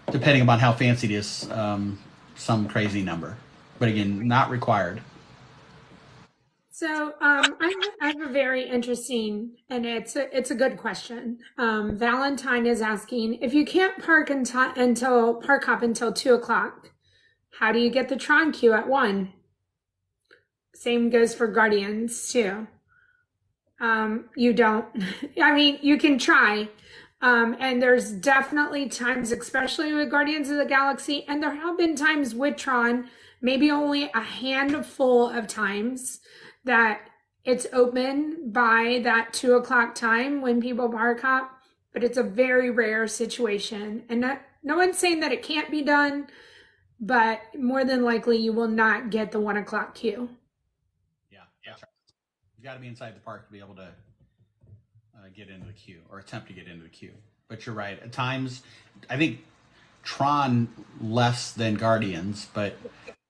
depending upon how fancy it is, some crazy number. But again, not required. So I have a very interesting, and it's a good question. Valentine is asking, if you can't park until park hop until 2 o'clock, how do you get the Tron queue at 1? Same goes for Guardians too. You don't. I mean, you can try. And there's definitely times, especially with Guardians of the Galaxy, and there have been times with Tron, maybe only a handful of times, that it's open by that 2 o'clock time when people park hop, but it's a very rare situation. And no one's saying that it can't be done, but more than likely you will not get the 1 o'clock queue. Yeah, that's right. You got to be inside the park to be able to get into the queue or attempt to get into the queue. But you're right. At times, I think Tron less than Guardians, but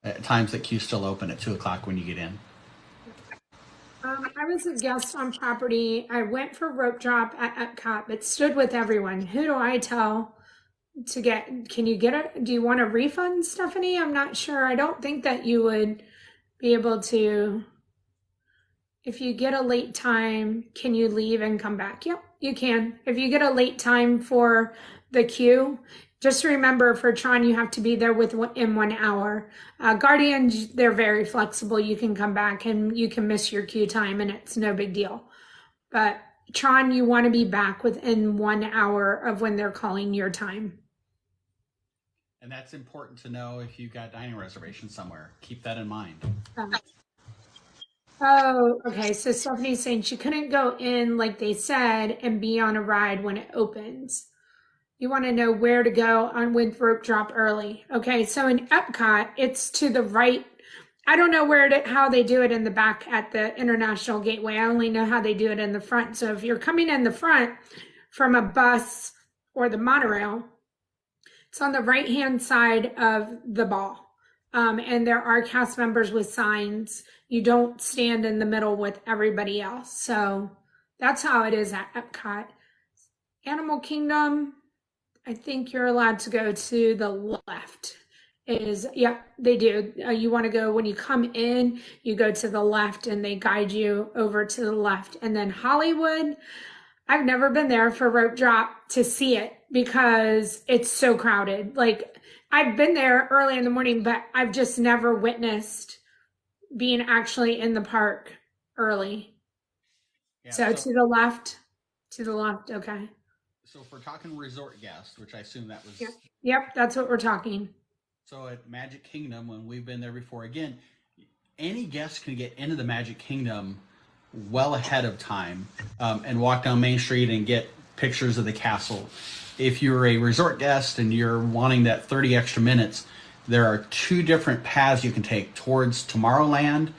at times the queue's still open at 2 o'clock when you get in. I was a guest on property. I went for rope drop at Epcot, but stood with everyone. Who do I tell to get? Can you get it? Do you want a refund, Stephanie? I'm not sure. I don't think that you would be able to. If you get a late time, can you leave and come back? Yep, you can. If you get a late time for the queue, just remember for Tron, you have to be there in 1 hour. Guardians, they're very flexible. You can come back and you can miss your queue time and it's no big deal. But Tron, you want to be back within 1 hour of when they're calling your time. And that's important to know if you've got dining reservations somewhere. Keep that in mind. Oh, okay. So Stephanie's saying she couldn't go in like they said and be on a ride when it opens. You want to know where to go on with rope drop early. Okay, so in Epcot, it's to the right. I don't know how they do it in the back at the International Gateway. I only know how they do it in the front. So if you're coming in the front from a bus or the monorail, it's on the right-hand side of the ball. And there are cast members with signs. You don't stand in the middle with everybody else. So that's how it is at Epcot. Animal Kingdom, I think you're allowed to go to the left. Yeah, they do. You want to go when you come in, you go to the left and they guide you over to the left. And then Hollywood, I've never been there for rope drop to see it because it's so crowded. Like I've been there early in the morning, but I've just never witnessed being actually in the park early. Yeah, So to the left, okay. So if we're talking resort guests, which I assume that was. Yep, that's what we're talking. So at Magic Kingdom, when we've been there before, again, any guest can get into the Magic Kingdom well ahead of time and walk down Main Street and get pictures of the castle. If you're a resort guest and you're wanting that 30 extra minutes, there are 2 different paths you can take towards Tomorrowland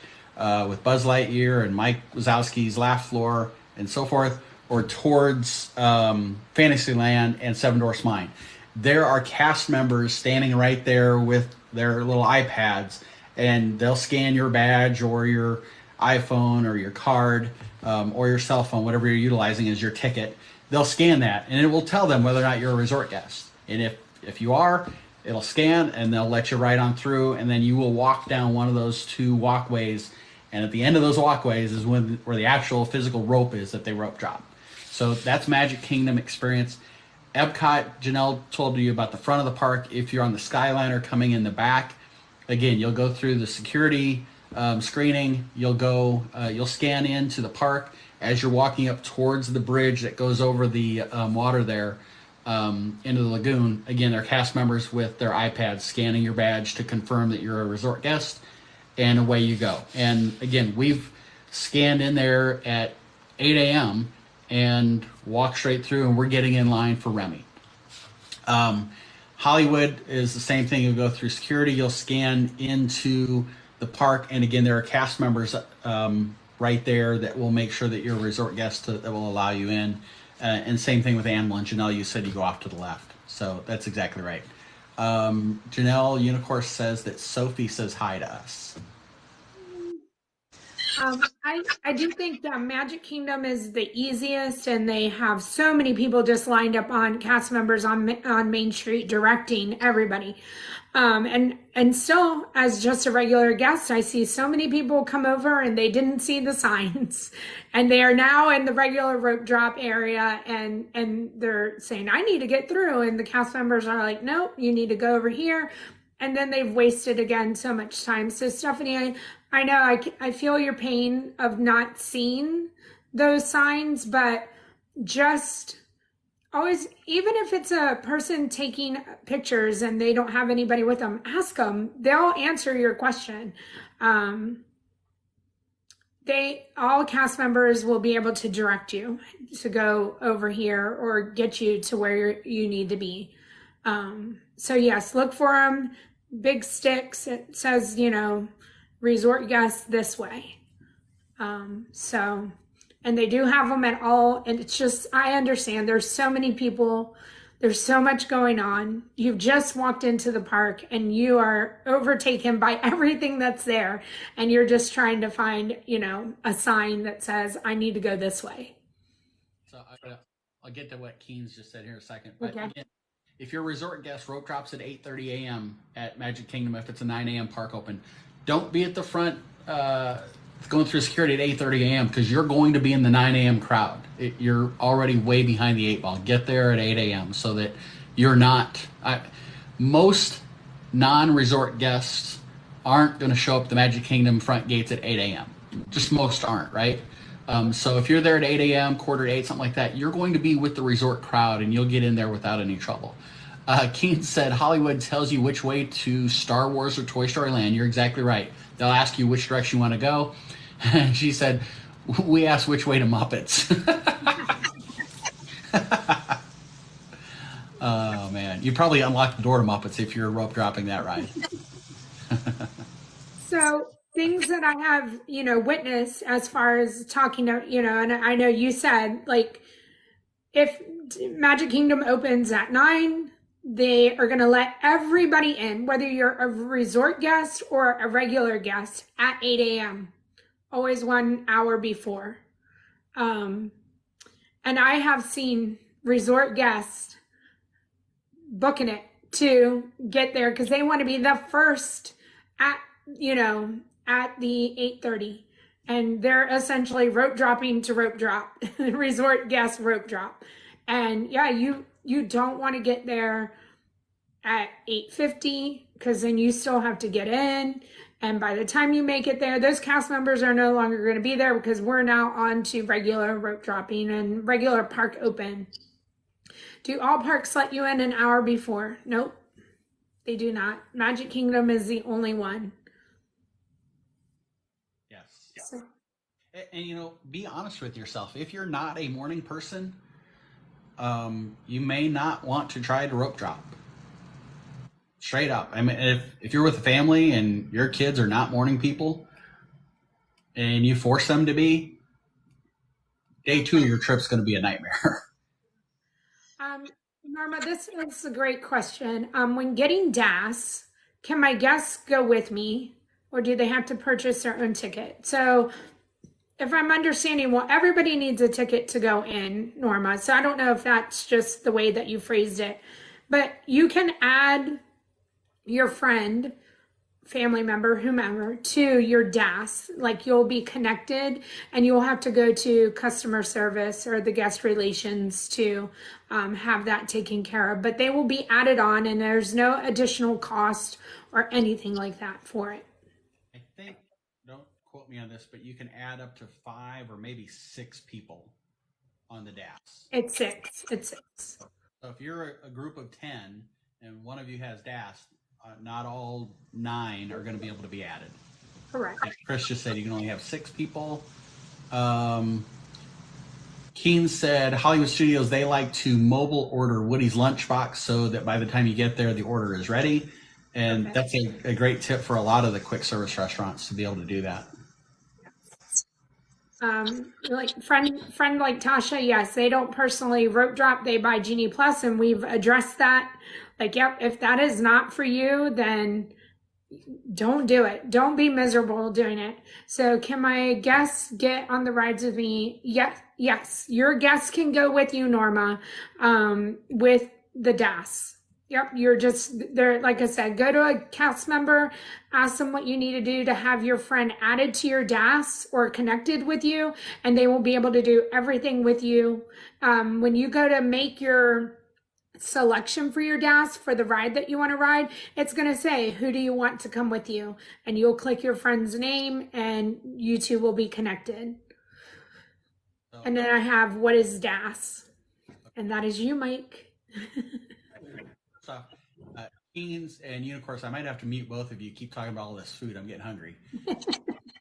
with Buzz Lightyear and Mike Wazowski's Laugh Floor and so forth, or towards Fantasyland and Seven Dwarfs Mine. There are cast members standing right there with their little iPads, and they'll scan your badge or your iPhone or your card or your cell phone, whatever you're utilizing as your ticket. They'll scan that, and it will tell them whether or not you're a resort guest. And if you are, it'll scan, and they'll let you right on through, and then you will walk down one of those 2 walkways, and at the end of those walkways is where the actual physical rope is that they rope drop. So that's Magic Kingdom experience. Epcot, Janelle told you about the front of the park. If you're on the Skyliner coming in the back, again, you'll go through the security screening. You'll scan into the park as you're walking up towards the bridge that goes over the water there into the lagoon. Again, there are cast members with their iPads scanning your badge to confirm that you're a resort guest, and away you go. And again, we've scanned in there at 8 a.m. and walk straight through, and we're getting in line for Remy. Hollywood is the same thing. You'll go through security, you'll scan into the park, and again, there are cast members right there that will make sure that you're a resort guest that will allow you in. And same thing with Animal and Janelle, you said you go off to the left. So that's exactly right. Janelle Unicorn says that Sophie says hi to us. I do think that Magic Kingdom is the easiest, and they have so many people just lined up on cast members on Main Street directing everybody. And still, as just a regular guest, I see so many people come over and they didn't see the signs, and they are now in the regular rope drop area, and they're saying, "I need to get through," and the cast members are like, "Nope, you need to go over here." And then they've wasted again so much time. So Stephanie, I know I feel your pain of not seeing those signs, but just always, even if it's a person taking pictures and they don't have anybody with them, ask them. They'll answer your question. All cast members will be able to direct you to go over here or get you to where you need to be. So yes, look for them. Big sticks. It says, resort guests this way. And they do have them at all. And it's just, I understand there's so many people. There's so much going on. You've just walked into the park and you are overtaken by everything that's there. And you're just trying to find, a sign that says, I need to go this way. So I'll get to what Keen's just said here in a second. But okay. Again, if your resort guest rope drops at 8:30 a.m. at Magic Kingdom, if it's a 9 a.m. park open, don't be at the front going through security at 8:30 a.m. because you're going to be in the 9 a.m. crowd. You're already way behind the 8 ball. Get there at 8 a.m. so that you're not. Most non-resort guests aren't going to show up at the Magic Kingdom front gates at 8 a.m. Just most aren't, right? So if you're there at 8 a.m., quarter to 8, something like that, you're going to be with the resort crowd and you'll get in there without any trouble. Keen said Hollywood tells you which way to Star Wars or Toy Story Land. You're exactly right. They'll ask you which direction you want to go. And she said, we asked which way to Muppets. recommend. You probably unlock the door to Muppets if you're rope dropping that ride. So things that I have, witnessed as far as talking to, and I know you said like if Magic Kingdom opens at 9, they are going to let everybody in, whether you're a resort guest or a regular guest, at 8 a.m. Always 1 hour before. And I have seen resort guests booking it to get there because they want to be the first at at the 8:30, and they're essentially rope dropping to rope drop resort guest rope drop. And yeah, you don't want to get there at 8:50 because then you still have to get in, and by the time you make it there, those cast members are no longer going to be there because we're now on to regular rope dropping and regular park open. Do all parks let you in an hour before? Nope, they do not. Magic Kingdom is the only one. Yes. So, And be honest with yourself. If you're not a morning person, you may not want to try to rope drop. Straight up. I mean, if you're with a family and your kids are not morning people and you force them to be, day 2 of your trip's going to be a nightmare. Norma, this is a great question. When getting DAS, can my guests go with me, or do they have to purchase their own ticket? So if I'm understanding, well, everybody needs a ticket to go in, Norma. So I don't know if that's just the way that you phrased it, but you can add your friend, family member, whomever, to your DAS. Like you'll be connected and you'll have to go to customer service or the guest relations to have that taken care of. But they will be added on and there's no additional cost or anything like that for it. I think, don't quote me on this, but you can add up to 5 or maybe 6 people on the DAS. It's 6. It's 6. So if you're a group of 10 and one of you has DAS, not all 9 are going to be able to be added. Correct. Like Chris just said, you can only have 6 people. Keen said Hollywood Studios, they like to mobile order Woody's lunchbox so that by the time you get there, the order is ready. And that's a great tip for a lot of the quick service restaurants to be able to do that. Like friend like Tasha, yes, they don't personally rope drop, they buy Genie Plus, and we've addressed that. Like, yep, if that is not for you, then don't do it. Don't be miserable doing it. So can my guests get on the rides with me? Yes, your guests can go with you, Norma, with the DAS. Yep, you're just there. Like I said, go to a cast member, ask them what you need to do to have your friend added to your DAS or connected with you, and they will be able to do everything with you. When you go to make your selection for your DAS for the ride that you want to ride, it's going to say, who do you want to come with you? And you'll click your friend's name and you two will be connected. And then I have, what is DAS? And that is you, Mike. So, Keen's and Unicourse, I might have to mute both of you. Keep talking about all this food. I'm getting hungry.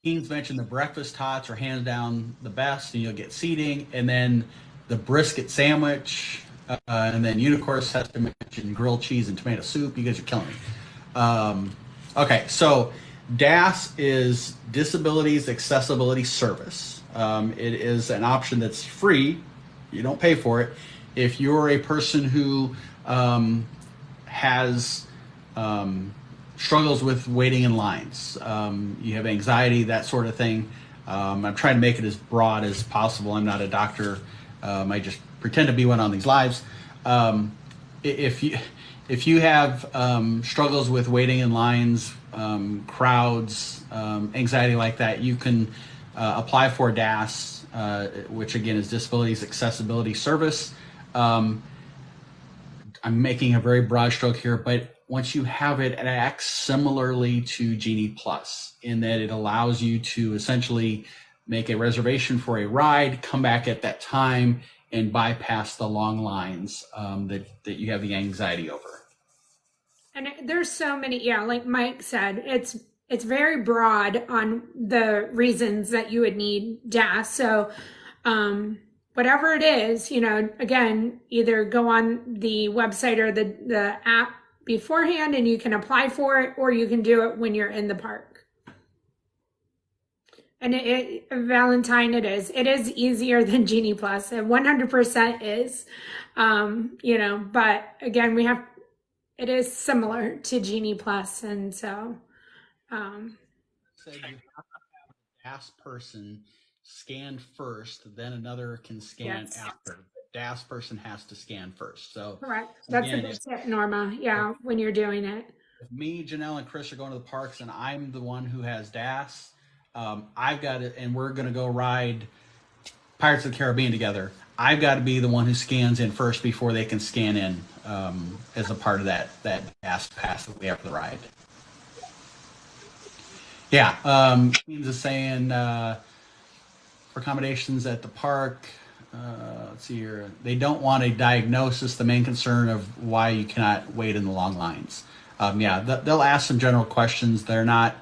Keen's mentioned the breakfast tots are hands down the best, and you'll get seating. And then the brisket sandwich. And then Unicourse has to mention grilled cheese and tomato soup. You guys are killing me. Okay, so DAS is Disabilities Accessibility Service. It is an option that's free. You don't pay for it. If you're a person who has struggles with waiting in lines, you have anxiety, that sort of thing. I'm trying to make it as broad as possible. I'm not a doctor. I just pretend to be one on these lives. If you have struggles with waiting in lines, crowds, anxiety like that, you can apply for DAS, which again is Disabilities Accessibility Service. I'm making a very broad stroke here, but once you have it, it acts similarly to Genie Plus in that it allows you to essentially make a reservation for a ride, come back at that time, and bypass the long lines that you have the anxiety over. And there's so many, yeah, like Mike said, it's very broad on the reasons that you would need DAS. So, whatever it is, again, either go on the website or the app beforehand and you can apply for it, or you can do it when you're in the park. And Valentine, it is easier than Genie Plus. It 100% is, but again, it is similar to Genie Plus. And so, Said you have to have a DAS person scan first, then another can scan yes, after. The DAS person has to scan first. So correct. That's a again, good tip, Norma. Yeah, when you're doing it. if me, Janelle, and Chris are going to the parks and I'm the one who has DAS, I've got it, and we're going to go ride Pirates of the Caribbean together. I've got to be the one who scans in first before they can scan in as a part of that DAS pass that we have for the ride. Yeah, Queens is saying for accommodations at the park, let's see here, they don't want a diagnosis, the main concern of why you cannot wait in the long lines. Yeah, they'll ask some general questions. They're not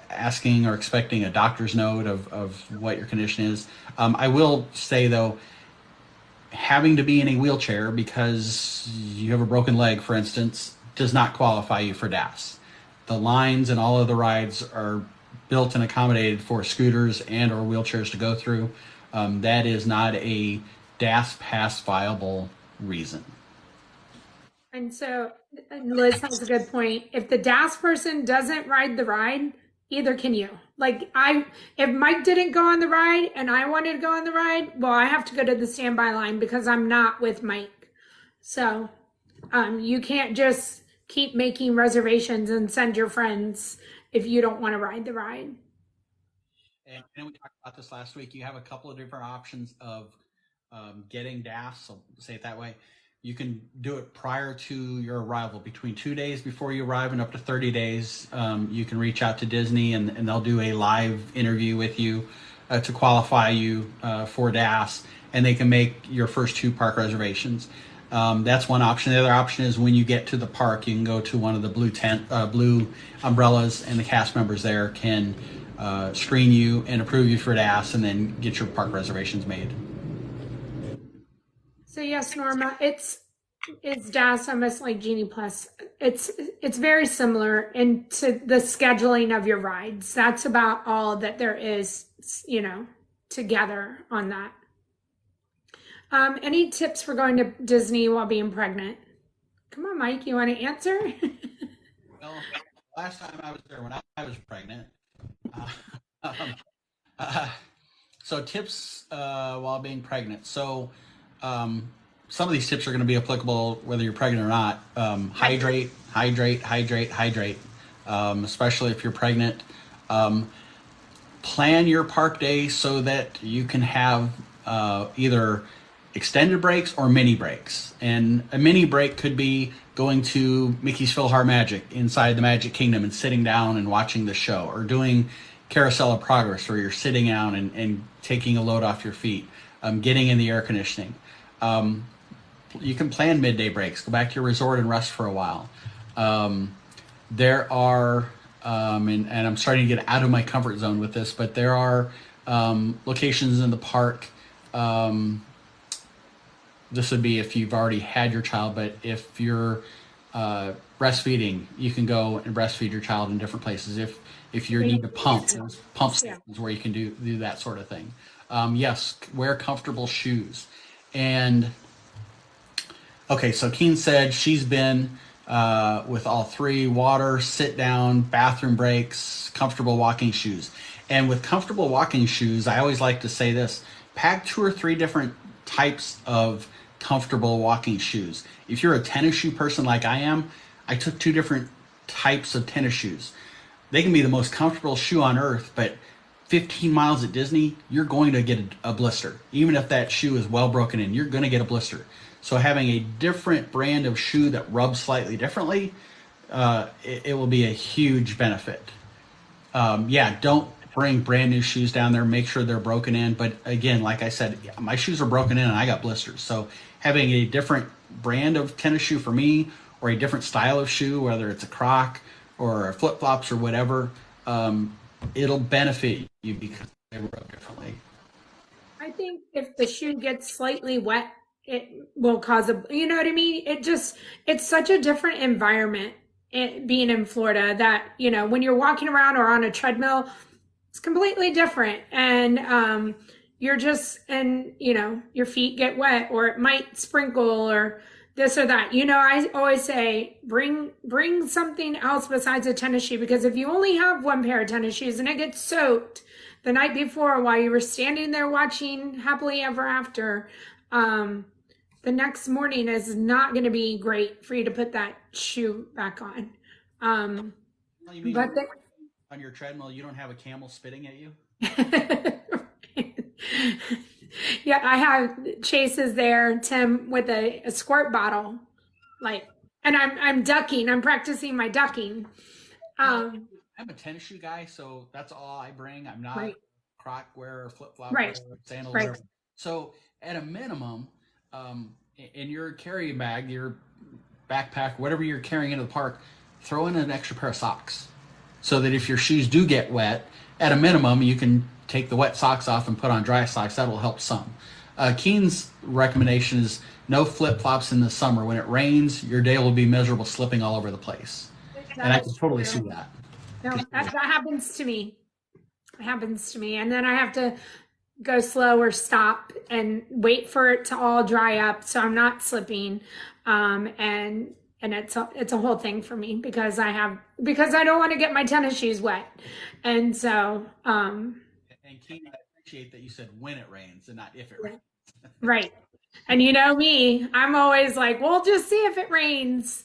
asking or expecting a doctor's note of what your condition is. I will say, though, having to be in a wheelchair because you have a broken leg, for instance, does not qualify you for DAS. The lines and all of the rides are built and accommodated for scooters and or wheelchairs to go through. That is not a DAS pass viable reason. And so Liz has a good point. If the DAS person doesn't ride the ride, either can you. Like if Mike didn't go on the ride and I wanted to go on the ride, well, I have to go to the standby line because I'm not with Mike. So you can't just keep making reservations and send your friends if you don't want to ride the ride. And we talked about this last week. You have a couple of different options of getting DAS, so say it that way. You can do it prior to your arrival, between 2 days before you arrive and up to 30 days. You can reach out to Disney and they'll do a live interview with you to qualify you for DAS, and they can make your first 2 park reservations. That's one option. The other option is when you get to the park, you can go to one of the blue umbrellas, and the cast members there can screen you and approve you for DAS, and then get your park reservations made. So yes, Norma, it's DAS almost like Genie Plus. It's very similar into the scheduling of your rides. That's about all that there is, together on that. Any tips for going to Disney while being pregnant? Come on, Mike, you want to answer? Well, last time I was there when I was pregnant. So tips while being pregnant. So some of these tips are going to be applicable whether you're pregnant or not. Hydrate, especially if you're pregnant. Plan your park day so that you can have either extended breaks or mini breaks. And a mini break could be going to Mickey's PhilharMagic inside the Magic Kingdom and sitting down and watching the show, or doing Carousel of Progress where you're sitting down and taking a load off your feet, getting in the air conditioning. You can plan midday breaks, go back to your resort and rest for a while. There are, and I'm starting to get out of my comfort zone with this, but there are locations in the park. This would be if you've already had your child, but if you're breastfeeding, you can go and breastfeed your child in different places. If you need to pump, there's pump stations where you can do that sort of thing. Yes, wear comfortable shoes. And okay, so Keen said she's been with all 3: water, sit down, bathroom breaks, comfortable walking shoes. And with comfortable walking shoes, I always like to say this: pack 2 or 3 different types of comfortable walking shoes. If you're a tennis shoe person like I am, I took 2 different types of tennis shoes. They can be the most comfortable shoe on earth, but 15 miles at Disney, you're going to get a blister. Even if that shoe is well broken in, you're going to get a blister. So having a different brand of shoe that rubs slightly differently, it will be a huge benefit. Yeah, don't bring brand new shoes down there. Make sure they're broken in. But again, like I said, my shoes are broken in and I got blisters. So having a different brand of tennis shoe for me, or a different style of shoe, whether it's a Croc or flip-flops or whatever, it'll benefit you because they rub differently. I think if the shoe gets slightly wet, it will cause a, you know what I mean? It's such a different environment being in Florida that, when you're walking around or on a treadmill, it's completely different. And and your feet get wet or it might sprinkle or this or that. I always say bring something else besides a tennis shoe, because if you only have one pair of tennis shoes and it gets soaked the night before while you were standing there watching Happily Ever After, the next morning is not going to be great for you to put that shoe back on. You mean But on your treadmill, you don't have a camel spitting at you? Yeah, I have Chase's there, Tim, with a squirt bottle, and I'm ducking. I'm practicing my ducking. I'm a tennis shoe guy, so that's all I bring. I'm not Right. Croc wearer, flip flop Right. wearer, sandal Right. wearer. So at a minimum, in your carry bag, your backpack, whatever you're carrying into the park, throw in an extra pair of socks, so that if your shoes do get wet, at a minimum, you can take the wet socks off and put on dry socks. That'll help some. Keen's recommendation is no flip-flops in the summer. When it rains, your day will be miserable, slipping all over the place. And I can totally see that. No, that happens to me. It happens to me. And then I have to go slow or stop and wait for it to all dry up so I'm not slipping. And it's a whole thing for me because I don't want to get my tennis shoes wet. And so and Keen, I appreciate that you said when it rains and not if it rains. Right. And you know me, I'm always like, well, just see if it rains.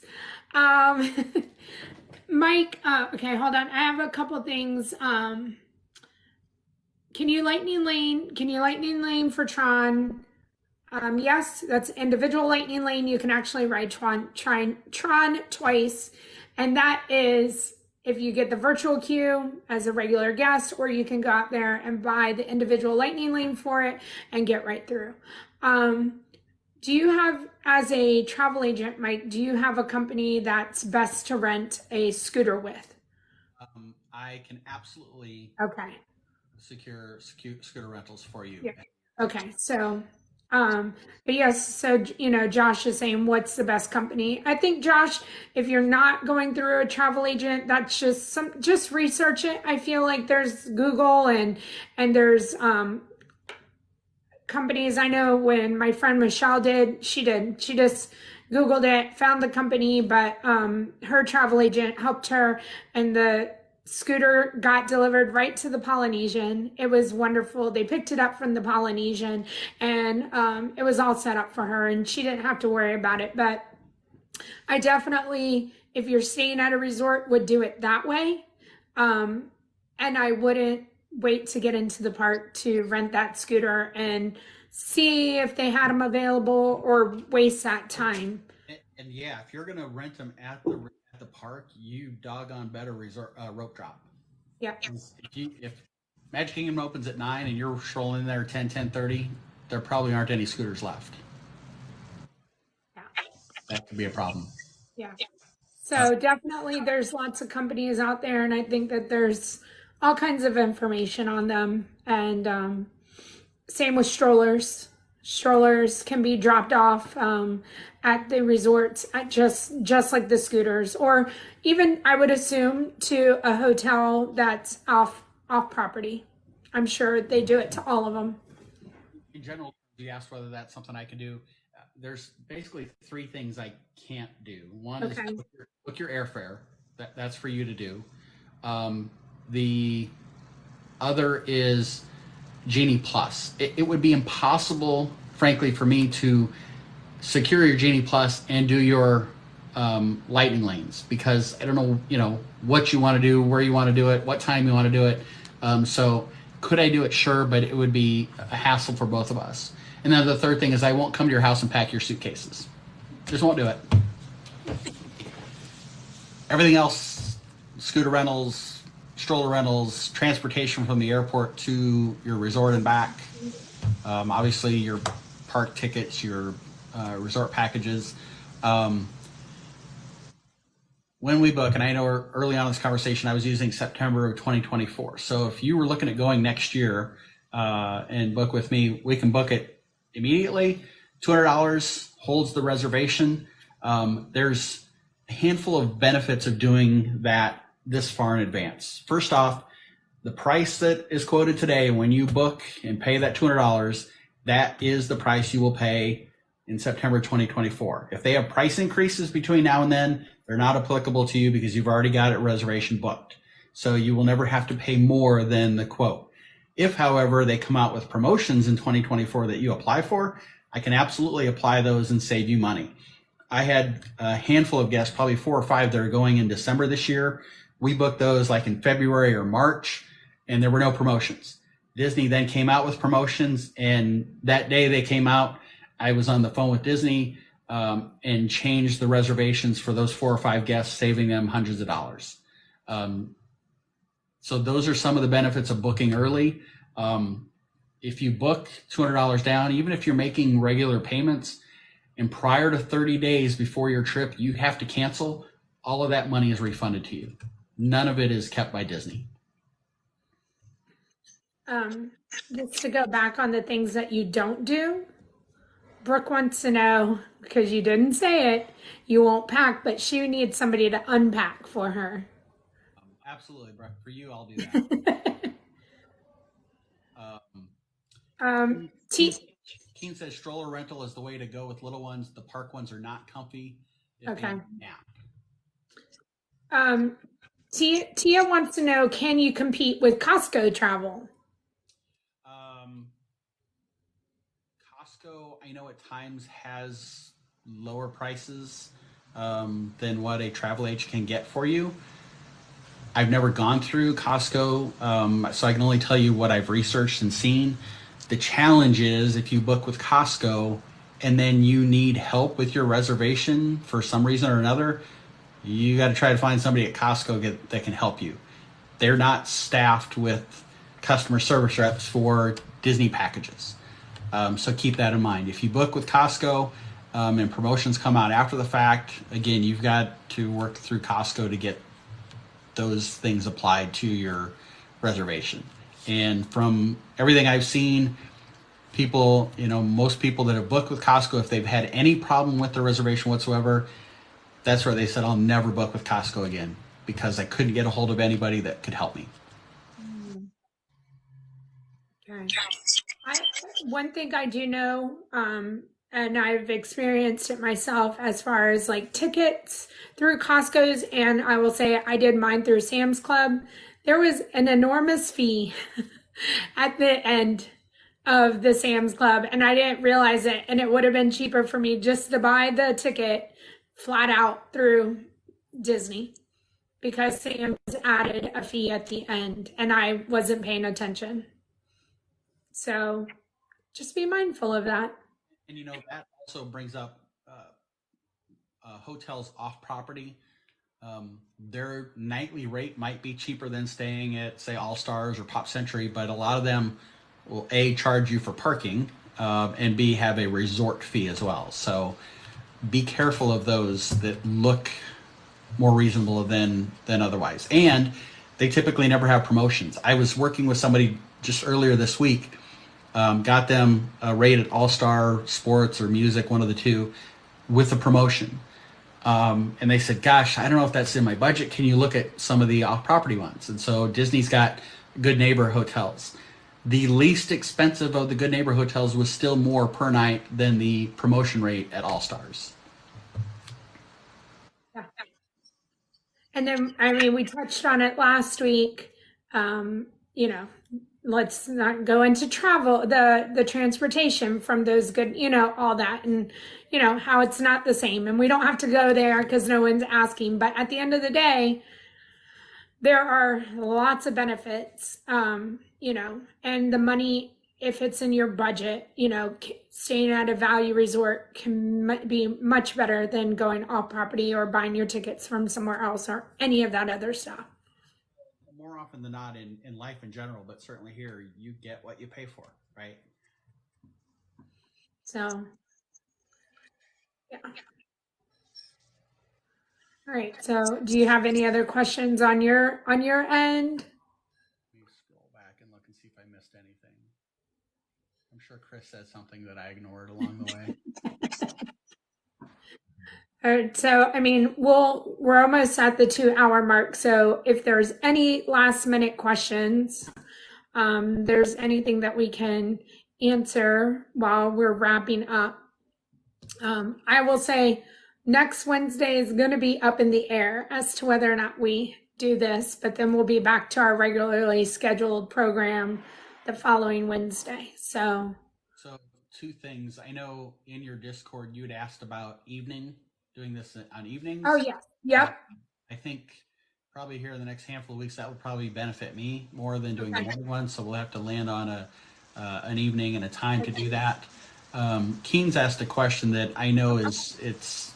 Mike, okay, hold on. I have a couple things. Can you lightning lane for Tron? Yes, that's individual lightning lane. You can actually ride Tron twice. And that is if you get the virtual queue as a regular guest, or you can go out there and buy the individual lightning lane for it and get right through. Do you have, as a travel agent, Mike, do you have a company that's best to rent a scooter with? I can absolutely secure scooter rentals for you. Yeah. Okay, so but yes, so Josh is saying what's the best company. I think, Josh, if you're not going through a travel agent, that's just research it. I feel like there's Google and there's companies. I know when my friend Michelle she just Googled it, found the company, but her travel agent helped her, and the scooter got delivered right to the Polynesian. It was wonderful. They picked it up from the Polynesian, and it was all set up for her, and she didn't have to worry about it. But I definitely, if you're staying at a resort, would do it that way. And I wouldn't wait to get into the park to rent that scooter and see if they had them available or waste that time. And yeah, if you're going to rent them at the park, you doggone better resort rope drop. Yeah. If Magic Kingdom opens at 9 and you're strolling in there at 10:30, there probably aren't any scooters left. Yeah. That could be a problem. Yeah. So definitely there's lots of companies out there, and I think that there's all kinds of information on them. And same with strollers. Strollers can be dropped off at the resorts at just like the scooters, or even, I would assume, to a hotel that's off property. I'm sure they do it to all of them. In general, you asked whether that's something I can do. There's basically 3 things I can't do. One is book your airfare. That's for you to do. The other is Genie Plus. It would be impossible, frankly, for me to secure your Genie Plus and do your lightning lanes, because I don't know, what you want to do, where you want to do it, what time you want to do it. So could I do it? Sure, but it would be a hassle for both of us. And then the third thing is I won't come to your house and pack your suitcases. Just won't do it. Everything else, scooter rentals, stroller rentals, transportation from the airport to your resort and back, obviously your park tickets, your resort packages. When we book, and I know early on in this conversation I was using September of 2024. So if you were looking at going next year and book with me, we can book it immediately. $200 holds the reservation. There's a handful of benefits of doing that this far in advance. First off, the price that is quoted today, when you book and pay that $200, that is the price you will pay in September 2024. If they have price increases between now and then, they're not applicable to you because you've already got a reservation booked. So you will never have to pay more than the quote. If, however, they come out with promotions in 2024 that you apply for, I can absolutely apply those and save you money. I had a handful of guests, probably 4 or 5, that are going in December this year. We booked those like in February or March, and there were no promotions. Disney then came out with promotions, and that day they came out, I was on the phone with Disney and changed the reservations for those 4 or 5 guests, saving them hundreds of dollars. So those are some of the benefits of booking early. If you book $200 down, even if you're making regular payments, and prior to 30 days before your trip, you have to cancel, all of that money is refunded to you. None of it is kept by Disney. Just to go back on the things that you don't do, Brooke wants to know, because you didn't say it, you won't pack, but she needs somebody to unpack for her. Absolutely, Brooke. For you, I'll do that. Keen says stroller rental is the way to go with little ones. The park ones are not comfy. Okay. Nap. Tia wants to know, can you compete with Costco travel? Costco, I know at times has lower prices than what a travel agent can get for you. I've never gone through Costco, so I can only tell you what I've researched and seen. The challenge is if you book with Costco and then you need help with your reservation for some reason or another, you got to try to find somebody at Costco that can help you. They're not staffed with customer service reps for Disney packages. So keep that in mind. If you book with Costco and promotions come out after the fact, again, you've got to work through Costco to get those things applied to your reservation. And from everything I've seen, people, most people that have booked with Costco, if they've had any problem with their reservation whatsoever, that's where they said, I'll never book with Costco again because I couldn't get a hold of anybody that could help me. Okay. One thing I do know, and I've experienced it myself as far as like tickets through Costco's, and I will say I did mine through Sam's Club. There was an enormous fee at the end of the Sam's Club, and I didn't realize it, and it would have been cheaper for me just to buy the ticket flat out through Disney because Sam's added a fee at the end, and I wasn't paying attention. So just be mindful of that. And that also brings up hotels off property. Their nightly rate might be cheaper than staying at, say, All Stars or Pop Century, but a lot of them will A, charge you for parking, and B, have a resort fee as well. So be careful of those that look more reasonable than otherwise. And they typically never have promotions. I was working with somebody just earlier this week, got them a rate at All Star Sports or Music, one of the two, with a promotion. And they said, gosh, I don't know if that's in my budget. Can you look at some of the off-property ones? And so Disney's got Good Neighbor hotels. The least expensive of the Good Neighbor hotels was still more per night than the promotion rate at All Stars. Yeah. And then, we touched on it last week. Let's not go into travel, the transportation from those good, all that, and how it's not the same, and we don't have to go there because no one's asking, but at the end of the day, there are lots of benefits, and the money, if it's in your budget, staying at a value resort can be much better than going off property or buying your tickets from somewhere else or any of that other stuff. More often than not in life in general, but certainly here, you get what you pay for, right? So, yeah. All right. So, do you have any other questions on your end? Let me scroll back and look and see if I missed anything. I'm sure Chris said something that I ignored along the way. All right, so I mean, we're almost at the 2 hour mark. So if there's any last minute questions, there's anything that we can answer while we're wrapping up. I will say next Wednesday is going to be up in the air as to whether or not we do this, but then we'll be back to our regularly scheduled program the following Wednesday. So, So, two things. I know in your Discord you had asked about doing this on oh, evenings. yes. Uh, Yep. I think probably here in the next handful of weeks that would probably benefit me more than doing the Okay. morning one. So we'll have to land on an evening and a time to do that. Keen's asked a question that I know is it's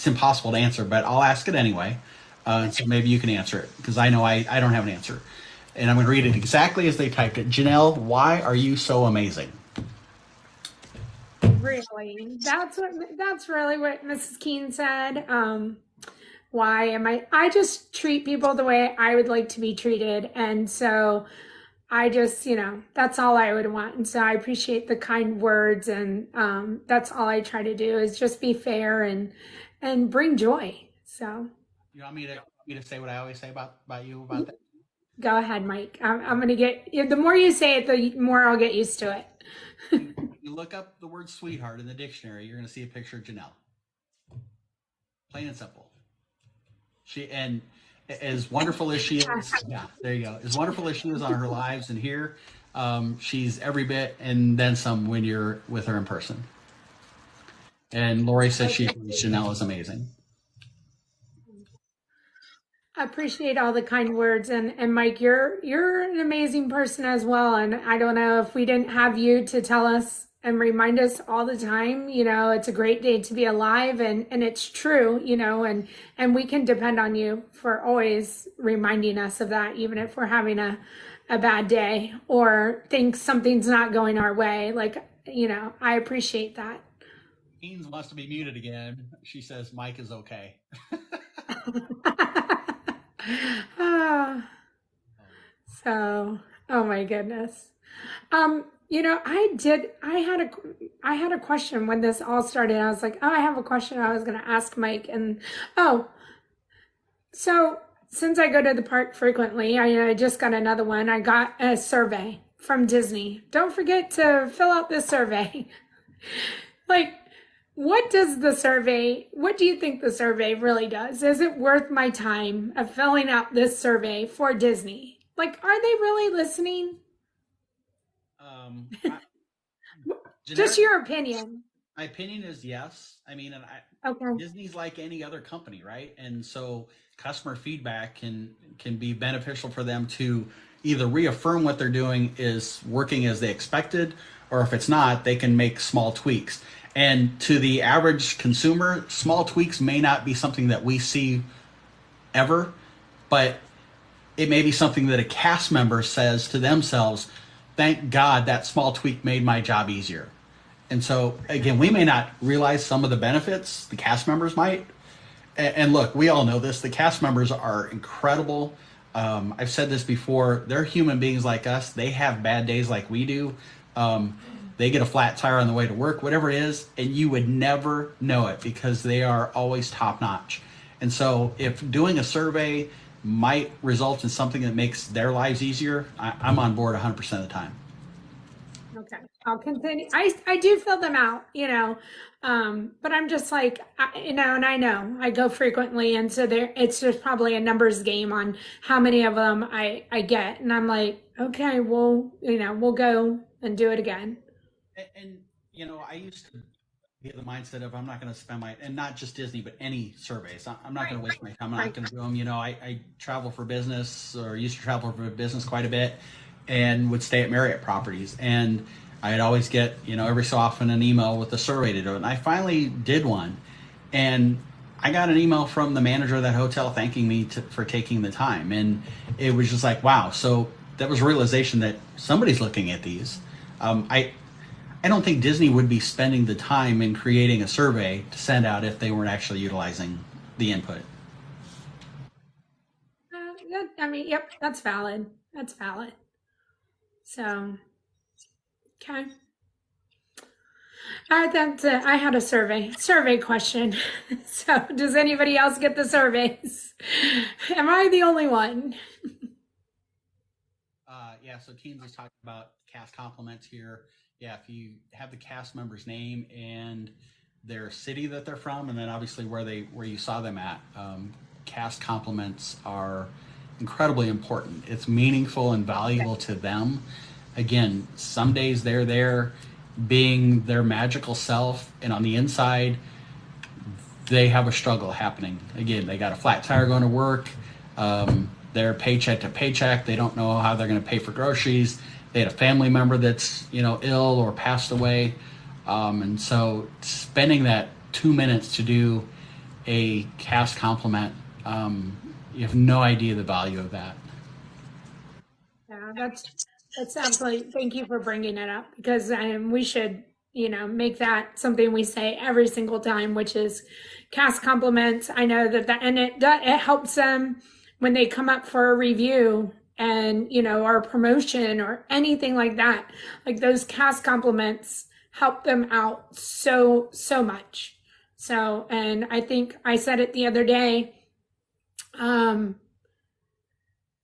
impossible to answer, but I'll ask it anyway. So maybe you can answer it because I know I don't have an answer. And I'm going to read it exactly as they typed it. Janelle, why are you so amazing? Really? That's really what Mrs. Keene said. Why am I just treat people the way I would like to be treated. And so I just, that's all I would want. And so I appreciate the kind words and that's all I try to do is just be fair and bring joy. So You want me to say what I always say about you about that? go ahead, Mike. I'm gonna get the more you say it, the more I'll get used to it. You look up the word sweetheart in the dictionary, you're going to see a picture of Janelle. Plain and simple. She and as wonderful as she is, yeah, there you go. As wonderful as she is on her lives and here, she's every bit and then some when you're with her in person. And Lori says she thinks Janelle is amazing. I appreciate all the kind words and Mike, you're an amazing person as well. And I don't know if we didn't have you to tell us and remind us all the time, it's a great day to be alive and it's true, and we can depend on you for always reminding us of that, even if we're having a bad day or think something's not going our way. Like, I appreciate that. Beans wants to be muted again. She says Mike is okay. Ah, so, oh my goodness. I had a question when this all started. I was like, oh, I have a question I was going to ask Mike. And oh, so since I go to the park frequently, I just got another one. I got a survey from Disney. Don't forget to fill out this survey. Like, what do you think the survey really does? Is it worth my time of filling out this survey for Disney? Like, are they really listening? I, Just generic, your opinion. my opinion is yes. I mean, Okay. Disney's like any other company, right? And so customer feedback can be beneficial for them to either reaffirm what they're doing is working as they expected, or if it's not, they can make small tweaks. And to the average consumer, small tweaks may not be something that we see ever, but it may be something that a cast member says to themselves, thank God that small tweak made my job easier. And so, again, we may not realize some of the benefits, the cast members might. And look, we all know this. The cast members are incredible. I've said this before. They're human beings like us. They have bad days like we do. They get a flat tire on the way to work, whatever it is, and you would never know it because they are always top notch. And so, if doing a survey might result in something that makes their lives easier, I'm on board 100% of the time. Okay. I'll continue. I do fill them out, but I'm just like, and I know I go frequently. And so it's just probably a numbers game on how many of them I get. And I'm like, okay, we'll go and do it again. And I used to be the mindset of I'm not going to spend and not just Disney, but any surveys. I'm not going Right. to waste my time. I'm not Right. going to do them. I travel for business or used to travel for business quite a bit and would stay at Marriott properties. And I'd always get, every so often an email with a survey to do it. And I finally did one. And I got an email from the manager of that hotel thanking me for taking the time. And it was just like, wow. So that was a realization that somebody's looking at these. I don't think Disney would be spending the time in creating a survey to send out if they weren't actually utilizing the input. I mean, yep, that's valid. That's valid. So, Okay. That's it. I had a survey question. So, does anybody else get the surveys? Am I the only one? Yeah, so Teams is talking about cast compliments here. Yeah, if you have the cast member's name and their city that they're from, and then obviously where you saw them at, cast compliments are incredibly important. It's meaningful and valuable to them. Again, some days they're there being their magical self, and on the inside, they have a struggle happening. Again, they got a flat tire going to work. They're paycheck to paycheck. They don't know how they're going to pay for groceries. They had a family member that's ill or passed away, and so spending that 2 minutes to do a cast compliment, you have no idea the value of that. Yeah, that's absolutely. Thank you for bringing it up because we should, make that something we say every single time, which is cast compliments. I know and it helps them when they come up for a review and our promotion or anything like that. Like those cast compliments help them out so much. So, and I think I said it the other day. Um,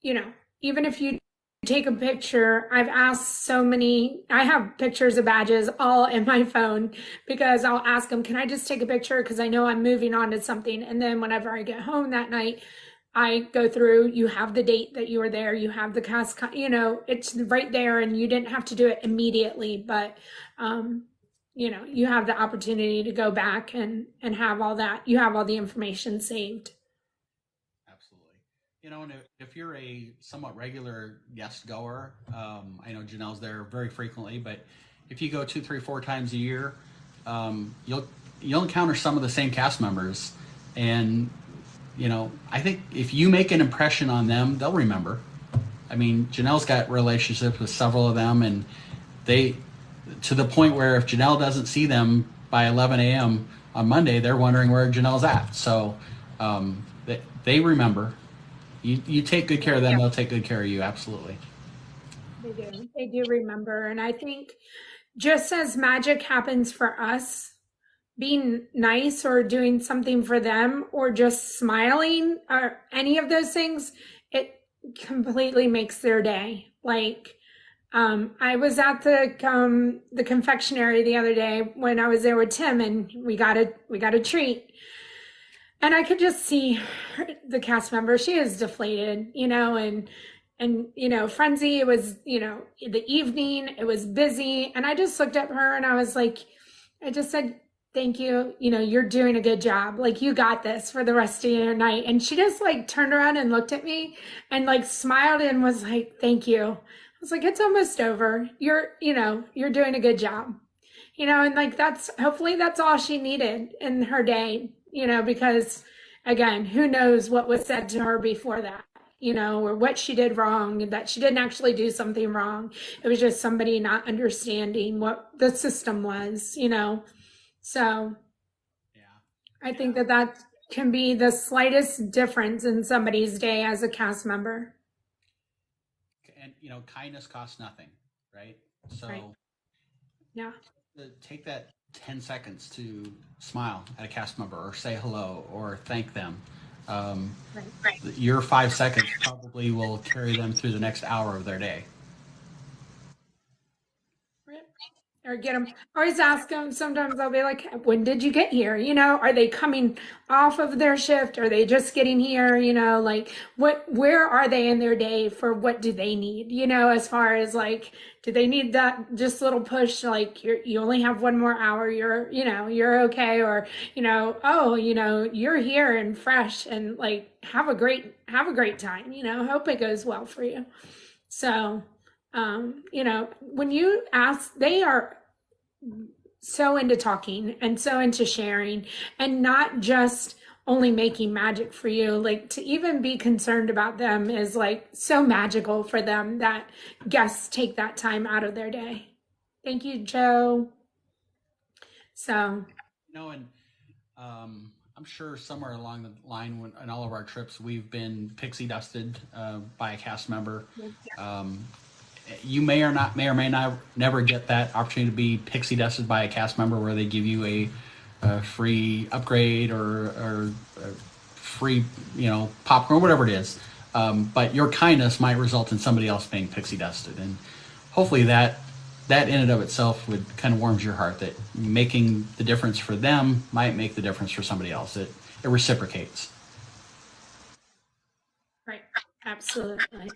you know, even if you take a picture, I've asked so many, I have pictures of badges all in my phone because I'll ask them, can I just take a picture? Because I know I'm moving on to something. And then whenever I get home that night, I go through, you have the date that you were there, you have the cast, it's right there and you didn't have to do it immediately, but, you have the opportunity to go back and have all that, you have all the information saved. Absolutely. And if you're a somewhat regular guest goer, I know Janelle's there very frequently, but if you go 2, 3, 4 times a year, you'll encounter some of the same cast members, and I think if you make an impression on them, they'll remember. I mean, Janelle's got relationships with several of them, and they, to the point where if Janelle doesn't see them by 11 a.m. on Monday, they're wondering where Janelle's at. So they remember. You take good care of them, they'll take good care of you. Absolutely. They do remember. And I think just as magic happens for us, being nice or doing something for them or just smiling or any of those things, it completely makes their day. Like, I was at the confectionery the other day when I was there with Tim, and we got a treat, and I could just see the cast member. She was deflated, and frenzy. It was the evening. It was busy, and I just looked at her and I was like, I just said, thank you. You're doing a good job. Like, you got this for the rest of your night. And she just like turned around and looked at me and like smiled and was like, thank you. I was like, it's almost over. You're doing a good job. And like hopefully that's all she needed in her day, because again, who knows what was said to her before that, or what she did wrong, that she didn't actually do something wrong. It was just somebody not understanding what the system was. So Yeah. I think that can be the slightest difference in somebody's day as a cast member. And kindness costs nothing, right? So Right. Yeah. take that 10 seconds to smile at a cast member or say hello or thank them. Right. Your 5 seconds probably will carry them through the next hour of their day. Or get them. I always ask them. Sometimes I'll be like, "When did you get here? Are they coming off of their shift? Are they just getting here? Like where are they in their day for what do they need? As far as like, do they need that just little push? Like you only have one more hour. You're okay. Or oh, you're here and fresh and like have a great time. Hope it goes well for you. So." When you ask, they are so into talking and so into sharing and not just only making magic for you. Like to even be concerned about them is like so magical for them that guests take that time out of their day. Thank you, Joe. So, And I'm sure somewhere along the line, in all of our trips, we've been pixie dusted by a cast member. Um, You may or may not never get that opportunity to be pixie dusted by a cast member where they give you a free upgrade or free, popcorn, whatever it is. But your kindness might result in somebody else being pixie dusted, and hopefully that in and of itself would kind of warms your heart that making the difference for them might make the difference for somebody else. It reciprocates. Right. Absolutely.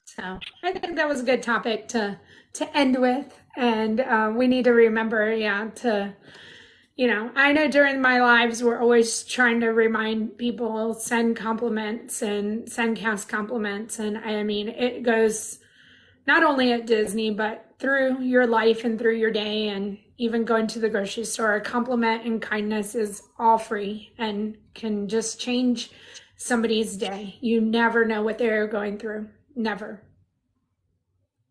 So I think that was a good topic to end with, and we need to remember, yeah, to I know during my lives we're always trying to remind people send compliments and send cast compliments, and I mean it goes not only at Disney but through your life and through your day, and even going to the grocery store. A compliment and kindness is all free and can just change somebody's day. You never know what they're going through. Never.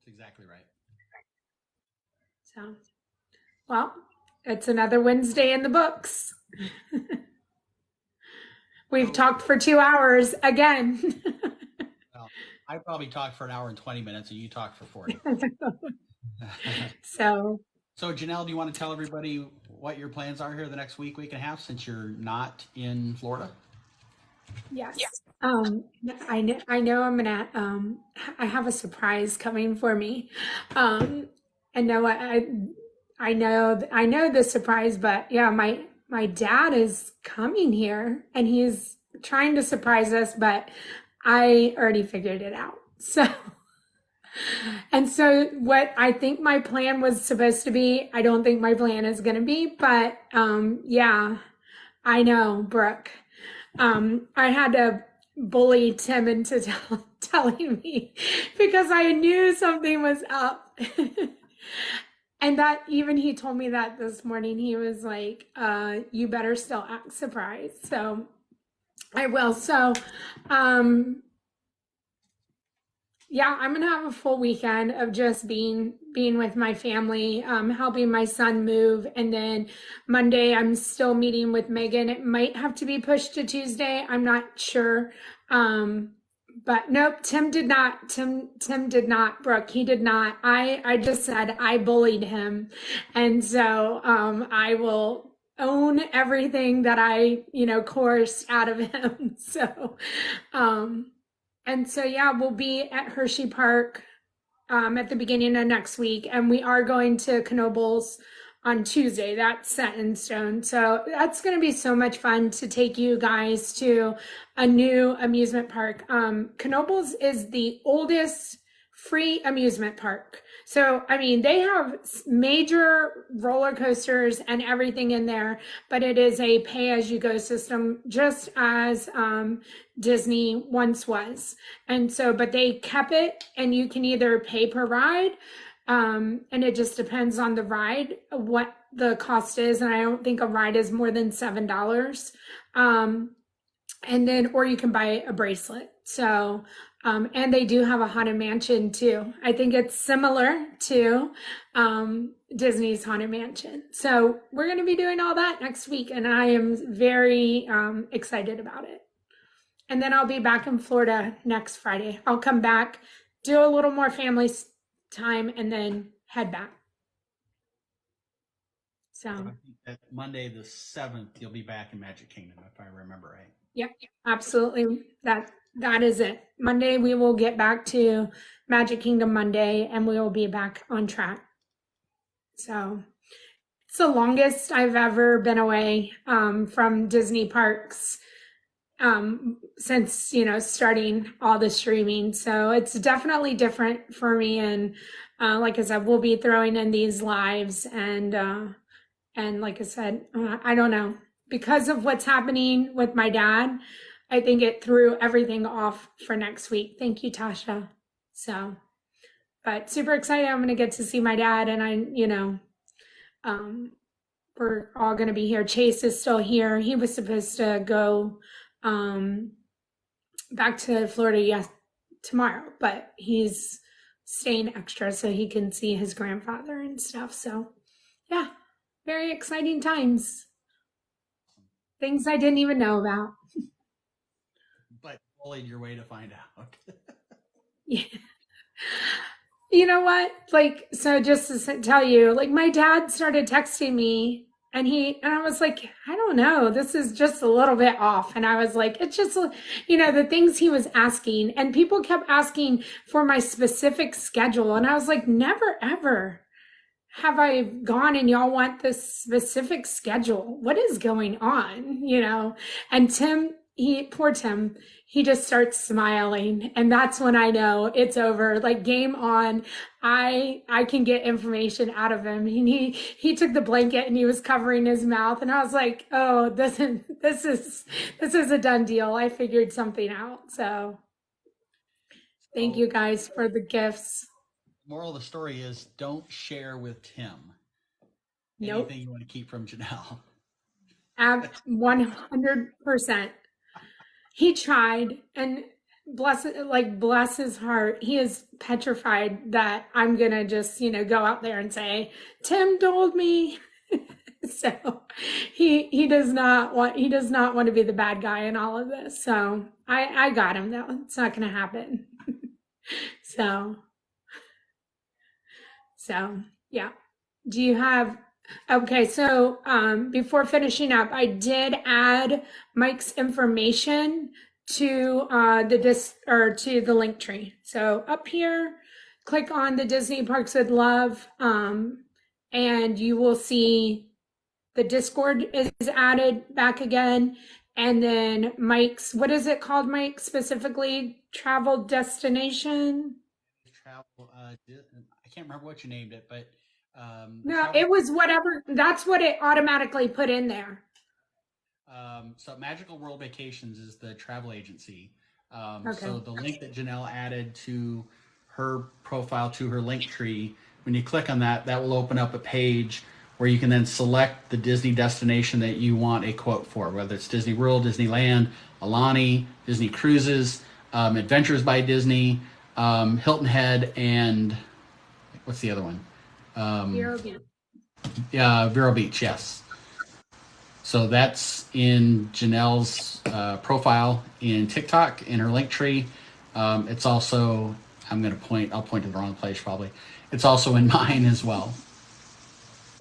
That's exactly right. So, well, it's another Wednesday in the books. We've So, talked for 2 hours again. well, I probably talked for an hour and 20 minutes, and you talked for 40. So, So, Janelle, do you want to tell everybody what your plans are here the next week and a half, since you're not in Florida? yes. I know I have a surprise coming for me. And no, I know the surprise, but yeah, my dad is coming here and he's trying to surprise us, but I already figured it out. So, and so what I think my plan was supposed to be, I don't think my plan is going to be, but yeah, I know, Brooke. I had to bully Tim into telling me because I knew something was up. And that even he told me that this morning. He was like, you better still act surprised. So I will. So, um, yeah, I'm gonna have a full weekend of just being with my family, helping my son move, and then Monday I'm still meeting with Megan. It might have to be pushed to Tuesday. I'm not sure. Um, but nope, Tim did not. Tim did not. Brooke, he did not. I just said I bullied him, and so I will own everything that I coerced out of him. So. Um, and so, yeah, we'll be at Hershey Park at the beginning of next week, and we are going to Knoebels on Tuesday. That's set in stone. So that's going to be so much fun to take you guys to a new amusement park. Knoebels is the oldest free amusement park. So, I mean, they have major roller coasters and everything in there, but it is a pay as you go system, just as Disney once was. And so, but they kept it, and you can either pay per ride, and it just depends on the ride, what the cost is. And I don't think a ride is more than $7. And then, or you can buy a bracelet. So, and they do have a haunted mansion too. I think it's similar to Disney's haunted mansion. So we're going to be doing all that next week, and I am very excited about it. And then I'll be back in Florida next Friday. I'll come back, do a little more family time, and then head back. So I So, think that Monday the 7th, you'll be back in Magic Kingdom, if I remember right. yep, absolutely. That is it. Monday we will get back to Magic Kingdom Monday, and we will be back on track. So it's the longest I've ever been away from Disney parks since starting all the streaming. So it's definitely different for me. And like I said, we'll be throwing in these lives, and like I said, I don't know, because of what's happening with my dad. I think it threw everything off for next week. Thank you, Tasha. So, but super excited. I'm going to get to see my dad, and um, we're all going to be here. Chase is still here. He was supposed to go um, back to Florida, yes, tomorrow, but he's staying extra so he can see his grandfather and stuff. So, yeah, very exciting times. Things I didn't even know about. But bullied your way to find out. Yeah. You know what? Like, so just to tell you, like, my dad started texting me and I was like, I don't know, this is just a little bit off. And I was like, it's just, the things he was asking. And people kept asking for my specific schedule. And I was like, never, ever have I gone and y'all want this specific schedule? What is going on? And poor Tim, he just starts smiling. And that's when I know it's over. Like, game on. I can get information out of him. And he took the blanket and he was covering his mouth. And I was like, oh, this is a done deal. I figured something out. So thank you So, guys for the gifts. moral of the story is don't share with Tim Nope. anything you want to keep from Janelle. 100%. He tried, and bless his heart, he is petrified that I'm gonna just, go out there and say, Tim told me. So he does not want to be the bad guy in all of this. So I got him though. It's not gonna happen. So yeah. Do you have Okay, so before finishing up, I did add Mike's information to the link tree. So up here, click on the Disney Parks with Love, and you will see the Discord is added back again. And then Mike's, what is it called, Mike, specifically? Travel destination? Travel. I can't remember what you named it, but the No, travel. it was whatever. That's what it automatically put in there. So Magical World Vacations is the travel agency. Okay. So the link that Janelle added to her profile to her link tree, when you click on that, that will open up a page where you can then select the Disney destination that you want a quote for, whether it's Disney World, Disneyland, Alani, Disney Cruises, Adventures by Disney, Hilton Head, and what's the other one? Vero Beach. Yeah, Vero Beach, yes. So that's in Janelle's profile in TikTok in her link tree. It's also, I'll point to the wrong place probably. It's also in mine as well.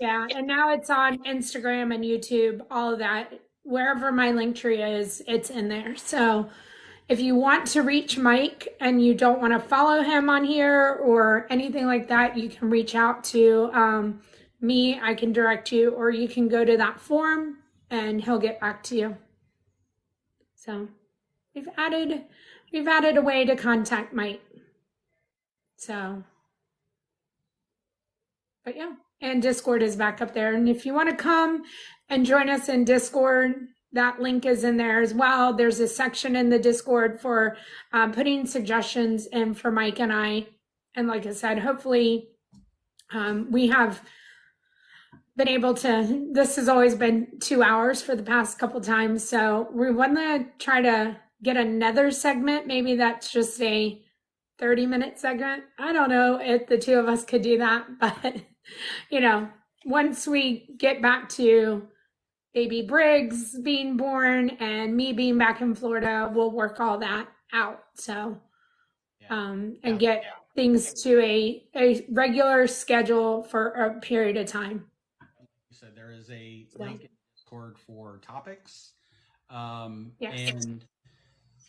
Yeah, and now it's on Instagram and YouTube, all of that. Wherever my link tree is, it's in there. So if you want to reach Mike and you don't want to follow him on here or anything like that, you can reach out to me. I can direct you, or you can go to that form and he'll get back to you. So we've added a way to contact Mike. So, but yeah, and Discord is back up there. And if you want to come and join us in Discord, that link is in there as well. There's a section in the Discord for putting suggestions in for Mike and I. And like I said, hopefully we have been able to, this has always been 2 hours for the past couple times. So we want to try to get another segment. Maybe that's just a 30-minute segment. I don't know if the two of us could do that, but once we get back to baby Briggs being born and me being back in Florida, we'll work all that out. So, and get things to a regular schedule for a period of time. You said there is a link in Discord for topics. Yes. And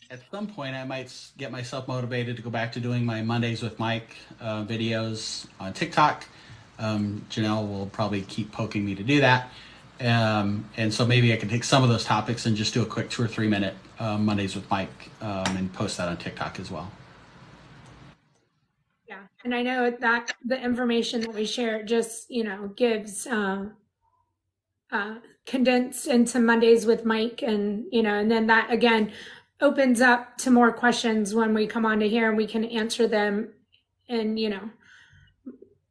at some point, I might get myself motivated to go back to doing my Mondays with Mike videos on TikTok. Janelle will probably keep poking me to do that. And so maybe I can take some of those topics and just do a quick 2 or 3 minute Mondays with Mike and post that on TikTok as well. Yeah. And I know that the information that we share just, gives condensed into Mondays with Mike, and and then that again opens up to more questions when we come on to here, and we can answer them in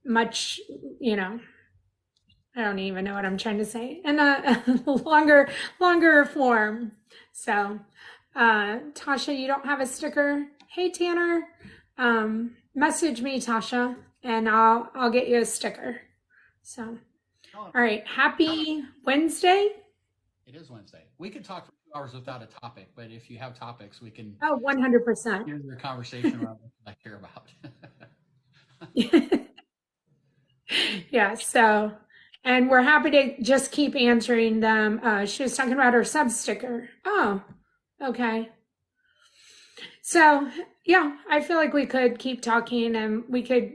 much I don't even know what I'm trying to say, in a longer form. So Tasha, you don't have a sticker? Hey Tanner, message me, Tasha, and I'll get you a sticker. So all right, happy Wednesday. It is Wednesday. We could talk for 2 hours without a topic, but if you have topics, we can 100%. hear your conversation around what I care about. Yeah, so, and we're happy to just keep answering them. She was talking about her sub sticker. Oh, okay. So, yeah, I feel like we could keep talking and we could,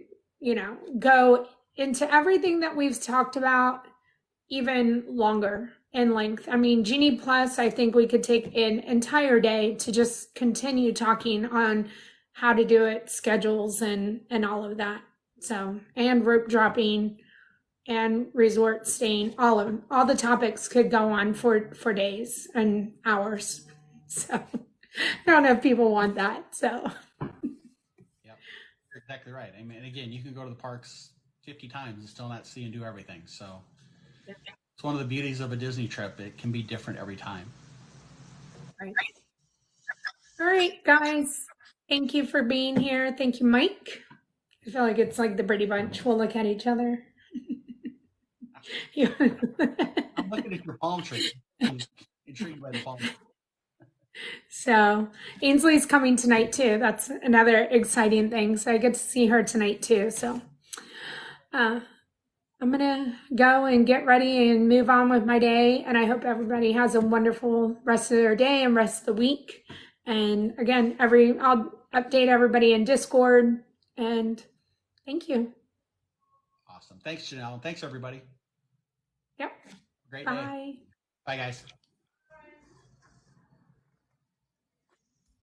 go into everything that we've talked about even longer in length. I mean, Genie Plus, I think we could take an entire day to just continue talking on how to do it, schedules and all of that. So, and rope dropping and resort staying, all the topics could go on for days and hours. So, I don't know if people want that. So, Yep, you're exactly right. I mean, again, you can go to the parks 50 times and still not see and do everything. So it's one of the beauties of a Disney trip. It can be different every time. right. All right, guys. Thank you for being here. Thank you, Mike. I feel like it's like the Brady Bunch. We'll look at each other. I'm looking at your palm tree. I'm intrigued by the palm tree. So Ainsley's coming tonight too. That's another exciting thing. So I get to see her tonight too. So uh, I'm gonna go and get ready and move on with my day. And I hope everybody has a wonderful rest of their day and rest of the week. And again, I'll update everybody in Discord. And thank you. Awesome. Thanks, Janelle. Thanks, everybody. Yep. Great day. Bye. Bye, guys.